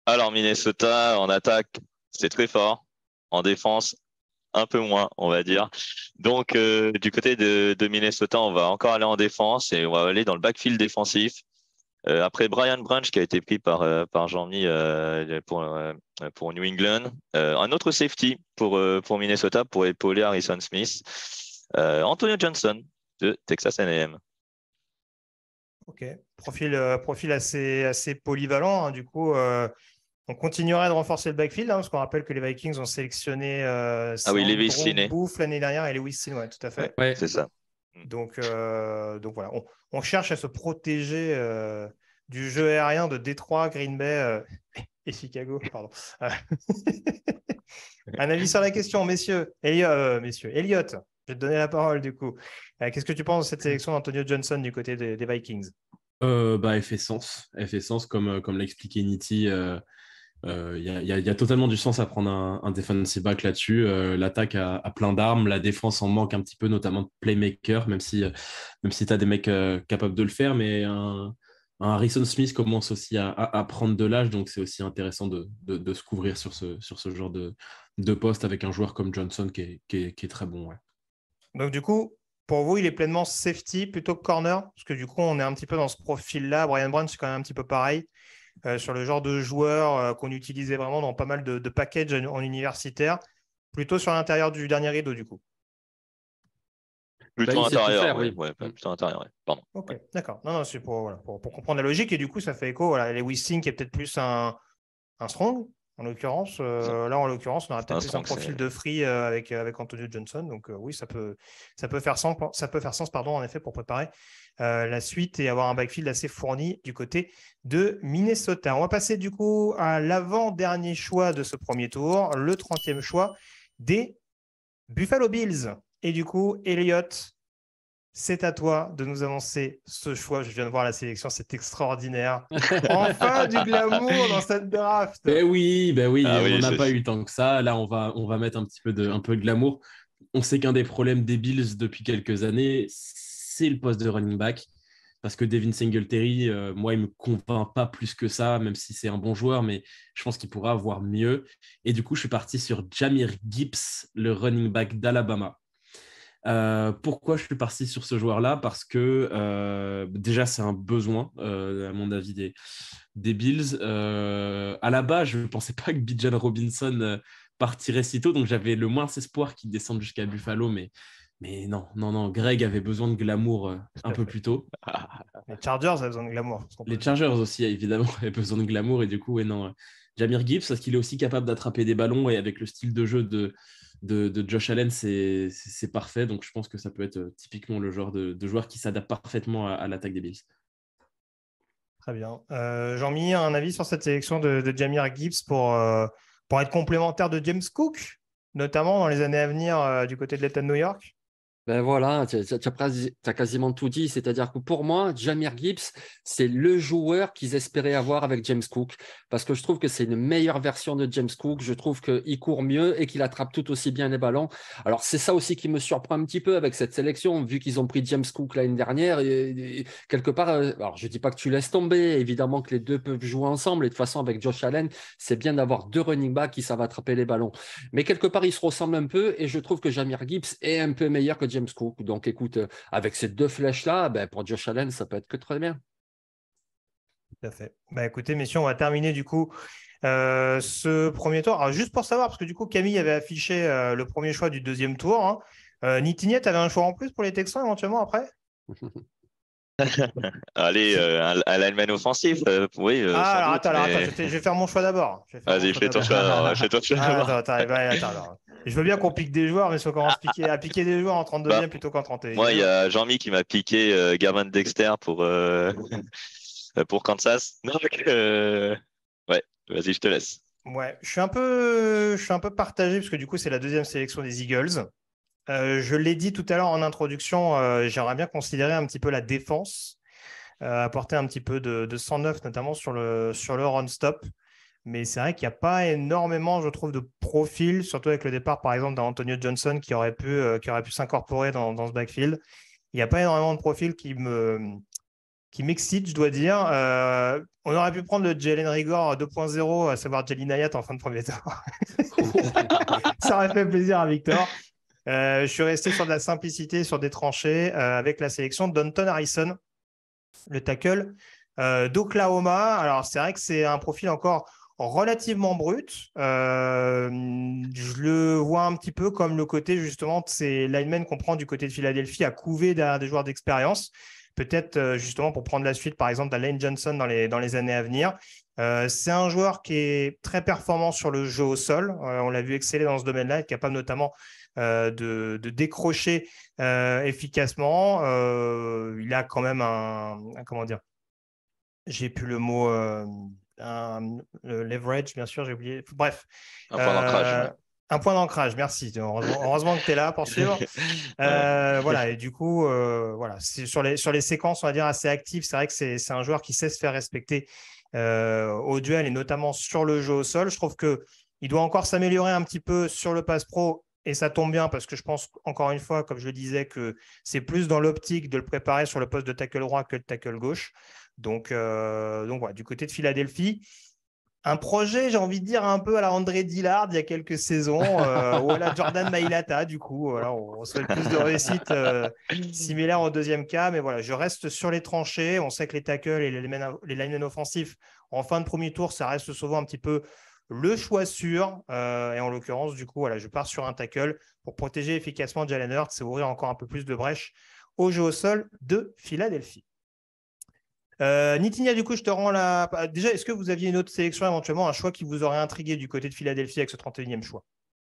Alors, Minnesota, en attaque, c'est très fort. En défense, un peu moins, on va dire. Donc, du côté de Minnesota, on va encore aller en défense et on va aller dans le backfield défensif. Après Brian Branch qui a été pris par Jean-Mi pour New England. Un autre safety pour Minnesota pour épauler Harrison Smith. Antonio Johnson de Texas A&M. Ok, profil assez polyvalent, hein. Du coup, on continuerait de renforcer le backfield, hein, parce qu'on rappelle que les Vikings ont sélectionné Levis Cine Bouffe l'année dernière et Lewis Cine, ouais, tout à fait. Ouais, c'est ça. Donc voilà, on cherche à se protéger du jeu aérien de Détroit, Green Bay et Chicago. Pardon. Un avis sur la question, messieurs. Elliot, je vais te donner la parole du coup. Qu'est-ce que tu penses de cette sélection d'Antonio Johnson du côté des Vikings? Elle fait sens. Elle fait sens, comme l'a expliqué Nitti. Il y a totalement du sens à prendre un defensive back là-dessus. L'attaque a plein d'armes, la défense en manque un petit peu, notamment de playmaker, même si tu as des mecs capables de le faire, mais un Harrison Smith commence aussi à prendre de l'âge, donc c'est aussi intéressant de se couvrir sur ce genre de poste avec un joueur comme Johnson qui est très bon. Ouais. Donc du coup, pour vous, il est pleinement safety plutôt que corner, parce que du coup, on est un petit peu dans ce profil-là. Brian Brown, c'est quand même un petit peu pareil. Sur le genre de joueur qu'on utilisait vraiment dans pas mal de packages en universitaire, plutôt sur l'intérieur du dernier rideau, du coup. Plutôt intérieur, faire, oui. Plutôt intérieur, pardon. Ok, d'accord. Non, c'est pour comprendre la logique, et du coup, ça fait écho. Voilà, les Wisting qui est peut-être plus un strong, en l'occurrence. Là, en l'occurrence, on aura peut-être plus un profil de free avec Antonio Johnson. Donc oui, ça peut faire sens, pardon, en effet, pour préparer la suite et avoir un backfield assez fourni du côté de Minnesota. On va passer du coup à l'avant-dernier choix de ce premier tour, le 30e choix des Buffalo Bills. Et du coup, Elliot, c'est à toi de nous annoncer ce choix. Je viens de voir la sélection, c'est extraordinaire. Enfin du glamour dans cette draft. Ben oui, on n'en a pas eu tant que ça. Là, on va mettre un peu de glamour. On sait qu'un des problèmes des Bills depuis quelques années, c'est le poste de running back. Parce que Devin Singletary, moi, il ne me convainc pas plus que ça, même si c'est un bon joueur, mais je pense qu'il pourra avoir mieux. Et du coup, je suis parti sur Jahmyr Gibbs, le running back d'Alabama. Pourquoi je suis parti sur ce joueur-là? Parce que déjà, c'est un besoin, à mon avis, des Bills. À la base, je ne pensais pas que Bijan Robinson partirait si tôt, donc j'avais le moins espoir qu'il descende jusqu'à Buffalo, mais non, Greg avait besoin de glamour un peu plus tôt. Les Chargers avaient besoin de glamour. Les Chargers aussi, évidemment, avaient besoin de glamour, et du coup, Jahmyr Gibbs, parce qu'il est aussi capable d'attraper des ballons, et avec le style de jeu de Josh Allen, c'est parfait. Donc, je pense que ça peut être typiquement le genre de joueur qui s'adapte parfaitement à l'attaque des Bills. Très bien. Jean-Mi, un avis sur cette sélection de Jahmyr Gibbs pour être complémentaire de James Cook, notamment dans les années à venir du côté de l'État de New York? Ben voilà, tu as quasiment tout dit. C'est-à-dire que pour moi, Jahmyr Gibbs, c'est le joueur qu'ils espéraient avoir avec James Cook. Parce que je trouve que c'est une meilleure version de James Cook. Je trouve qu'il court mieux et qu'il attrape tout aussi bien les ballons. Alors, c'est ça aussi qui me surprend un petit peu avec cette sélection, vu qu'ils ont pris James Cook l'année dernière. Et quelque part, alors je ne dis pas que tu laisses tomber. Évidemment que les deux peuvent jouer ensemble. Et de toute façon, avec Josh Allen, c'est bien d'avoir deux running backs qui savent attraper les ballons. Mais quelque part, ils se ressemblent un peu et je trouve que Jahmyr Gibbs est un peu meilleur que James Cook. Donc, écoute, avec ces deux flèches-là, ben, pour Josh Allen, ça peut être que très bien. Tout à fait. Bah, écoutez, messieurs, on va terminer du coup ce premier tour. Alors, juste pour savoir, parce que du coup, Camille avait affiché le premier choix du deuxième tour. Hein. Nitinia, tu avais un choix en plus pour les Texans éventuellement après? Allez, un lineman offensif, oui, sans alors, doute. attends, Mais... je vais faire mon choix d'abord. Vas-y, fais ton choix. Alors, fais ton choix d'abord. Attends, alors. Je veux bien qu'on pique des joueurs, mais si on commence à piquer des joueurs en 32e plutôt qu'en 31e. Moi, il y a Jean-Mi qui m'a piqué Gavin Dexter pour Kansas. Donc, ouais, vas-y, je te laisse. Ouais, je suis un peu partagé parce que du coup, c'est la deuxième sélection des Eagles. Je l'ai dit tout à l'heure en introduction, j'aimerais bien considérer un petit peu la défense, apporter un petit peu de 109, notamment sur le run-stop. Mais c'est vrai qu'il n'y a pas énormément, je trouve, de profils, surtout avec le départ, par exemple, d'Antonio Johnson qui aurait pu s'incorporer dans ce backfield. Il n'y a pas énormément de profils qui m'excitent, je dois dire. On aurait pu prendre le Jalen Rigor 2.0, à savoir Jalen Hayat en fin de premier tour. Ça aurait fait plaisir à Victor. Je suis resté sur de la simplicité, sur des tranchées, avec la sélection de Donton Harrison, le tackle d'Oklahoma. Alors, c'est vrai que c'est un profil encore relativement brut. Je le vois un petit peu comme le côté, justement, de ces linemen qu'on prend du côté de Philadelphie à couver derrière des joueurs d'expérience. Peut-être, justement, pour prendre la suite, par exemple, d'Alain Johnson dans les années à venir. C'est un joueur qui est très performant sur le jeu au sol. On l'a vu exceller dans ce domaine-là, être capable notamment de décrocher efficacement. Il a quand même comment dire, j'ai plus le mot, le leverage, bien sûr, j'ai oublié. Bref. Un point d'ancrage. Un point d'ancrage, merci. Heureusement que tu es là pour suivre. Voilà, et du coup, voilà, sur les séquences, on va dire, assez actives, c'est vrai que c'est un joueur qui sait se faire respecter au duel et notamment sur le jeu au sol. Je trouve qu'il doit encore s'améliorer un petit peu sur le pass pro. Et ça tombe bien parce que je pense, encore une fois, comme je le disais, que c'est plus dans l'optique de le préparer sur le poste de tackle droit que de tackle gauche. Donc voilà, du côté de Philadelphie, un projet, j'ai envie de dire, un peu à la André Dillard il y a quelques saisons, ou à la Jordan Mailata, du coup. Voilà, on souhaite plus de réussite similaire au deuxième cas. Mais voilà, je reste sur les tranchées. On sait que les tackles et les linemen offensifs, en fin de premier tour, ça reste souvent un petit peu le choix sûr. Et en l'occurrence, du coup, voilà, je pars sur un tackle pour protéger efficacement Jalen Hurts et ouvrir encore un peu plus de brèches au jeu au sol de Philadelphie. Nitinia, du coup, je te rends la. Déjà, est-ce que vous aviez une autre sélection, éventuellement, un choix qui vous aurait intrigué du côté de Philadelphie avec ce 31e choix?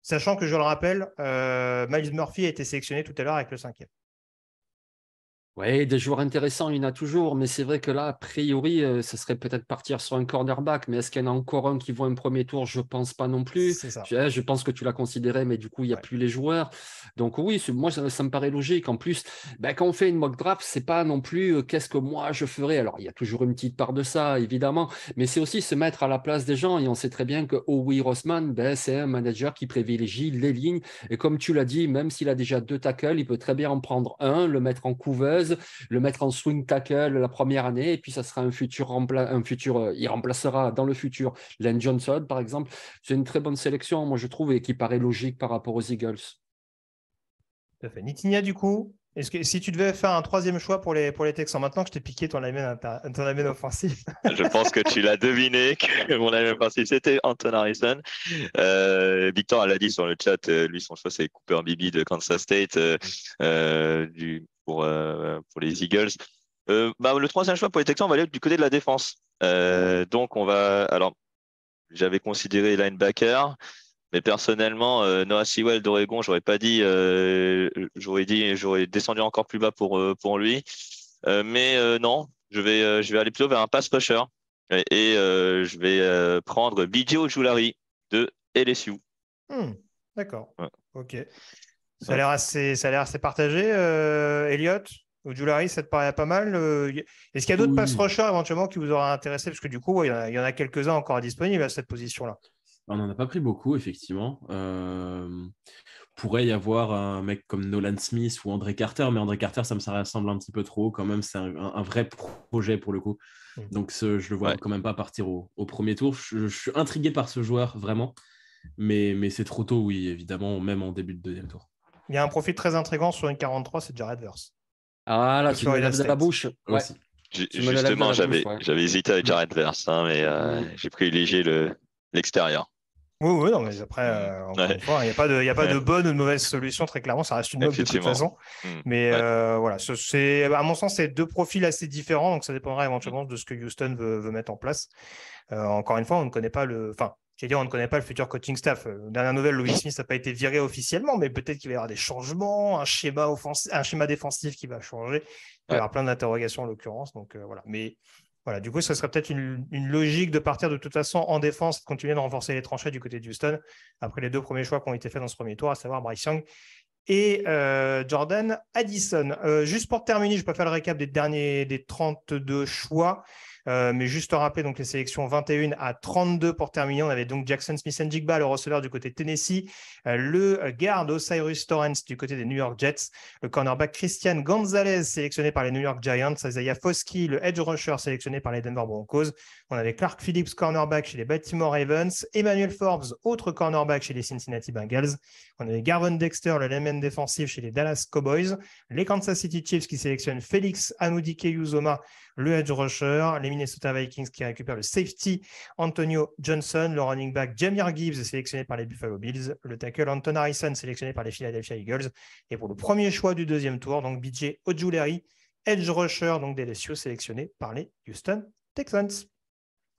Sachant que, je le rappelle, Myles Murphy a été sélectionné tout à l'heure avec le 5e. Oui, des joueurs intéressants, il y en a toujours, mais c'est vrai que là, a priori, ce serait peut-être partir sur un cornerback, mais est-ce qu'il y en a encore un qui voit un premier tour? Je pense pas non plus. C'est ça. Je pense que tu l'as considéré, mais du coup, il n'y a plus les joueurs. Donc oui, moi, ça me paraît logique. En plus, quand on fait une mock draft, c'est pas non plus qu'est-ce que moi je ferais. Alors, il y a toujours une petite part de ça, évidemment, mais c'est aussi se mettre à la place des gens, et on sait très bien que Howie Roseman, c'est un manager qui privilégie les lignes, et comme tu l'as dit, même s'il a déjà deux tackles, il peut très bien en prendre un, le mettre en couveuse, le mettre en swing tackle la première année, et puis ça sera il remplacera dans le futur Len Johnson, par exemple. C'est une très bonne sélection, moi, je trouve, et qui paraît logique par rapport aux Eagles. Tout à fait. Nitinia, du coup, est-ce que si tu devais faire un troisième choix pour les Texans, maintenant que je t'ai piqué ton lineman offensif. Je pense que tu l'as deviné, que mon lineman offensif, c'était Anton Harrison. Victor l'a dit sur le chat, lui, son choix, c'est Cooper Beebe de Kansas State pour les Eagles. Le troisième choix pour les Texans, on va aller du côté de la défense. Donc, alors, j'avais considéré linebacker. Mais personnellement, Noah Sewell d'Oregon, j'aurais descendu encore plus bas pour lui. Non, je vais aller plutôt vers un pass rusher et je vais prendre B.J. Ojulari de LSU. D'accord. Ouais. Ok. Ça a l'air assez partagé, Elliot. Ojulari, ça te paraît pas mal. Est-ce qu'il y a d'autres pass rushers éventuellement qui vous auraient intéressé? Parce que du coup, il y en a quelques-uns encore disponibles à cette position-là. On n'en a pas pris beaucoup, effectivement. Pourrait y avoir un mec comme Nolan Smith ou André Carter, mais André Carter, ça me semble un petit peu trop quand même. C'est un vrai projet pour le coup. Donc, je le vois quand même pas partir au premier tour. Je suis intrigué par ce joueur, vraiment. Mais c'est trop tôt, oui, évidemment, même en début de deuxième tour. Il y a un profil très intriguant sur une 43, c'est Jared Verse. Ah là, tu me lèves de la bouche. Ouais. Justement, j'avais hésité avec Jared Verse, mais j'ai privilégié l'extérieur. Oui, non, mais après, encore une fois, il n'y a pas de bonne ou de mauvaise solution, très clairement, ça reste une moque de toute façon. Mais voilà, à mon sens, c'est deux profils assez différents, donc ça dépendra éventuellement de ce que Houston veut mettre en place. Encore une fois, on ne connaît pas on ne connaît pas le futur coaching staff. Dernière nouvelle, Louis Smith n'a pas été viré officiellement, mais peut-être qu'il va y avoir des changements, un schéma défensif qui va changer. Il va y avoir plein d'interrogations en l'occurrence. Donc voilà. Mais voilà, du coup, ce serait peut-être une logique de partir de toute façon en défense, de continuer de renforcer les tranchées du côté de Houston, après les deux premiers choix qui ont été faits dans ce premier tour, à savoir Bryce Young et Jordan Addison. Juste pour terminer, je ne vais pas faire le récap des 32 choix. Mais juste rappeler donc les sélections 21 à 32 pour terminer. On avait donc Jackson Smith-Njigba, le receveur du côté de Tennessee, le garde Osiris Torrance du côté des New York Jets, le cornerback Christian Gonzalez sélectionné par les New York Giants, Isaiah Foskey, le edge rusher sélectionné par les Denver Broncos. On avait Clark Phillips, cornerback chez les Baltimore Ravens, Emmanuel Forbes, autre cornerback chez les Cincinnati Bengals. On avait Garvin Dexter, le lineman défensif chez les Dallas Cowboys, les Kansas City Chiefs qui sélectionnent Félix Anudike-Uzomah, le edge rusher, les Minnesota Vikings qui récupèrent le safety Antonio Johnson, le running back Jahmyr Gibbs sélectionné par les Buffalo Bills, le tackle Anton Harrison sélectionné par les Philadelphia Eagles, et pour le premier choix du deuxième tour, donc BJ Ojulari, edge rusher donc des LSU sélectionné par les Houston Texans.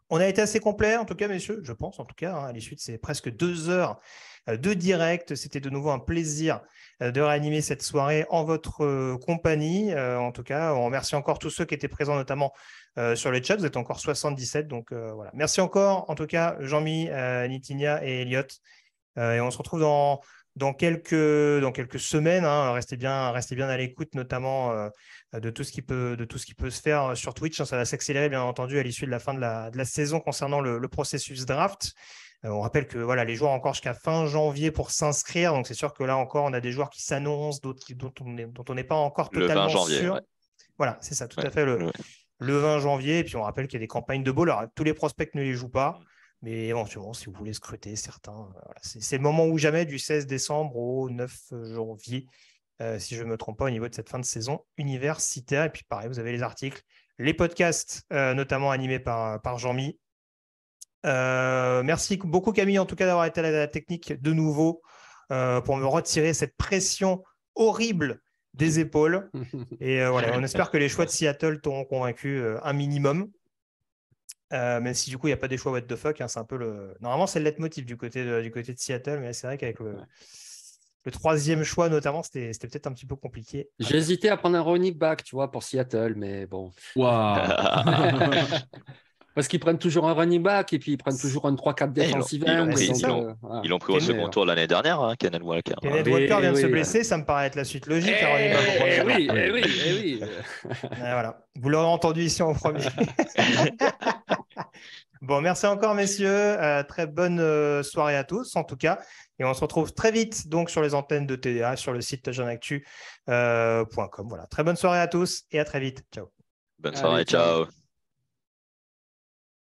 On a été assez complet, en tout cas, messieurs, je pense, en tout cas, à l'issue de ces presque 2 heures de direct. C'était de nouveau un plaisir de réanimer cette soirée en votre compagnie. En tout cas, on remercie encore tous ceux qui étaient présents, notamment sur le chat. Vous êtes encore 77, donc voilà. Merci encore, en tout cas, Jean-Mi, Nitinia et Elliot. Et on se retrouve dans quelques semaines. Restez bien à l'écoute, notamment de tout ce qui peut se faire sur Twitch. Ça va s'accélérer, bien entendu, à l'issue de la fin de la saison concernant le processus draft. On rappelle que voilà, les joueurs ont encore jusqu'à fin janvier pour s'inscrire. Donc, c'est sûr que là encore, on a des joueurs qui s'annoncent, d'autres dont on n'est pas encore totalement le 20 janvier, sûr. Ouais. Voilà, c'est ça, tout à fait, le 20 janvier. Et puis, on rappelle qu'il y a des campagnes de bowler. Tous les prospects ne les jouent pas. Mais éventuellement, si vous voulez scruter certains, voilà, c'est le moment ou jamais, du 16 décembre au 9 janvier, si je ne me trompe pas, au niveau de cette fin de saison universitaire. Et puis, pareil, vous avez les articles, les podcasts, notamment animés par Jean-Mi. Merci beaucoup, Camille, en tout cas, d'avoir été à la technique de nouveau pour me retirer cette pression horrible des épaules. Et voilà, on espère que les choix de Seattle t'auront convaincu un minimum. Même si du coup il n'y a pas des choix what the fuck, c'est un peu normalement c'est le leitmotiv du côté de Seattle, mais c'est vrai qu'avec le troisième choix notamment c'était peut-être un petit peu compliqué. J'ai hésité à prendre un running back, tu vois, pour Seattle, mais bon. Parce qu'ils prennent toujours un running back et puis ils prennent toujours un 3-4 defensive end. Ils l'ont pris au second tour l'année dernière, Kenneth Walker. Kenneth Walker vient de se blesser, ça me paraît être la suite logique. Oui. Voilà. Vous l'aurez entendu ici en premier. Bon, merci encore, messieurs. Très bonne soirée à tous, en tout cas. Et on se retrouve très vite donc sur les antennes de TDA, sur le site jeunactu.com. Voilà. Très bonne soirée à tous et à très vite. Ciao. Bonne soirée, ciao.